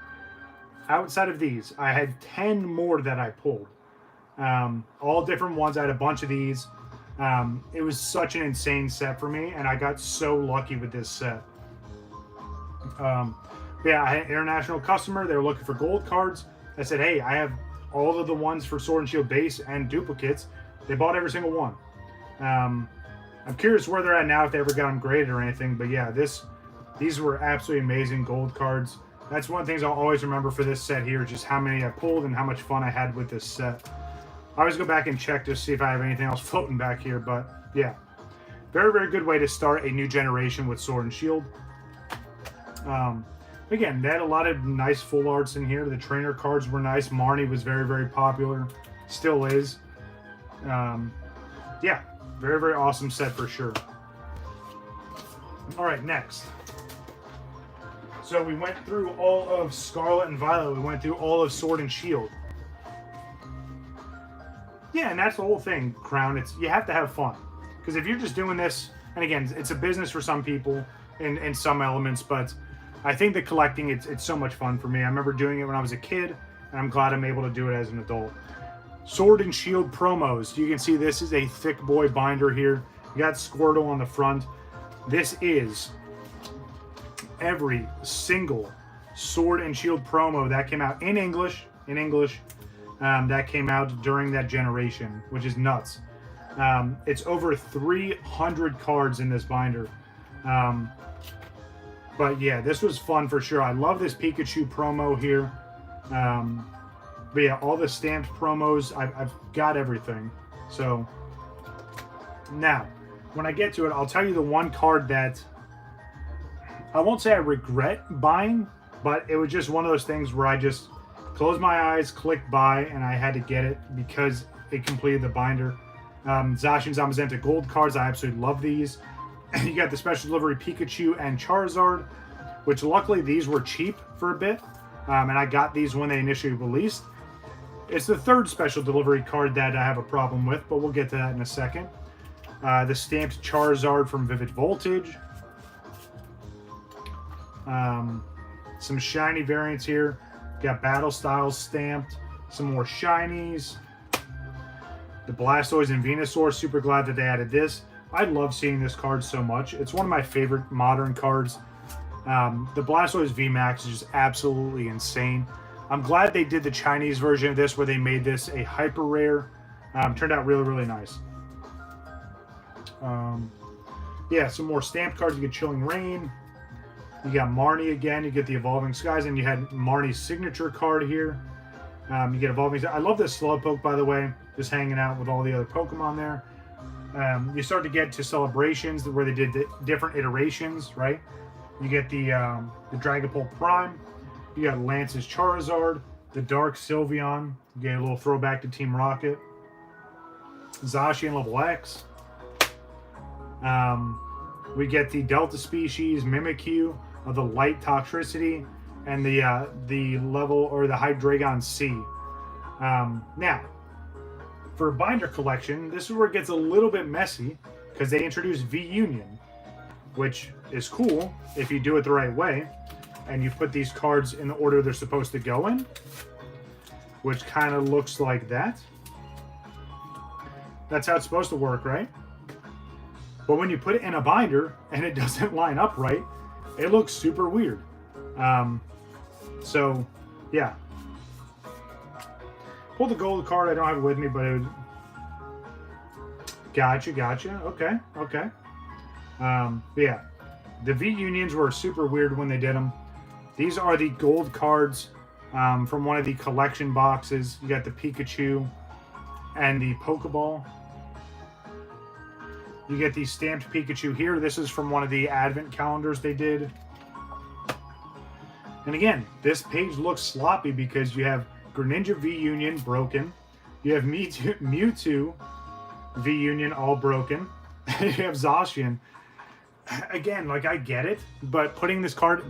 I had 10 more that I pulled. All different ones. I had a bunch of these. It was such an insane set for me, and I got so lucky with this set. Yeah, I had an international customer. They were looking for gold cards. I said, hey, I have all of the ones for Sword and Shield base and duplicates. They bought every single one. I'm curious where they're at now, if they ever got them graded or anything. But yeah, these were absolutely amazing gold cards. That's one of the things I'll always remember for this set here, just how many I pulled and how much fun I had with this set. I always go back and check to see if I have anything else floating back here. But yeah, very, very good way to start a new generation with Sword and Shield. Again, they had a lot of nice full arts in here. The trainer cards were nice. Marnie was very, very popular. Still is. Yeah, very, very awesome set for sure. All right, next. So we went through all of Scarlet and Violet. We went through all of Sword and Shield. Yeah, and that's the whole thing, Crown. You have to have fun. Because if you're just doing this, and again, it's a business for some people in some elements, but I think that collecting, it's so much fun for me. I remember doing it when I was a kid, and I'm glad I'm able to do it as an adult. Sword and Shield promos. You can see this is a thick boy binder here. You got Squirtle on the front. This is every single Sword and Shield promo that came out in English, that came out during that generation, which is nuts. It's over 300 cards in this binder. But yeah, this was fun for sure. I love this Pikachu promo here. But yeah, all the stamped promos, I've got everything. So now, when I get to it, I'll tell you the one card that I won't say I regret buying, but it was just one of those things where I just closed my eyes, clicked buy, and I had to get it because it completed the binder. Zacian, Zamazenta gold cards, I absolutely love these. You got the special delivery Pikachu and Charizard, which luckily these were cheap for a bit, and I got these when they initially released. It's the third special delivery card that I have a problem with, but we'll get to that in a second. The stamped Charizard from Vivid Voltage. Some shiny variants here. Got Battle Styles stamped. Some more shinies. The Blastoise and Venusaur. Super glad that they added this. I love seeing this card so much. It's one of my favorite modern cards. The Blastoise VMAX is just absolutely insane. I'm glad they did the Chinese version of this where they made this a hyper rare. Turned out really, really nice. Yeah, some more stamped cards. You get Chilling Rain. You got Marnie again. You get the Evolving Skies, and you had Marnie's signature card here. You get Evolving. I love this Slowpoke, by the way. Just hanging out with all the other Pokemon there. You start to get to celebrations where they did the different iterations, right? You get the Dragapult Prime. You got Lance's Charizard, the Dark Sylveon. You get a little throwback to Team Rocket. Zacian level X. We get the Delta species Mimikyu of the Light Toxicity, and the level or the Hydreigon C. Now, for a binder collection, this is where it gets a little bit messy because they introduced V-Union, which is cool if you do it the right way, and you put these cards in the order they're supposed to go in, which kind of looks like that. That's how it's supposed to work, right? But when you put it in a binder and it doesn't line up right, it looks super weird. So, yeah. Pull the gold card. I don't have it with me, but it would... Gotcha. Okay. Yeah. The V Unions were super weird when they did them. These are the gold cards from one of the collection boxes. You got the Pikachu and the Pokeball. You get the stamped Pikachu here. This is from one of the advent calendars they did. And again, this page looks sloppy because you have Greninja V Union broken. You have Mewtwo V Union all broken. You have Zacian. Again, like, I get it, but putting these cards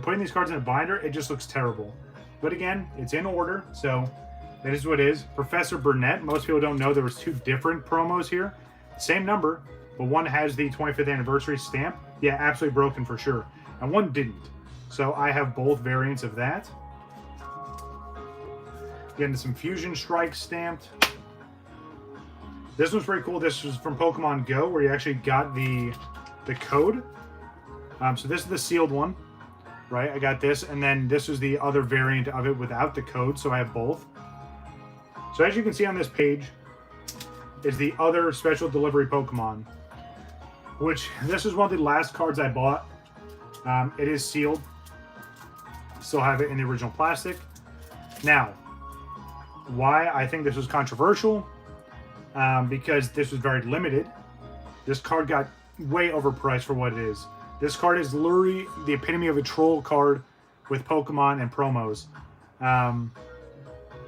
in a binder, it just looks terrible. But again, it's in order, so that is what it is. Professor Burnett, most people don't know there was 2 different promos here. Same number, but one has the 25th anniversary stamp. Yeah, absolutely broken for sure. And one didn't. So I have both variants of that. Getting some Fusion Strike stamped. This one's pretty cool. This was from Pokemon Go, where you actually got the code. So this is the sealed one, right? I got this, and then this is the other variant of it without the code, so I have both. So as you can see on this page is the other special delivery Pokemon, which this is one of the last cards I bought. It is sealed. Still have it in the original plastic. Now, why I think this was controversial, because this was very limited. This card got way overpriced for what it is. This card is literally the epitome of a troll card with Pokemon and promos.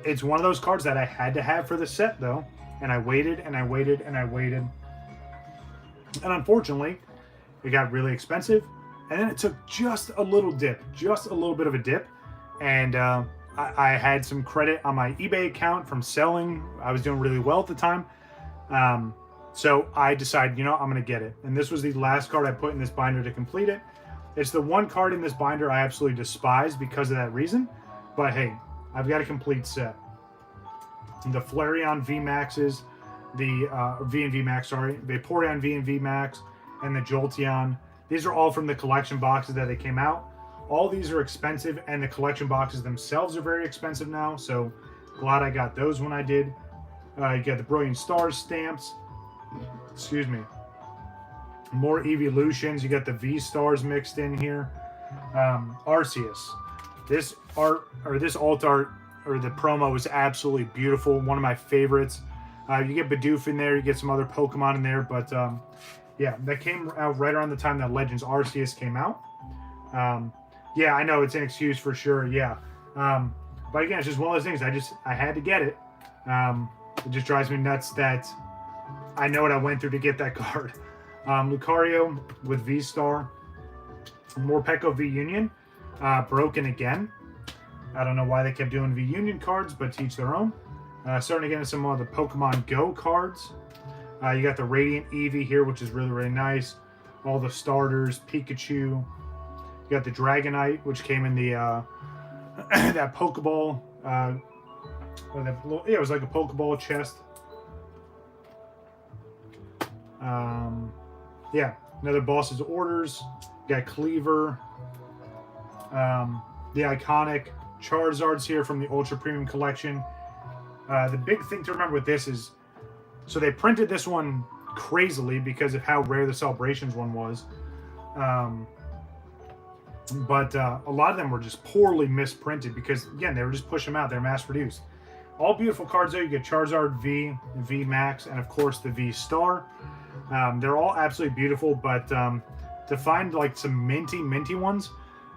It's one of those cards that I had to have for the set, though. And I waited, and I waited, and I waited. And unfortunately, it got really expensive. And then it took just a little dip. Just a little bit of a dip. And I had some credit on my eBay account from selling. I was doing really well at the time. So I decided, you know, I'm going to get it. And this was the last card I put in this binder to complete it. It's the one card in this binder I absolutely despise because of that reason. But hey, I've got a complete set. The Flareon VMAXs, the VMAX, sorry, Vaporeon VMAX, and the Jolteon. These are all from the collection boxes that they came out. All these are expensive, and the collection boxes themselves are very expensive now. So glad I got those when I did. You got the Brilliant Stars stamps. Excuse me. More Evolutions. You got the V-Stars mixed in here. Arceus. This art, or this alt art, or the promo is absolutely beautiful. One of my favorites. You get Bidoof in there. You get some other Pokemon in there. But yeah, that came out right around the time that Legends Arceus came out. Yeah, I know it's an excuse for sure. Yeah. But again, it's just one of those things. I had to get it. It just drives me nuts that I know what I went through to get that card. Lucario with V-Star. Morpeko V-Union. Broken again. I don't know why they kept doing V-Union cards, but to each their own. Starting to get into some of the Pokemon Go cards. You got the Radiant Eevee here, which is really, really nice. All the starters. Pikachu. You got the Dragonite, which came in the that Pokeball. It was like a Pokeball chest. Yeah, another Boss's Orders. You got Cleaver. The iconic Charizards here from the Ultra Premium Collection. The big thing to remember with this is, so they printed this one crazily because of how rare the Celebrations one was. But a lot of them were just poorly misprinted because, again, they were just pushing them out. They're mass-produced. All beautiful cards, though. You get Charizard V, V Max, and, of course, the V Star. They're all absolutely beautiful, but to find, like, some minty ones,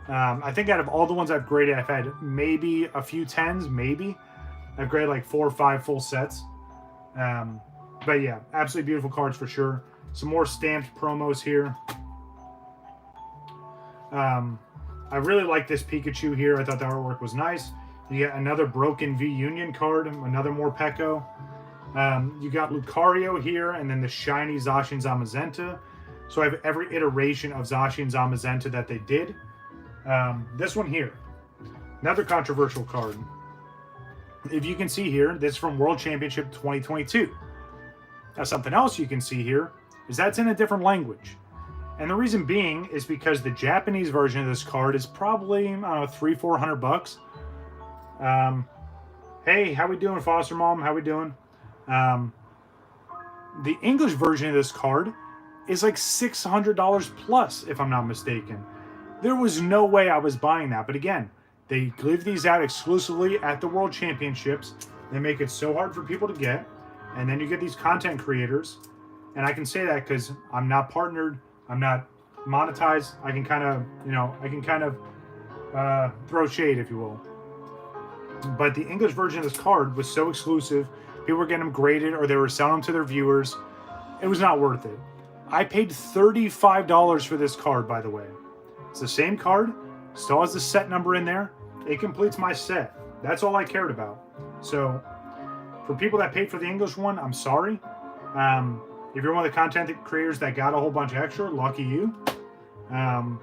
I think out of all the ones I've graded, I've had maybe a few 10s, maybe. I've graded, like, 4 or 5 full sets. But, yeah, absolutely beautiful cards for sure. Some more stamped promos here. I really like this Pikachu here. I thought the artwork was nice. You get another broken V-Union card, another Morpeko. You got Lucario here, and then the shiny Zacian Zamazenta. So I have every iteration of Zacian Zamazenta that they did. This one here, another controversial card. If you can see here, this is from World Championship 2022. Now, something else you can see here is that's in a different language. And the reason being is because the Japanese version of this card is probably, I don't know, $300-400 bucks. Hey, how we doing, Foster Mom? How we doing? The English version of this card is like $600 plus, if I'm not mistaken. There was no way I was buying that. But again, they give these out exclusively at the World Championships. They make it so hard for people to get. And then you get these content creators. And I can say that because I'm not partnered. I'm not monetized. I can kind of, throw shade, if you will. But the English version of this card was so exclusive. People were getting them graded or they were selling them to their viewers. It was not worth it. I paid $35 for this card, by the way. It's the same card. Still has the set number in there. It completes my set. That's all I cared about. So for people that paid for the English one, I'm sorry. If you're one of the content creators that got a whole bunch of extra, lucky you. But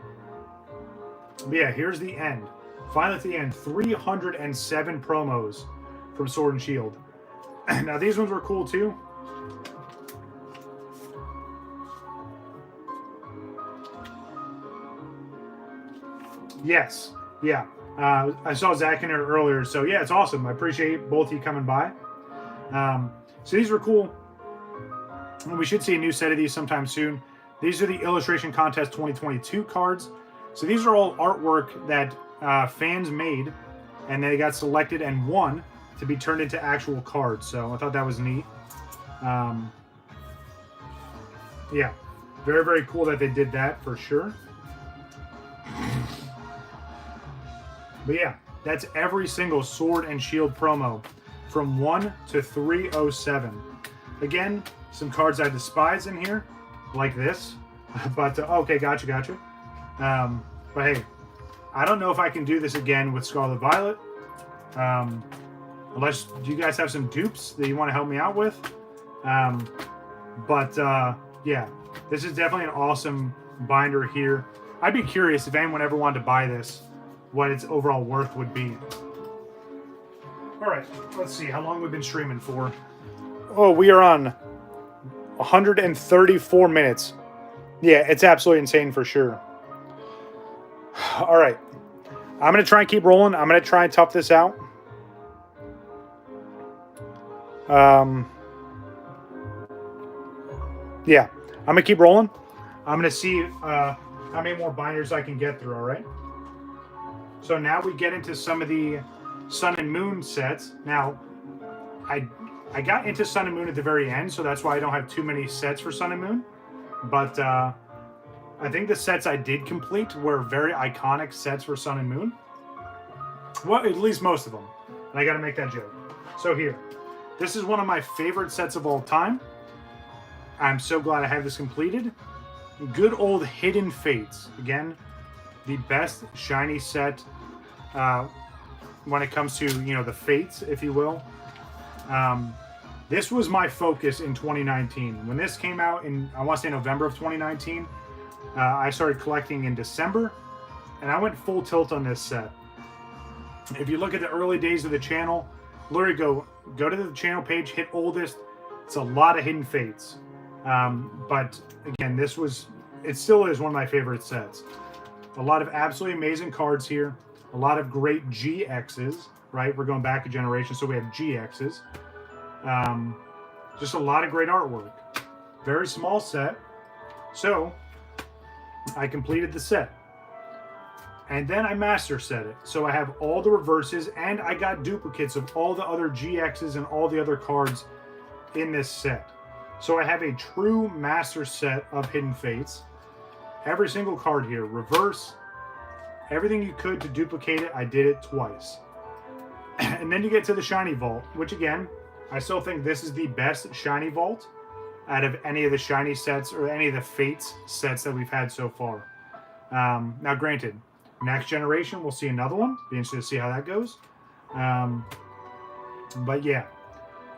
yeah, here's the end. Finally at the end, 307 promos from Sword and Shield. Now these ones were cool too. Yes, yeah. I saw Zach in there earlier, so yeah, it's awesome. I appreciate both of you coming by. So these were cool. And we should see a new set of these sometime soon. These are the Illustration Contest 2022 cards. So these are all artwork that fans made, and they got selected and won to be turned into actual cards. So I thought that was neat. Yeah, very, very cool that they did that for sure. But yeah, that's every single Sword and Shield promo from 1 to 307. Again, some cards I despise in here, like this. But, okay, gotcha. But hey, I don't know if I can do this again with Scarlet Violet. Unless you guys have some dupes that you want to help me out with. Yeah, this is definitely an awesome binder here. I'd be curious if anyone ever wanted to buy this, what its overall worth would be. All right, let's see how long we've been streaming for. Oh, we are on 134 minutes. Yeah, it's absolutely insane for sure. All right, I'm going to try and keep rolling. I'm going to try and tough this out. Yeah, I'm going to keep rolling. I'm going to see how many more binders I can get through, all right? So now we get into some of the Sun and Moon sets. Now, I got into Sun and Moon at the very end, so that's why I don't have too many sets for Sun and Moon. But I think the sets I did complete were very iconic sets for Sun and Moon. Well, at least most of them. And I got to make that joke. So here, this is one of my favorite sets of all time. I'm so glad I have this completed. Good old Hidden Fates. Again, the best shiny set when it comes to, the fates, if you will. This was my focus in 2019. When this came out in, I want to say November of 2019, I started collecting in December, and I went full tilt on this set. If you look at the early days of the channel, literally go to the channel page, hit oldest. It's a lot of Hidden Fates. But again, it still is one of my favorite sets. A lot of absolutely amazing cards here. A lot of great GXs, right? We're going back a generation, so we have GXs. Just a lot of great artwork. Very small set. So, I completed the set. And then I master set it. So I have all the reverses, and I got duplicates of all the other GXs and all the other cards in this set. So I have a true master set of Hidden Fates. Every single card here, reverse, everything you could to duplicate it, I did it twice. And then you get to the Shiny Vault, which again, I still think this is the best Shiny Vault out of any of the Shiny sets or any of the Fates sets that we've had so far. Now granted, next generation, we'll see another one. Be interested to see how that goes. But yeah,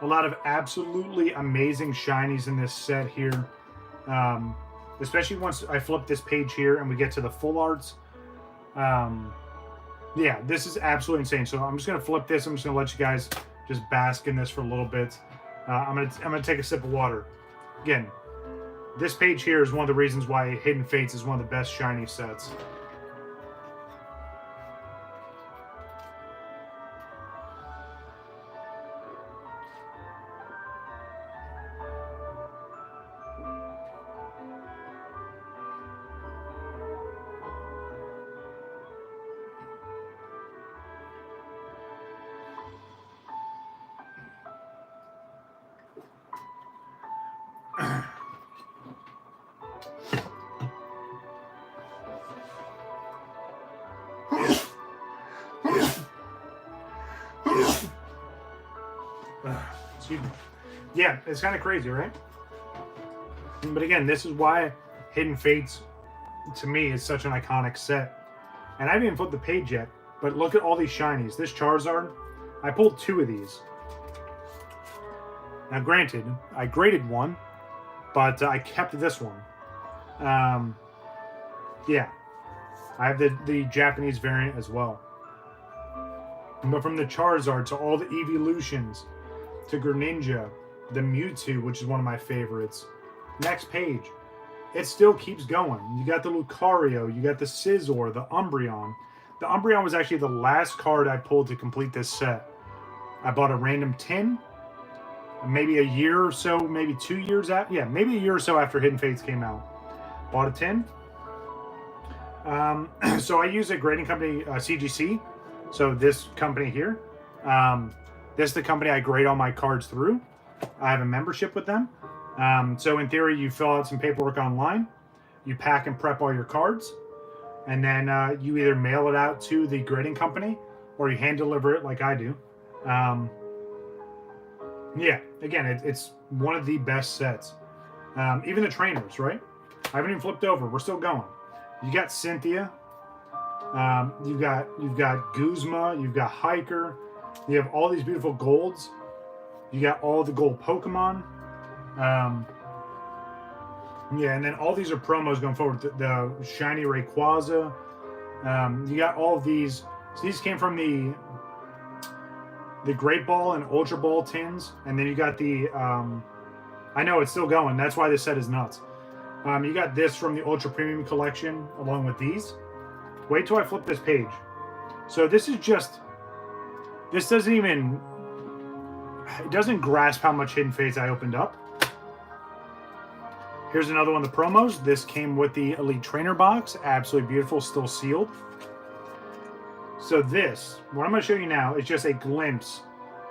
a lot of absolutely amazing Shinies in this set here. Especially once I flip this page here and we get to the full arts. Yeah, this is absolutely insane. So I'm just going to flip this. I'm just going to let you guys just bask in this for a little bit. I'm gonna take a sip of water. Again, this page here is one of the reasons why Hidden Fates is one of the best shiny sets. Excuse me. Yeah, it's kind of crazy, right? But again, this is why Hidden Fates, to me, is such an iconic set. And I haven't even flipped the page yet, but look at all these shinies. This Charizard, I pulled 2 of these. Now, granted, I graded one, but I kept this one. Yeah, I have the Japanese variant as well. But from the Charizard to all the Evolutions, to Greninja, the Mewtwo, which is one of my favorites. Next page, it still keeps going. You got the Lucario, you got the Scizor, the Umbreon. The Umbreon was actually the last card I pulled to complete this set. I bought a random tin, maybe a year or so, maybe 2 years after. Yeah, maybe a year or so after Hidden Fates came out. Bought a tin. So I use a grading company, CGC. So this company here. This is the company I grade all my cards through. I have a membership with them. So in theory, you fill out some paperwork online. You pack and prep all your cards. And then you either mail it out to the grading company or you hand deliver it like I do. Yeah, again, it's one of the best sets. Even the trainers, right? I haven't even flipped over. We're still going. You got Cynthia. You've got Guzma. You've got Hiker. You have all these beautiful golds. You got all the gold Pokemon. Yeah, and then all these are promos going forward. The shiny Rayquaza. You got all of these. So these came from the Great Ball and Ultra Ball tins, and then you got the. I know it's still going. That's why this set is nuts. You got this from the Ultra Premium collection, along with these. Wait till I flip this page. So this is just. This doesn't even. It doesn't grasp how much Hidden Fates I opened up. Here's another one of the promos. This came with the Elite Trainer box. Absolutely beautiful, still sealed. So this, what I'm going to show you now, is just a glimpse,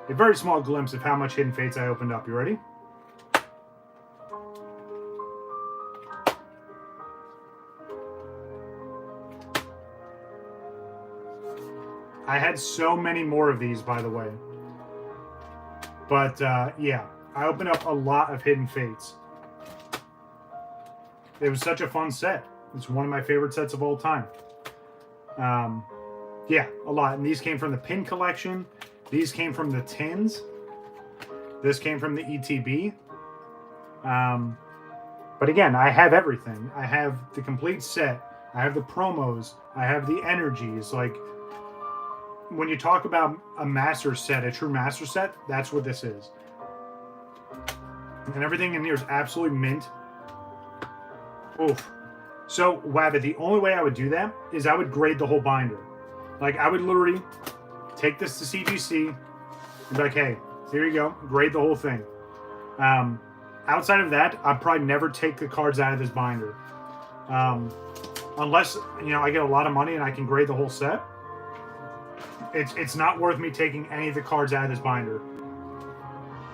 a very small glimpse of how much Hidden Fates I opened up. You ready? I had so many more of these, by the way. But, yeah, I opened up a lot of Hidden Fates. It was such a fun set. It's one of my favorite sets of all time. Yeah, a lot. And these came from the pin collection. These came from the tins. This came from the ETB. But again, I have everything. I have the complete set. I have the promos. I have the energies. Like, when you talk about a master set, a true master set, that's what this is. And everything in here is absolutely mint. Oof. So, Wabbit, the only way I would do that is I would grade the whole binder. Like, I would literally take this to CGC and be like, hey, here you go, grade the whole thing. Outside of that, I'd probably never take the cards out of this binder. Unless, you know, I get a lot of money and I can grade the whole set. It's not worth me taking any of the cards out of this binder.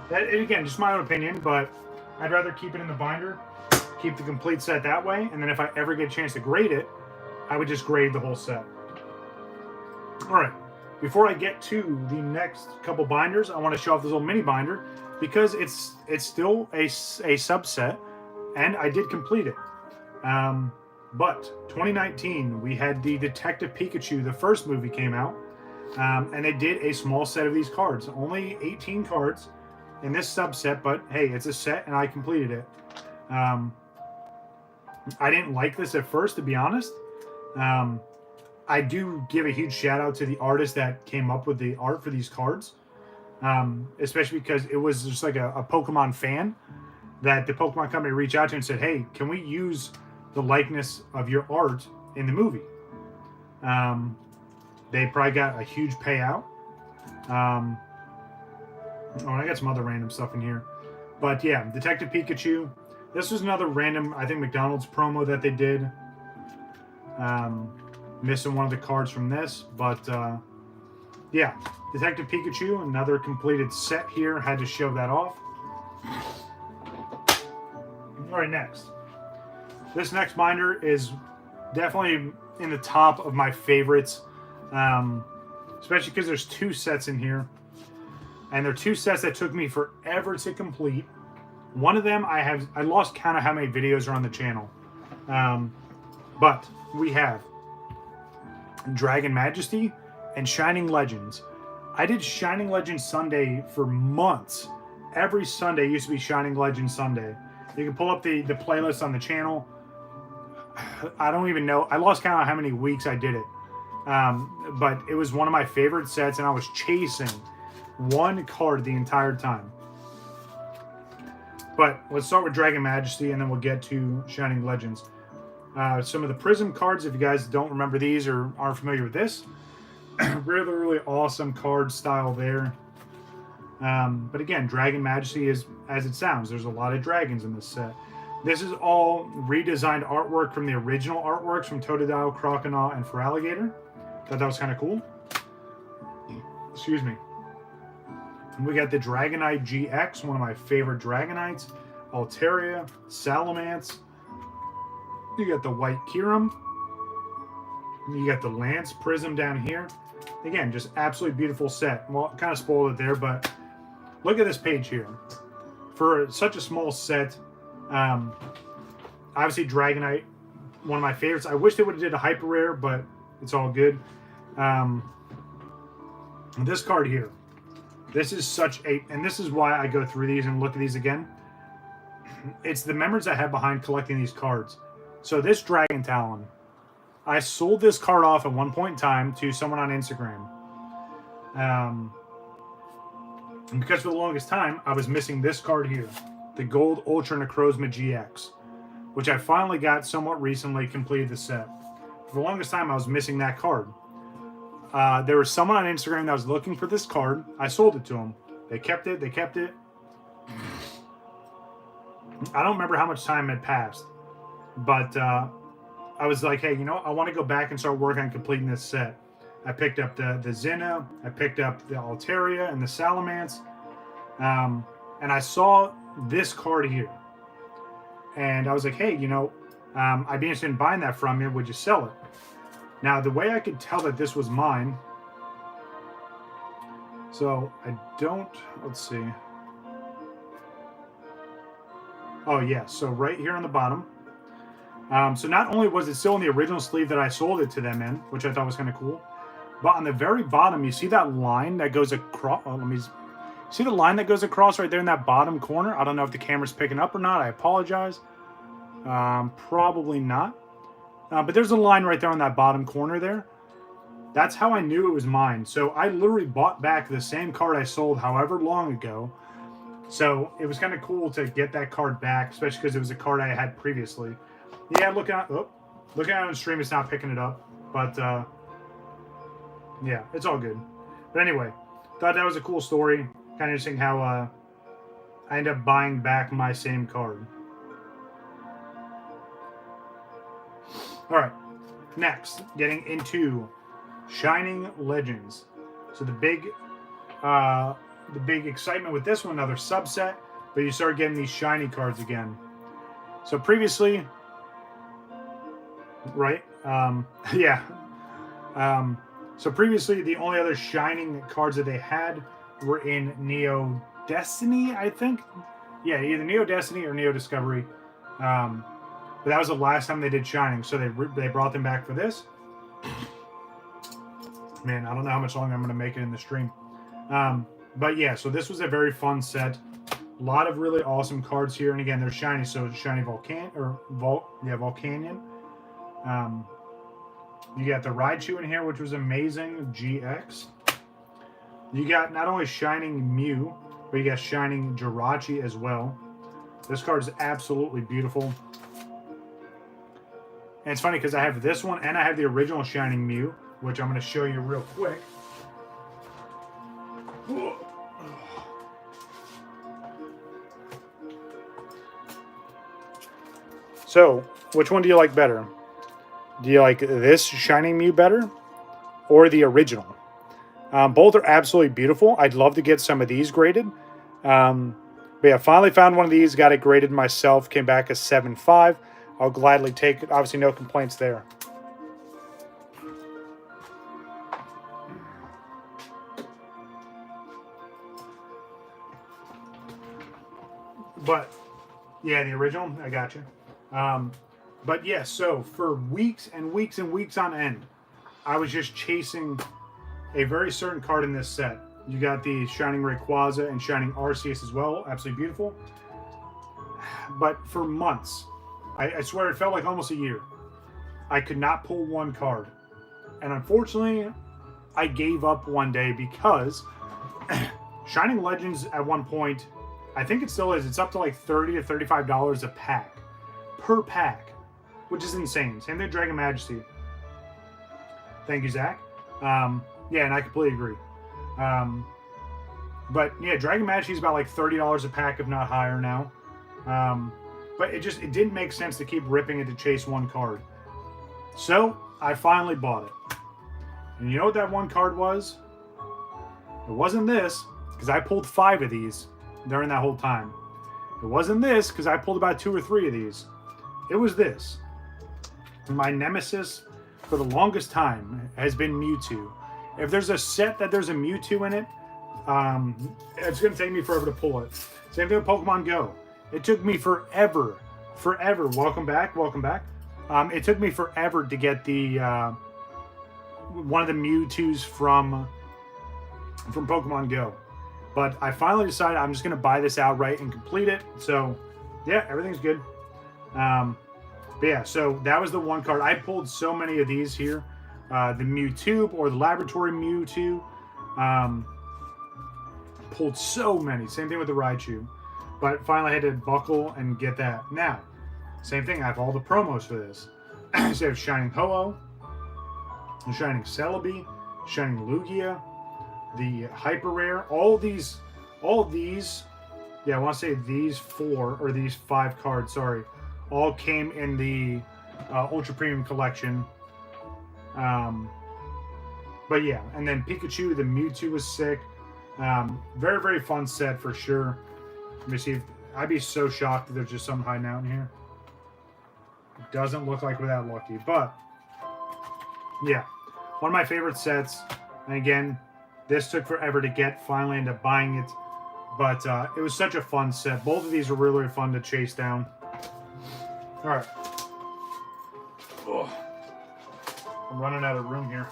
That, again, just my own opinion, but I'd rather keep it in the binder, keep the complete set that way, and then if I ever get a chance to grade it, I would just grade the whole set. All right, before I get to the next couple binders, I want to show off this little mini binder because it's still a subset, and I did complete it. But 2019, we had the Detective Pikachu, the first movie came out, and they did a small set of these cards, only 18 cards in this subset, but hey, it's a set and I completed it. I didn't like this at first, to be honest. I do give a huge shout out to the artist that came up with the art for these cards, especially because it was just like a Pokemon fan that the Pokemon company reached out to and said, hey, can we use the likeness of your art in the movie? They probably got a huge payout. Oh, and I got some other random stuff in here. But yeah, Detective Pikachu. This was another random, I think, McDonald's promo that they did. Missing one of the cards from this. But yeah, Detective Pikachu, another completed set here. Had to show that off. All right, next. This next binder is definitely in the top of my favorites. Especially because there's two sets in here. And they're 2 sets that took me forever to complete. One of them I lost count of how many videos are on the channel. But we have Dragon Majesty and Shining Legends. I did Shining Legends Sunday for months. Every Sunday used to be Shining Legends Sunday. You can pull up the playlist on the channel. I don't even know. I lost count of how many weeks I did it. But it was one of my favorite sets, and I was chasing one card the entire time. But let's start with Dragon Majesty, and then we'll get to Shining Legends. Some of the Prism cards, if you guys don't remember these or aren't familiar with this, really, really awesome card style there. But again, Dragon Majesty is as it sounds. There's a lot of dragons in this set. This is all redesigned artwork from the original artworks from Totodile, Croconaw, and Feraligatr. Thought that was kind of cool. Excuse me. We got the Dragonite GX, one of my favorite Dragonites. Altaria, Salamence. You got the White Kyurem. You got the Lance Prism down here. Again, just absolutely beautiful set. Well, kind of spoiled it there, but look at this page here. For such a small set, obviously Dragonite, one of my favorites. I wish they would have did a hyper rare, but it's all good. This card here. This is such a, and this is why I go through these and look at these again. It's the memories I have behind collecting these cards. So this Dragon Talon, I sold this card off at one point in time to someone on Instagram. And because for the longest time, I was missing this card here, the Gold Ultra Necrozma GX, which I finally got somewhat recently, completed the set. For the longest time, I was missing that card. There was someone on Instagram that was looking for this card. I sold it to them. They kept it. They kept it. I don't remember how much time had passed. But I was like, hey, you know, I want to go back and start working on completing this set. I picked up the Zinna. I picked up the Altaria and the Salamence. And I saw this card here. And I was like, hey, you know, I'd be interested in buying that from you. Would you sell it? Now, the way I could tell that this was mine, so I don't, let's see. Oh, yeah, so right here on the bottom. So not only was it still in the original sleeve that I sold it to them in, which I thought was kind of cool, but on the very bottom, you see that line that goes across, see the line that goes across right there in that bottom corner? I don't know if the camera's picking up or not. I apologize. Probably not. But there's a line right there on that bottom corner there. That's how I knew it was mine. So I literally bought back the same card I sold however long ago. So it was kind of cool to get that card back, especially because it was a card I had previously. Yeah, looking at it on stream, it's not picking it up. But yeah, it's all good. But anyway, thought that was a cool story. Kind of interesting how I ended up buying back my same card. All right, next, getting into Shining Legends. So the big excitement with this one, another subset, but you start getting these shiny cards again. So previously, right? Yeah. So previously, the only other shining cards that they had were in Neo Destiny, I think. Yeah, either Neo Destiny or Neo Discovery. But that was the last time they did Shining, so they brought them back for this. Man, I don't know how much longer I'm going to make it in the stream. But yeah, so this was a very fun set. A lot of really awesome cards here, and again, they're shiny, so it's shiny Volcanion. You got the Raichu in here, which was amazing, GX. You got not only Shining Mew, but you got Shining Jirachi as well. This card is absolutely beautiful. And it's funny because I have this one and I have the original Shining Mew, which I'm going to show you real quick. So, which one do you like better? Do you like this Shining Mew better or the original? Both are absolutely beautiful. I'd love to get some of these graded. But yeah, finally found one of these, got it graded myself, came back as 7.5. I'll gladly take it. Obviously, no complaints there. But yeah, the original, I got you. But yeah, so for weeks and weeks and weeks on end, I was just chasing a very certain card in this set. You got the Shining Rayquaza and Shining Arceus as well. Absolutely beautiful. But for months, I swear it felt like almost a year, I could not pull one card. And unfortunately, I gave up one day because Shining Legends at one point, I think it still is, it's up to like $30 to $35 a pack. Per pack. Which is insane. Same thing with Dragon Majesty. Thank you, Zach. Yeah, and I completely agree. But yeah, Dragon Majesty is about like $30 a pack, if not higher now. But it didn't make sense to keep ripping it to chase one card. So I finally bought it. And you know what that one card was? It wasn't this, because I pulled 5 of these during that whole time. It wasn't this, because I pulled about 2 or 3 of these. It was this. My nemesis for the longest time has been Mewtwo. If there's a set that there's a Mewtwo in it, it's going to take me forever to pull it. Same thing with Pokemon Go. It took me forever. Welcome back. It took me forever to get the one of the Mewtwo's from Pokemon Go. But I finally decided I'm just going to buy this outright and complete it. So, yeah, everything's good. But yeah, so that was the one card. I pulled so many of these here. The Mewtwo or the Laboratory Mewtwo. Pulled so many. Same thing with the Raichu. But finally I had to buckle and get that. Now, same thing. I have all the promos for this. So I have Shining Ho-Oh, Shining Celebi, Shining Lugia, the Hyper Rare. All these. Yeah, I want to say these 4 or these 5 cards. Sorry. All came in the Ultra Premium Collection. But yeah, and then Pikachu, the Mewtwo was sick. Very, very fun set for sure. Let me see if I'd be so shocked if there's just something hiding out in here. It doesn't look like we're that lucky, but yeah, one of my favorite sets. And again, this took forever to get. Finally ended up buying it, but it was such a fun set. Both of these are really, really fun to chase down. All right. Oh, I'm running out of room here.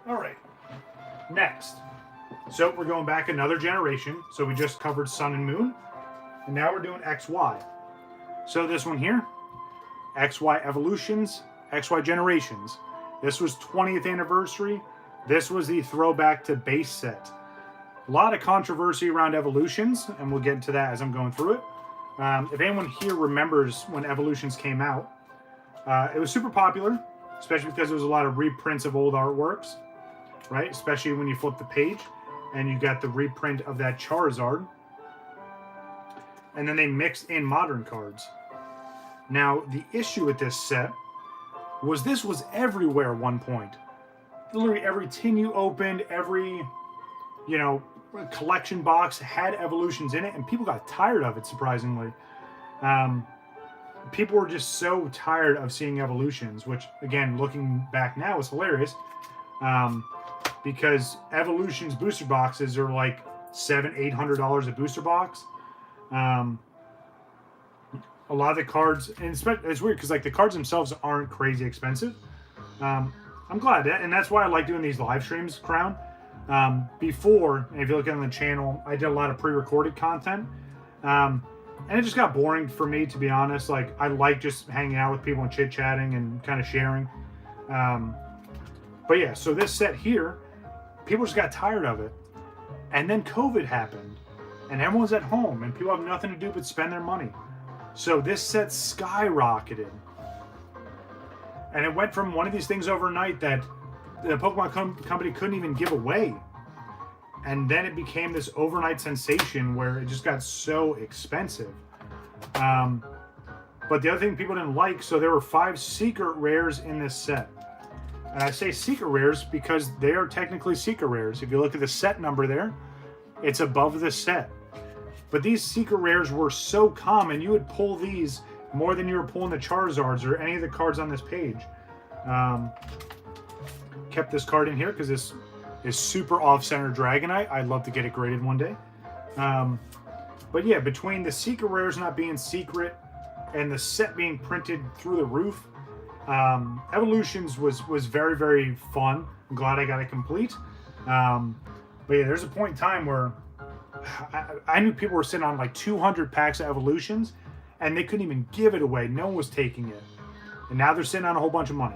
All right. Next. So we're going back another generation. So we just covered Sun and Moon. And now we're doing XY. So this one here, XY Evolutions, XY Generations. This was 20th anniversary. This was the throwback to base set. A lot of controversy around Evolutions, and we'll get into that as I'm going through it. If anyone here remembers when Evolutions came out, it was super popular, especially because there was a lot of reprints of old artworks, right? Especially when you flip the page and you got the reprint of that Charizard. And then they mixed in modern cards. Now, the issue with this set was this was everywhere at one point. Literally every tin you opened, every, collection box had Evolutions in it, and people got tired of it, surprisingly. People were just so tired of seeing Evolutions, which, again, looking back now is hilarious, because Evolutions booster boxes are like $700-800 a booster box. A lot of the cards, and it's weird because like the cards themselves aren't crazy expensive. I'm glad that, and that's why I like doing these live streams, Crown. Before, if you look on the channel, I did a lot of pre-recorded content, and it just got boring for me, to be honest. Like, I like just hanging out with people and chit-chatting and kind of sharing. But yeah, so this set here, people just got tired of it, and then COVID happened, and everyone's at home, and people have nothing to do but spend their money. So this set skyrocketed, and it went from one of these things overnight that the Pokemon company couldn't even give away. And then it became this overnight sensation where it just got so expensive. But the other thing people didn't like, so there were 5 secret rares in this set. And I say secret rares because they are technically secret rares. If you look at the set number there, it's above the set. But these secret rares were so common, you would pull these more than you were pulling the Charizards or any of the cards on this page. Kept this card in here because this is super off-center Dragonite. I'd love to get it graded one day. But yeah, between the secret rares not being secret and the set being printed through the roof, Evolutions was very, very fun. I'm glad I got it complete. But yeah, there's a point in time where I knew people were sitting on like 200 packs of Evolutions, and they couldn't even give it away. No one was taking it. And now they're sitting on a whole bunch of money.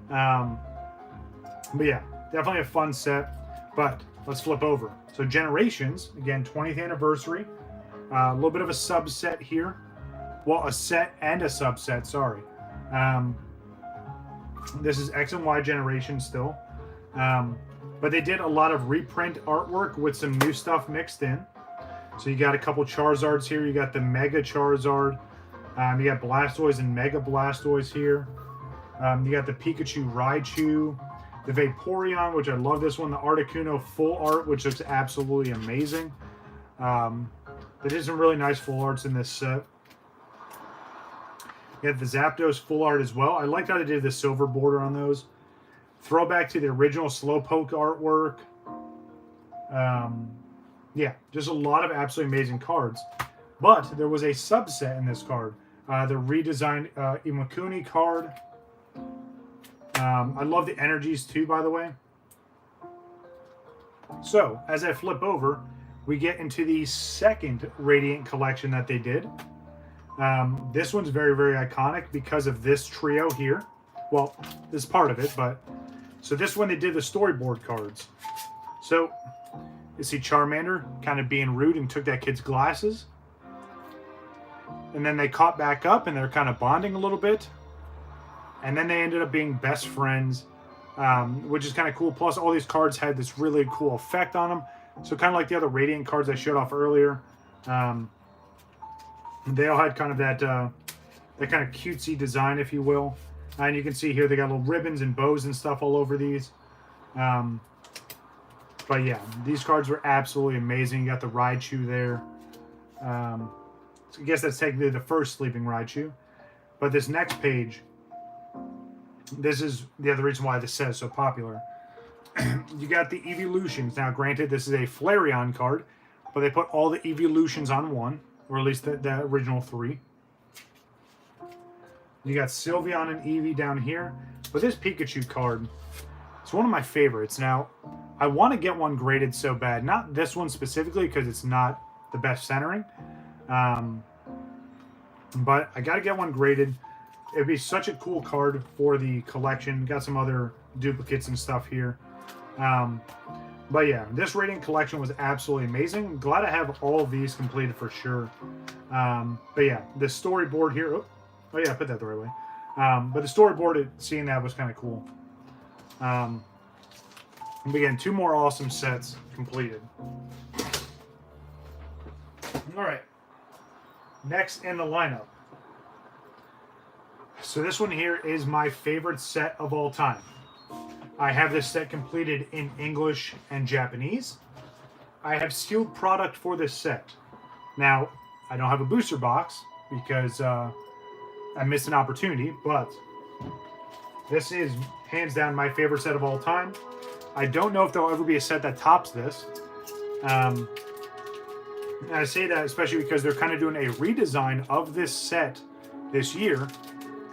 But yeah, definitely a fun set. But let's flip over. So Generations, again, 20th anniversary. A little bit of a subset here. Well, a set and a subset, sorry. This is X and Y Generation still. But they did a lot of reprint artwork with some new stuff mixed in. So you got a couple Charizards here. You got the Mega Charizard. You got Blastoise and Mega Blastoise here. You got the Pikachu Raichu. The Vaporeon, which I love this one. The Articuno full art, which looks absolutely amazing. They did some really nice full arts in this set. You have the Zapdos full art as well. I liked how they did the silver border on those. Throwback to the original Slowpoke artwork. Yeah, just a lot of absolutely amazing cards. But there was a subset in this card. The redesigned Imakuni card. I love the energies too, by the way. So, as I flip over, we get into the second Radiant collection that they did. This one's very, very iconic because of this trio here. Well, this is part of it, but... So this one, they did the storyboard cards. So, you see Charmander kind of being rude and took that kid's glasses. And then they caught back up and they're kind of bonding a little bit. And then they ended up being best friends, which is kind of cool. Plus, all these cards had this really cool effect on them. So kind of like the other Radiant cards I showed off earlier. They all had kind of that kind of cutesy design, if you will. And you can see here they got little ribbons and bows and stuff all over these. But yeah, these cards were absolutely amazing. You got the Raichu there. So I guess that's technically the first Sleeping Raichu. But this next page, this is the other reason why this set is so popular. You got the Evolutions. Now, granted, this is a Flareon card, but they put all the Evolutions on one, or at least the original 3. You got Sylveon and Eevee down here. But this Pikachu card, it's one of my favorites. Now, I want to get one graded so bad. Not this one specifically, because it's not the best centering. But I got to get one graded. It'd be such a cool card for the collection. Got some other duplicates and stuff here. But yeah, this Radiant collection was absolutely amazing. I'm glad I have all of these completed for sure. But yeah, the storyboard here... Oh yeah, I put that the right way. But the storyboard, seeing that was kind of cool. And again, 2 more awesome sets completed. All right. Next in the lineup. So this one here is my favorite set of all time. I have this set completed in English and Japanese. I have sealed product for this set. Now, I don't have a booster box because I missed an opportunity, but this is hands down my favorite set of all time. I don't know if there'll ever be a set that tops this. And I say that especially because they're kind of doing a redesign of this set this year.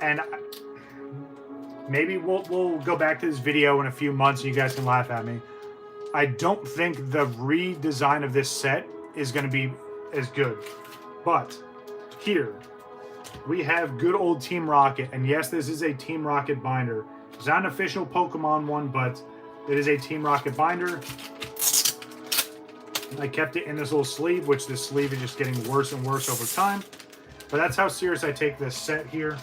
And maybe we'll go back to this video in a few months and you guys can laugh at me. I don't think the redesign of this set is going to be as good. But here, we have good old Team Rocket. And yes, this is a Team Rocket binder. It's not an official Pokemon one, but it is a Team Rocket binder. I kept it in this little sleeve, which this sleeve is just getting worse and worse over time. But that's how serious I take this set here.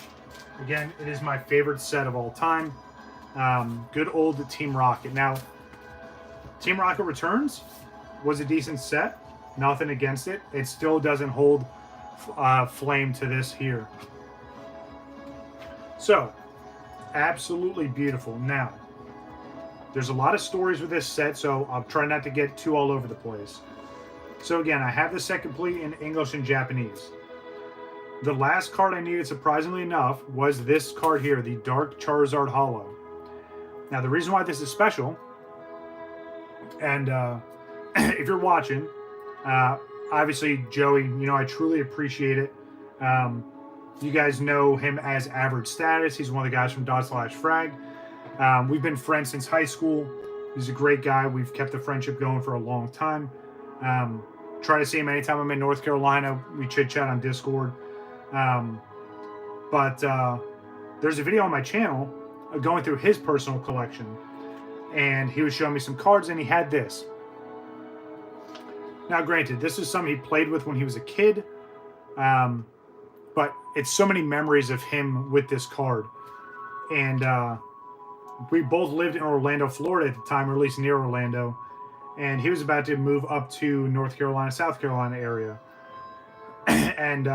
Again, it is my favorite set of all time. Good old Team Rocket. Now, Team Rocket Returns was a decent set. Nothing against it. It still doesn't hold flame to this here. So, absolutely beautiful. Now, there's a lot of stories with this set, so I'll try not to get too all over the place. So again, I have the set complete in English and Japanese. The last card I needed, surprisingly enough, was this card here, the Dark Charizard Holo. Now, the reason why this is special And if you're watching, obviously, Joey, I truly appreciate it. You guys know him as Average Status. He's one of the guys from ./frag. We've been friends since high school. He's a great guy. We've kept the friendship going for a long time. Try to see him anytime I'm in North Carolina. We chit-chat on Discord. But there's a video on my channel going through his personal collection. And he was showing me some cards, and he had this. Now, granted, this is something he played with when he was a kid. But it's so many memories of him with this card. And we both lived in Orlando, Florida at the time, or at least near Orlando. And he was about to move up to North Carolina, South Carolina area. And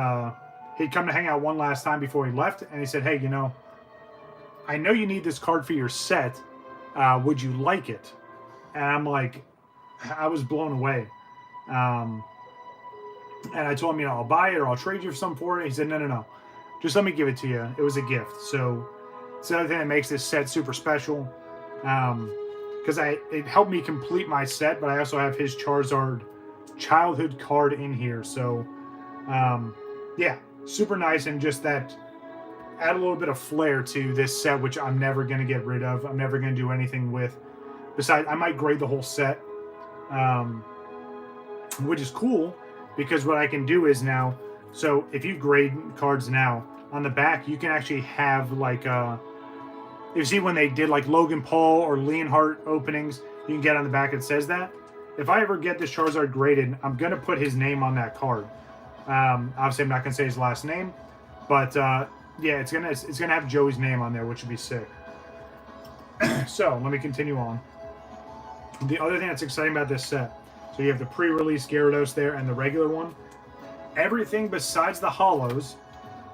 he'd come to hang out one last time before he left. And he said, hey, I know you need this card for your set. Would you like it? And I'm like, I was blown away. And I told him, I'll buy it or I'll trade you some for it. He said, no. Just let me give it to you. It was a gift. So it's the other thing that makes this set super special. Because it helped me complete my set, but I also have his Charizard childhood card in here. So, yeah, super nice. And just that, add a little bit of flair to this set, which I'm never going to get rid of. I'm never going to do anything with. Besides, I might grade the whole set, which is cool. Because what I can do is now, so if you grade cards now, on the back, you can actually have like, you see when they did like Logan Paul or Leonhardt openings, you can get on the back it says that. If I ever get this Charizard graded, I'm going to put his name on that card. Obviously, I'm not going to say his last name, but yeah, it's gonna have Joey's name on there, which would be sick. So let me continue on. The other thing that's exciting about this set, so you have the pre-release Gyarados there and the regular one. Everything besides the holos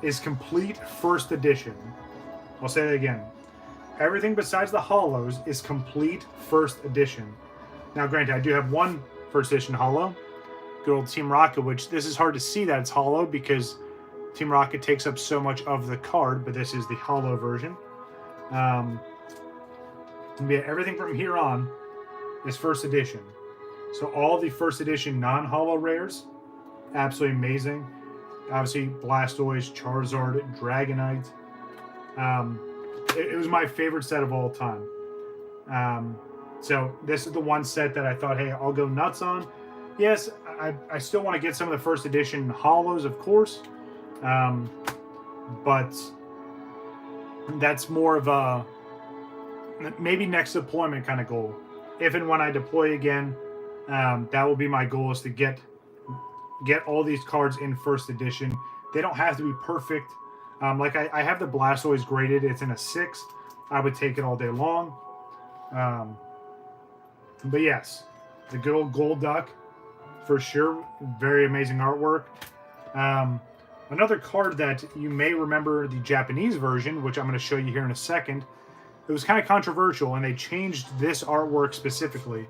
is complete first edition. I'll say that again. Everything besides the holos is complete first edition. Now, granted, I do have one first edition holo. Good old Team Rocket, which this is hard to see that it's holo because Team Rocket takes up so much of the card, but this is the holo version. Yeah, everything from here on is first edition. So all the first edition non-holo rares, absolutely amazing. Obviously, Blastoise, Charizard, Dragonite. It was my favorite set of all time. So this is the one set that I thought, hey, I'll go nuts on. Yes, I still want to get some of the first edition holos, of course. But that's more of a maybe next deployment kind of goal. If and when I deploy again, that will be my goal, is to get all these cards in first edition. They don't have to be perfect. Like I have the Blastoise graded. It's in a 6. I would take it all day long. But yes, the good old Gold Duck, for sure. Very amazing artwork. Another card that you may remember, the Japanese version, which I'm going to show you here in a second. It was kind of controversial, and they changed this artwork specifically.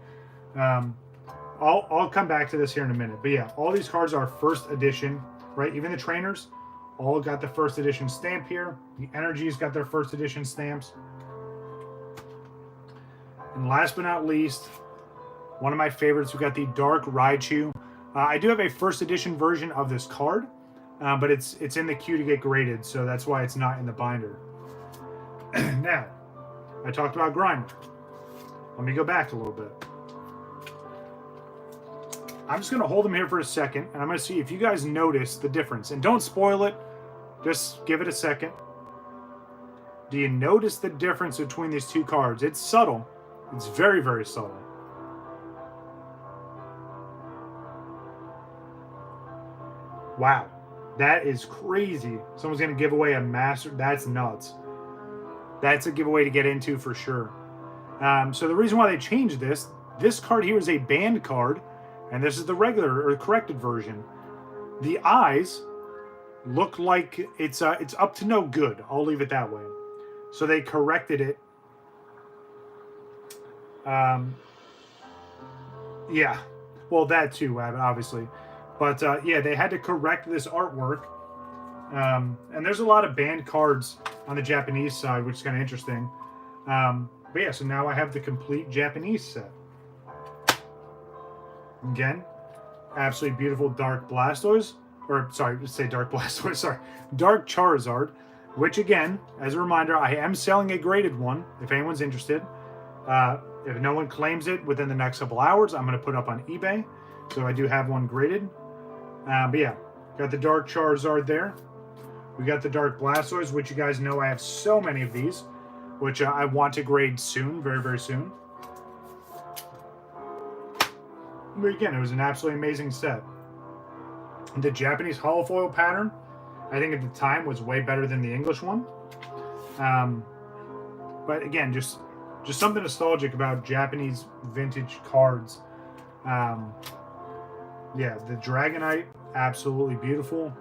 I'll come back to this here in a minute. But yeah, all these cards are first edition, right? Even the trainers all got the first edition stamp here. The Energies got their first edition stamps. And last but not least, one of my favorites, we got the Dark Raichu. I do have a first edition version of this card, but it's in the queue to get graded, so that's why it's not in the binder. Now, I talked about Grimer. Let me go back a little bit. I'm just going to hold them here for a second, and I'm going to see if you guys notice the difference. And don't spoil it. Just give it a second. Do you notice the difference between these two cards? It's subtle. It's very, very subtle. Wow. That is crazy. Someone's going to give away a master. That's nuts. That's a giveaway to get into for sure. So the reason why they changed this card here is a banned card, and this is the regular or corrected version. The eyes look like it's up to no good. I'll leave it that way. So they corrected it. Yeah. Well, that too, obviously. But yeah, they had to correct this artwork. And there's a lot of banned cards on the Japanese side, which is kind of interesting. But yeah, so now I have the complete Japanese set. Again, absolutely beautiful Dark Blastoise. Or, sorry, let's say Dark Blastoise, sorry. Dark Charizard. Which, again, as a reminder, I am selling a graded one, if anyone's interested. If no one claims it within the next couple hours, I'm going to put it up on eBay. So I do have one graded. But yeah, got the Dark Charizard there. We got the Dark Blastoise, which you guys know I have so many of these, which I want to grade soon, very, very soon. But again, it was an absolutely amazing set. The Japanese holofoil pattern, I think at the time, was way better than the English one. But again, just something nostalgic about Japanese vintage cards. Yeah, the Dragonite, absolutely beautiful.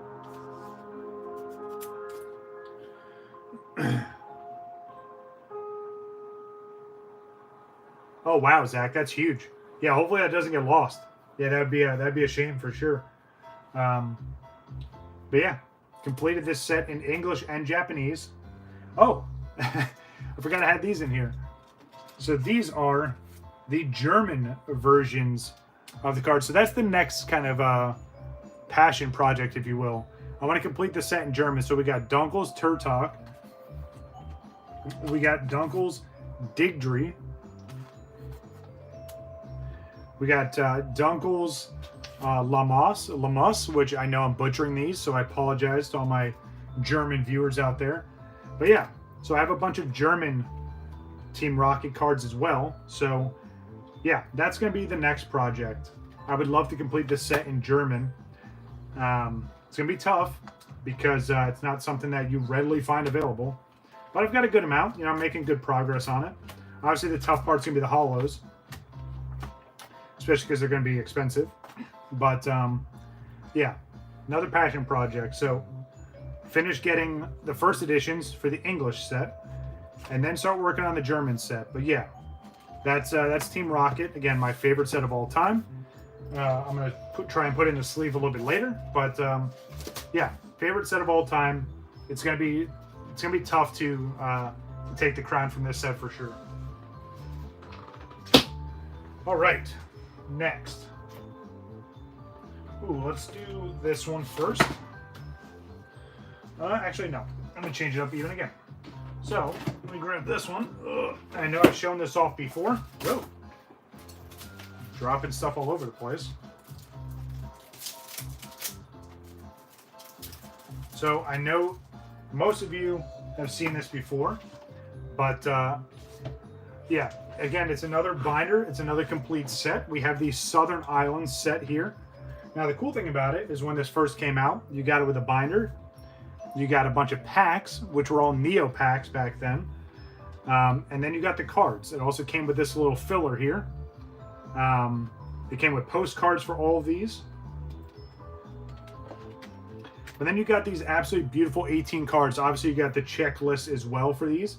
Oh wow, Zach, that's huge. Yeah, hopefully that doesn't get lost. Yeah, that'd be a shame for sure. But yeah, completed this set in English and Japanese. Oh, I forgot I had these in here. So these are the German versions of the cards. So that's the next kind of passion project, if you will. I want to complete the set in German. So we got Dunkel's Turtok. We got Dunkel's Digdry. We got Dunkel's Lamas, which I know I'm butchering these, so I apologize to all my German viewers out there. But yeah, so I have a bunch of German Team Rocket cards as well. So yeah, that's going to be the next project. I would love to complete this set in German. It's going to be tough because it's not something that you readily find available. But I've got a good amount. You know, I'm making good progress on it. Obviously, the tough part's going to be the holos, especially because they're going to be expensive. But yeah, another passion project. So finish getting the first editions for the English set, and then start working on the German set. But yeah, that's Team Rocket. Again, my favorite set of all time. I'm gonna try and put in the sleeve a little bit later. But yeah, favorite set of all time. It's gonna be tough to take the crown from this set for sure. All right, next. Ooh, let's do this one first. Actually, no. I'm going to change it up even again. So, let me grab this one. I know I've shown this off before. Whoa. Dropping stuff all over the place. So, I know most of you have seen this before. But, yeah. Again, it's another binder. It's another complete set. We have the Southern Islands set here. Now, the cool thing about it is when this first came out, you got it with a binder. You got a bunch of packs, which were all Neo packs back then. And then you got the cards. It also came with this little filler here. It came with postcards for all of these. But then you got these absolutely beautiful 18 cards. Obviously, you got the checklist as well for these.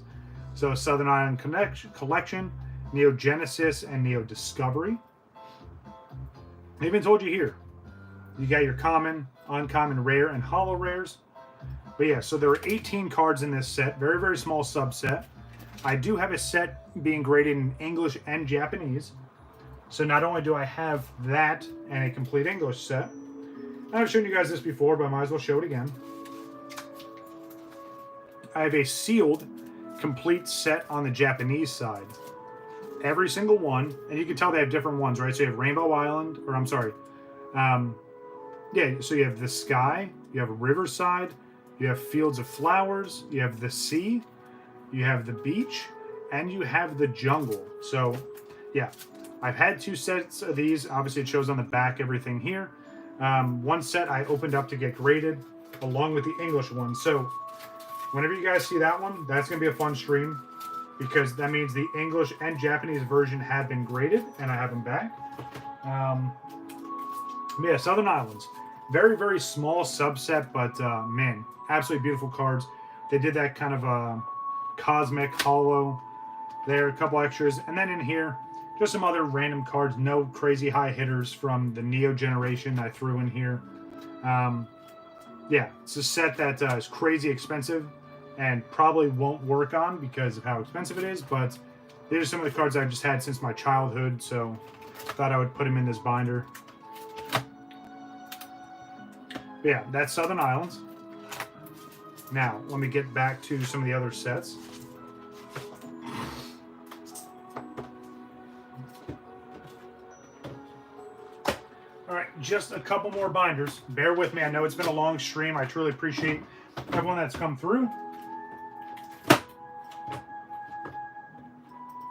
So, Southern Island Collection, Neo Genesis, and Neo Discovery. I even told you here. You got your common, uncommon, rare, and holo rares. But yeah, so there are 18 cards in this set. Very, very small subset. I do have a set being graded in English and Japanese. So not only do I have that and a complete English set. I've shown you guys this before, but I might as well show it again. I have a sealed complete set on the Japanese side. Every single one. And you can tell they have different ones, right? So you have Rainbow Island, or I'm sorry. Yeah, so you have the sky, you have Riverside, you have Fields of Flowers, you have the sea, you have the beach, and you have the jungle. So, yeah, I've had two sets of these. Obviously, it shows on the back everything here. One set I opened up to get graded, along with the English one. So, whenever you guys see that one, that's going to be a fun stream, because that means the English and Japanese version have been graded, and I have them back. Yeah, Southern Islands. Very, very small subset, but man, absolutely beautiful cards. They did that kind of cosmic holo there, a couple extras. And then in here, just some other random cards. No crazy high hitters from the Neo generation I threw in here. Yeah, it's a set that is crazy expensive and probably won't work on because of how expensive it is. But these are some of the cards I've just had since my childhood. So Thought I would put him in this binder. But yeah, that's Southern Islands. Now, let me get back to some of the other sets. All right, just a couple more binders. Bear with me. I know it's been a long stream. I truly appreciate everyone that's come through.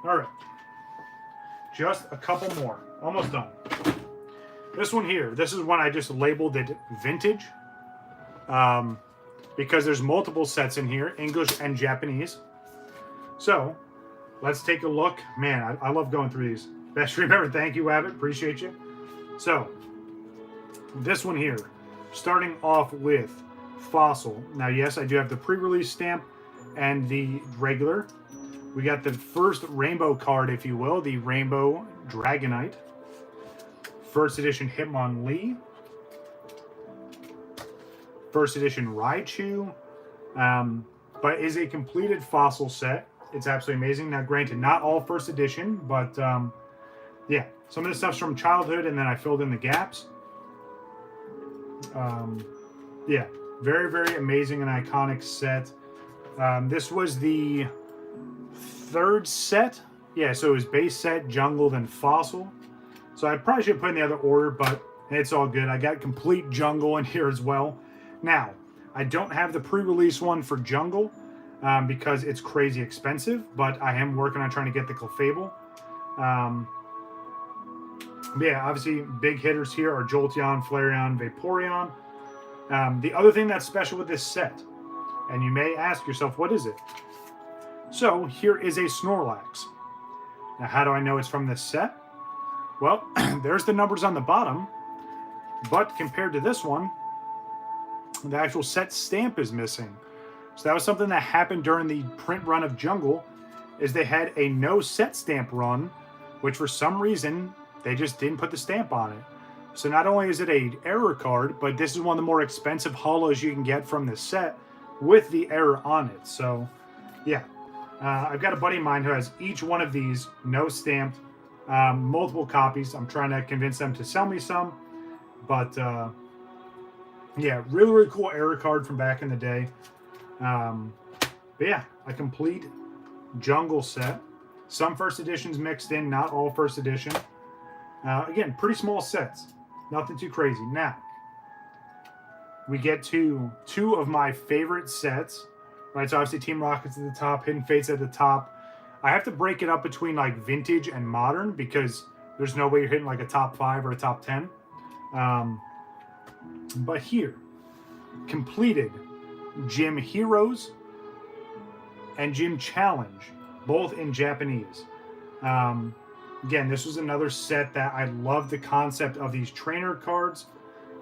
All right, just a couple more. Almost done. This one here, this is one I just labeled it vintage. Because there's multiple sets in here, English and Japanese. So, let's take a look. Man, I love going through these. Best stream ever. Thank you, Abbott. Appreciate you. So, this one here, starting off with Fossil. Now, yes, I do have the pre-release stamp and the regular. We got the first rainbow card, if you will, the Rainbow Dragonite. First edition Hitmonlee. First edition Raichu. But is a completed Fossil set. It's absolutely amazing. Now, granted, not all first edition, but yeah, some of the stuff's from childhood, and then I filled in the gaps. Yeah, very, very amazing and iconic set. This was the third set. Yeah, so it was base set, jungle, then fossil. So I probably should put in the other order, but it's all good. I got complete jungle in here as well. Now, I don't have the pre-release one for jungle because it's crazy expensive, but I am working on trying to get the Clefable. Yeah, obviously big hitters here are Jolteon, Flareon, Vaporeon. The other thing that's special with this set, and you may ask yourself, what is it? So here is a Snorlax. Now, how do I know it's from this set? Well, there's the numbers on the bottom, but compared to this one, the actual set stamp is missing. So that was something that happened during the print run of Jungle, is they had a no set stamp run, which for some reason, they just didn't put the stamp on it. So not only is it an error card, but this is one of the more expensive holos you can get from this set with the error on it. So yeah, I've got a buddy of mine who has each one of these no stamped, multiple copies. I'm trying to convince them to sell me some, but yeah, really, really cool error card from back in the day. But yeah, a complete jungle set. Some first editions mixed in, not all first edition. Again, pretty small sets. Nothing too crazy. Now, we get to two of my favorite sets. Right, so obviously Team Rocket's at the top, Hidden Fate's at the top. I have to break it up between like vintage and modern because there's no way you're hitting like a top 5 or a top 10. But here, completed Gym Heroes and Gym Challenge, both in Japanese. Again, this was another set that I love the concept of these trainer cards,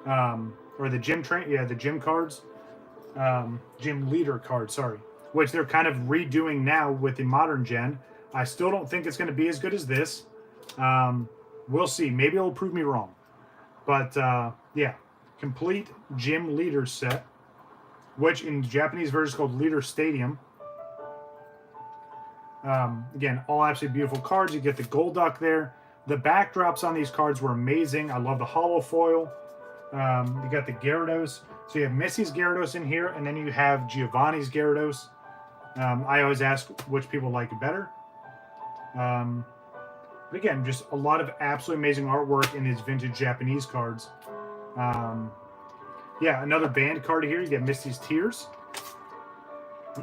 or the gym the gym cards, gym leader cards, sorry, which they're kind of redoing now with the modern gen. I still don't think it's going to be as good as this. We'll see. Maybe it'll prove me wrong. But yeah, complete gym leader set, which in Japanese version is called Leader Stadium. Again, all absolutely beautiful cards. You get the Golduck there. The backdrops on these cards were amazing. I love the hollow foil. You got the Gyarados. So you have Missy's Gyarados in here, and then you have Giovanni's Gyarados. I always ask which people like better. But again, just a lot of absolutely amazing artwork in these vintage Japanese cards. Yeah, another banned card here. You get Misty's Tears.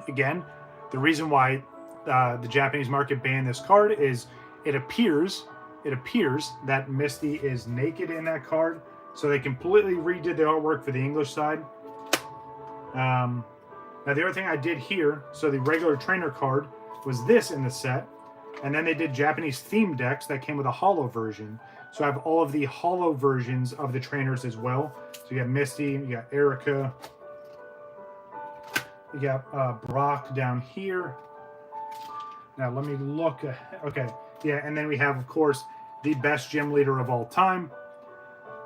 Again, the reason why the Japanese market banned this card is it appears that Misty is naked in that card, so they completely redid the artwork for the English side. Now the other thing I did here, so the regular trainer card was this in the set, and then they did Japanese theme decks that came with a holo version. So I have all of the holo versions of the trainers as well. So you got Misty, you got Erica, you got Brock down here. Now, let me look. Okay, yeah, and then we have, of course, the best gym leader of all time,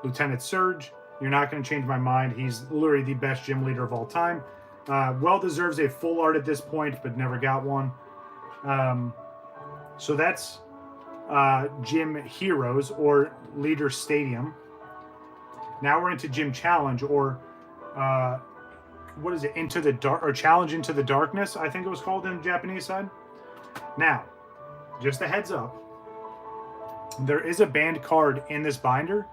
Lieutenant Surge. You're not going to change my mind. He's literally the best gym leader of all time. Well deserves a full art at this point, but never got one. So that's Gym Heroes or Leader Stadium. Now we're into Gym Challenge or what is it? Into the Dark or Challenge Into the Darkness, I think it was called in the Japanese side. Now, just a heads up, there is a banned card in this binder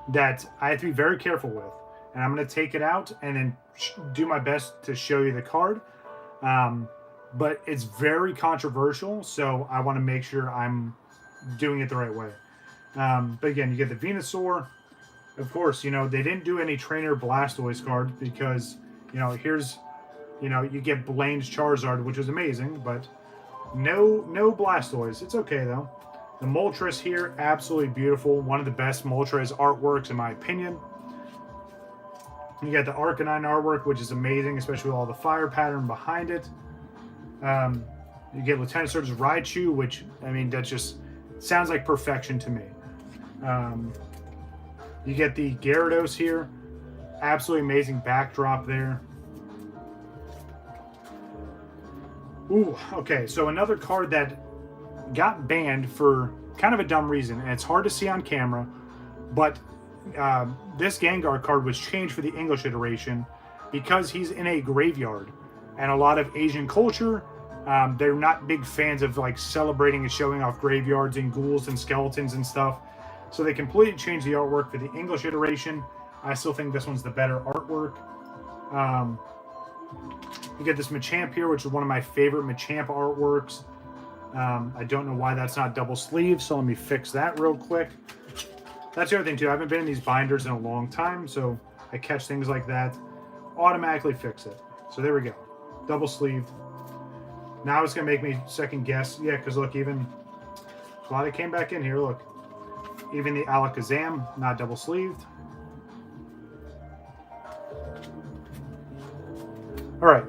that I have to be very careful with. And I'm going to take it out and then do my best to show you the card. But it's very controversial, so I want to make sure I'm doing it the right way. But again, you get the Venusaur. Of course, you know, they didn't do any Trainer Blastoise card because, you know, here's, you know, you get Blaine's Charizard, which is amazing, but no Blastoise. It's okay, though. The Moltres here, absolutely beautiful. One of the best Moltres artworks, in my opinion. You got the Arcanine artwork, which is amazing, especially with all the fire pattern behind it. You get Lieutenant Surge's Raichu, which, I mean, that just sounds like perfection to me. You get the Gyarados here. Absolutely amazing backdrop there. Ooh, okay, so another card that got banned for kind of a dumb reason, and it's hard to see on camera, but this Gengar card was changed for the English iteration because he's in a graveyard. And a lot of Asian culture, they're not big fans of like celebrating and showing off graveyards and ghouls and skeletons and stuff. So they completely changed the artwork for the English iteration. I still think this one's the better artwork. You get this Machamp here, which is one of my favorite Machamp artworks. I don't know why that's not double sleeve, so let me fix that real quick. That's the other thing too. I haven't been in these binders in a long time, so I catch things like that, automatically fix it. So there we go, double sleeved. Now it's gonna make me second guess. Yeah, because look, even a lot of came back in here. Look, even the Alakazam not double sleeved. All right.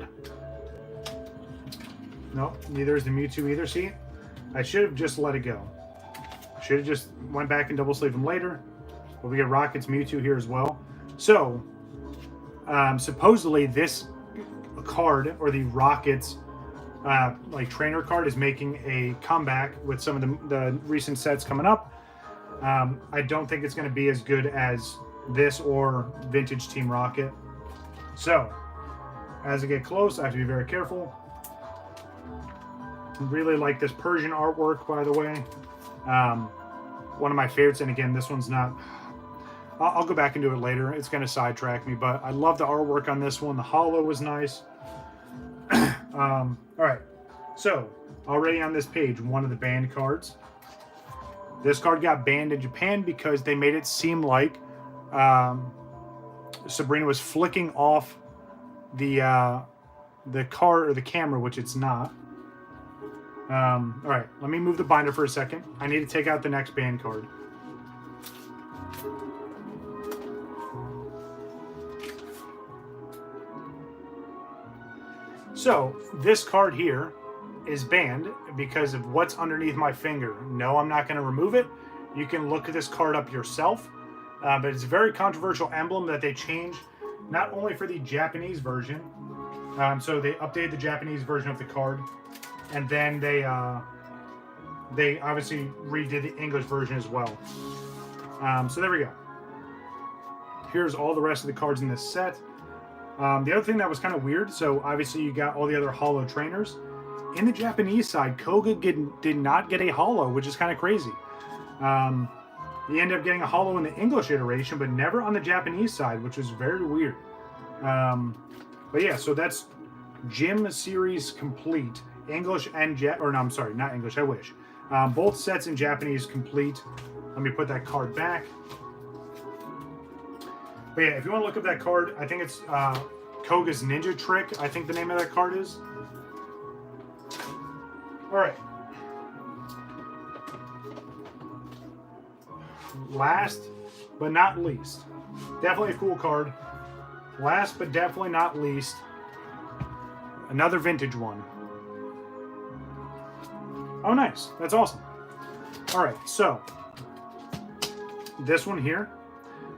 No, neither is the Mewtwo either. See, I should have just let it go. Should have just went back and double sleeved them later. But we get Rocket's Mewtwo here as well. So, supposedly this card, or the Rocket's like trainer card, is making a comeback with some of the recent sets coming up. I don't think it's going to be as good as this or Vintage Team Rocket. So, as I get close, I have to be very careful. Really like this Persian artwork, by the way. One of my favorites, and again, this one's not... I'll go back and do it later. It's going to sidetrack me, but I love the artwork on this one. The holo was nice. All right, so already on this page, one of the banned cards. This card got banned in Japan because they made it seem like Sabrina was flicking off the card or the camera, which it's not. All right, let me move the binder for a second. I need to take out the next banned card. So this card here is banned because of what's underneath my finger. No, I'm not going to remove it. You can look at this card up yourself, but it's a very controversial emblem that they changed, not only for the Japanese version. So they updated the Japanese version of the card, and then they obviously redid the English version as well. So there we go. Here's all the rest of the cards in this set. The other thing that was kind of weird, so obviously you got all the other holo trainers. In the Japanese side, Koga did not get a holo, which is kind of crazy. He ended up getting a holo in the English iteration, but never on the Japanese side, which was very weird. But yeah, so that's Gym Series complete. English and I'm sorry, not English, I wish. Both sets in Japanese complete. Let me put that card back. But yeah, if you want to look up that card, I think it's Koga's Ninja Trick, I think the name of that card is. All right. Last but not least, definitely a cool card. Last but definitely not least, another vintage one. Oh, nice. That's awesome. All right, so this one here,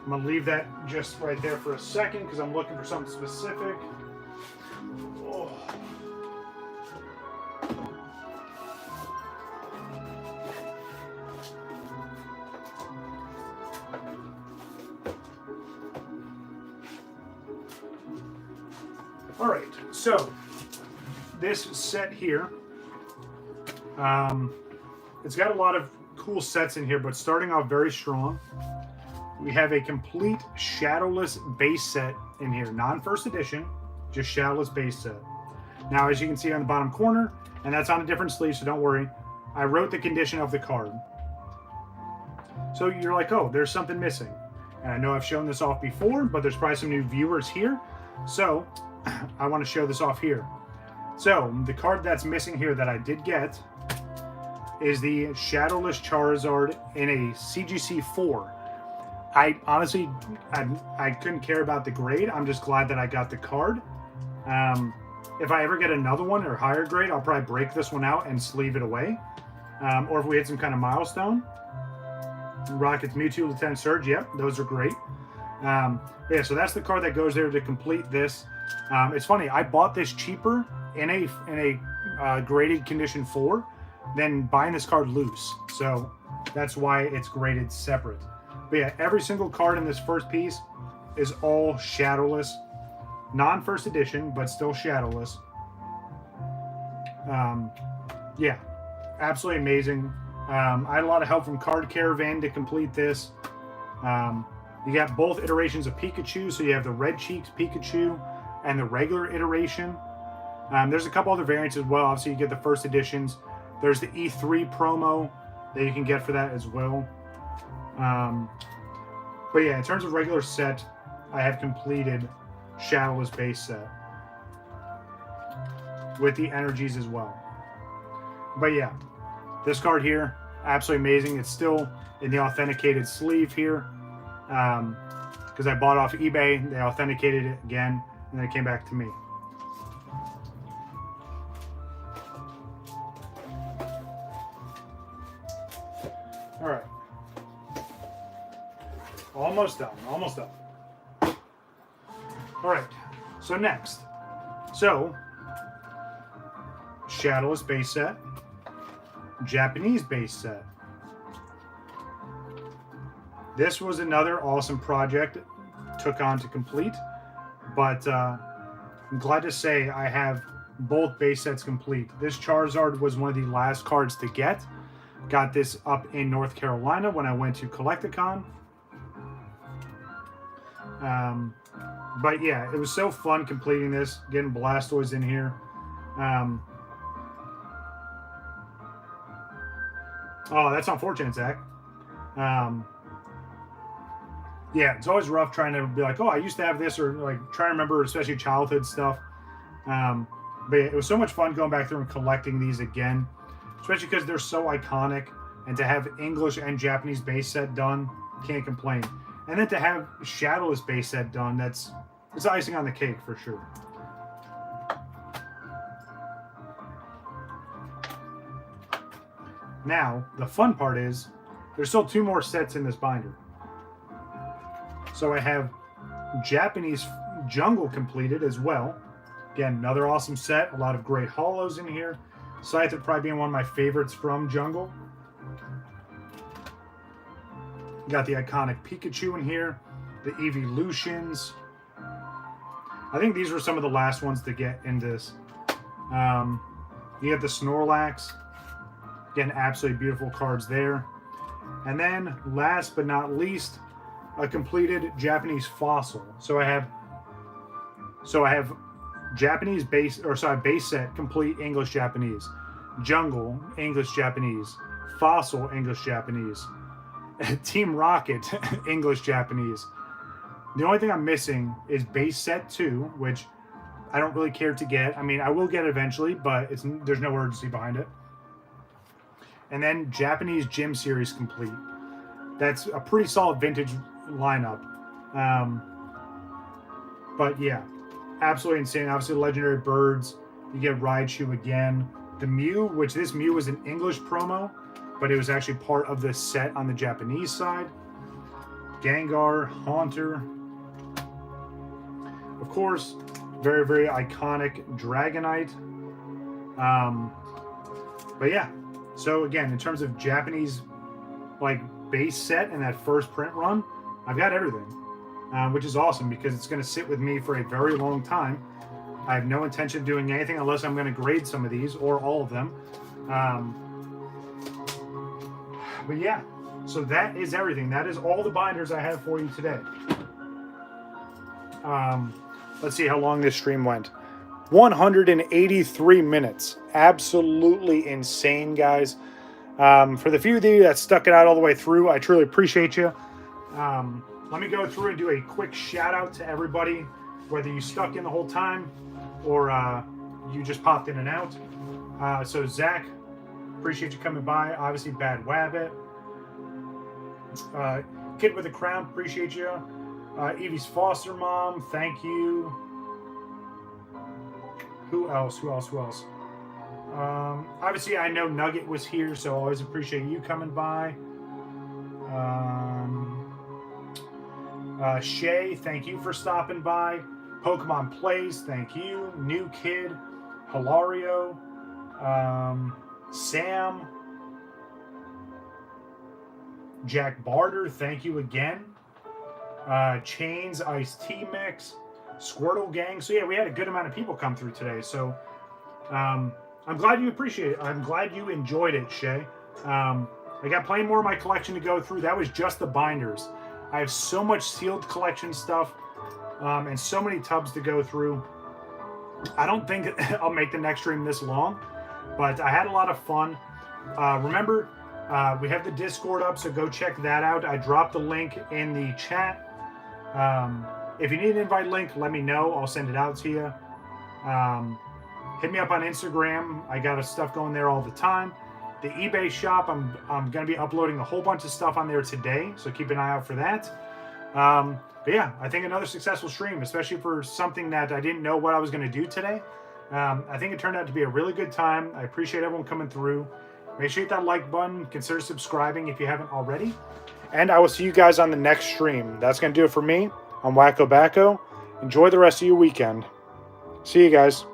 I'm going to leave that just right there for a second because I'm looking for something specific. Oh. All right, so this set here, it's got a lot of cool sets in here, but starting off very strong, we have a complete shadowless base set in here, non-first edition, just shadowless base set. Now, as you can see on the bottom corner, and that's on a different sleeve, so don't worry, I wrote the condition of the card. So you're like, oh, there's something missing. And I know I've shown this off before, but there's probably some new viewers here. So I want to show this off here. So the card that's missing here that I did get is the Shadowless Charizard in a CGC 4. I honestly, I couldn't care about the grade. I'm just glad that I got the card. If I ever get another one or higher grade, I'll probably break this one out and sleeve it away. Or if we hit some kind of milestone. Rocket's Mewtwo, Lieutenant Surge, yep, those are great. Yeah, so that's the card that goes there to complete this. It's funny, I bought this cheaper in a graded condition 4 than buying this card loose. So that's why it's graded separate. But yeah, every single card in this first piece is all shadowless. Non-first edition, but still shadowless. Yeah, absolutely amazing. I had a lot of help from Card Caravan to complete this. You got both iterations of Pikachu, so you have the Red Cheeks Pikachu and the regular iteration. There's a couple other variants as well. Obviously, you get the first editions. There's the E3 promo that you can get for that as well. But yeah, in terms of regular set, I have completed Shadowless base set with the energies as well. But yeah, this card here, absolutely amazing. It's still in the authenticated sleeve here because I bought off eBay. They authenticated it again, and then it came back to me. All right. Almost done. Almost done. All right. So next. So, Shadowless base set. Japanese base set. This was another awesome project took on to complete, but I'm glad to say I have both base sets complete. This Charizard was one of the last cards to get. Got this up in North Carolina when I went to Collecticon. But yeah, it was so fun completing this, getting Blastoise in here. Oh, that's unfortunate, Zach. Yeah, it's always rough trying to be like, oh, I used to have this, or like try to remember, especially childhood stuff. But yeah, it was so much fun going back through and collecting these again, especially because they're so iconic. And to have English and Japanese base set done, can't complain. And then to have Shadowless base set done, it's icing on the cake for sure. Now, the fun part is, there's still 2 more sets in this binder. So I have Japanese Jungle completed as well. Again, another awesome set. A lot of great holos in here. Scyther probably being one of my favorites from Jungle. Got the iconic Pikachu in here. The Evolutions. I think these were some of the last ones to get in this. You have the Snorlax. Again, absolutely beautiful cards there. And then, last but not least, a completed Japanese fossil. So I have Japanese base, or sorry, base set complete English Japanese, Jungle English Japanese, Fossil English Japanese, Team Rocket English Japanese. The only thing I'm missing is base set 2, which I don't really care to get. I mean, I will get it eventually, but there's no urgency behind it. And then Japanese Gym Series complete. That's a pretty solid vintage lineup. But yeah, absolutely insane. Obviously, legendary birds. You get Raichu again. The Mew, which this Mew was an English promo, but it was actually part of the set on the Japanese side. Gengar, Haunter. Of course, very, very iconic Dragonite. But yeah. So again, in terms of Japanese like base set and that first print run, I've got everything, which is awesome because it's going to sit with me for a very long time. I have no intention of doing anything unless I'm going to grade some of these or all of them. But yeah, so that is everything. That is all the binders I have for you today. Let's see how long this stream went. 183 minutes. Absolutely insane, guys. For the few of you that stuck it out all the way through, I truly appreciate you. Let me go through and do a quick shout out to everybody, whether you stuck in the whole time or you just popped in and out. So Zach, appreciate you coming by. Obviously, Bad Wabbit. Kid with a Crown, appreciate you. Evie's foster mom, thank you. Who else? Obviously, I know Nugget was here, so I always appreciate you coming by. Shay, thank you for stopping by. Pokemon Plays, thank you. New Kid, Hilario, Sam, Jack Barter, thank you again. Chains, Iced Tea Mix, Squirtle Gang. So yeah, we had a good amount of people come through today. So I'm glad you appreciate it. I'm glad you enjoyed it, Shay. I got plenty more of my collection to go through. That was just the binders. I have so much sealed collection stuff and so many tubs to go through. I don't think I'll make the next stream this long, but I had a lot of fun. Remember, we have the Discord up, so go check that out. I dropped the link in the chat. If you need an invite link, let me know. I'll send it out to you. Hit me up on Instagram. I got stuff going there all the time. The eBay shop, I'm going to be uploading a whole bunch of stuff on there today, so keep an eye out for that. But yeah, I think another successful stream, especially for something that I didn't know what I was going to do today. I think it turned out to be a really good time. I appreciate everyone coming through. Make sure you hit that like button. Consider subscribing if you haven't already. And I will see you guys on the next stream. That's going to do it for me. I'm WakoBako. Enjoy the rest of your weekend. See you guys.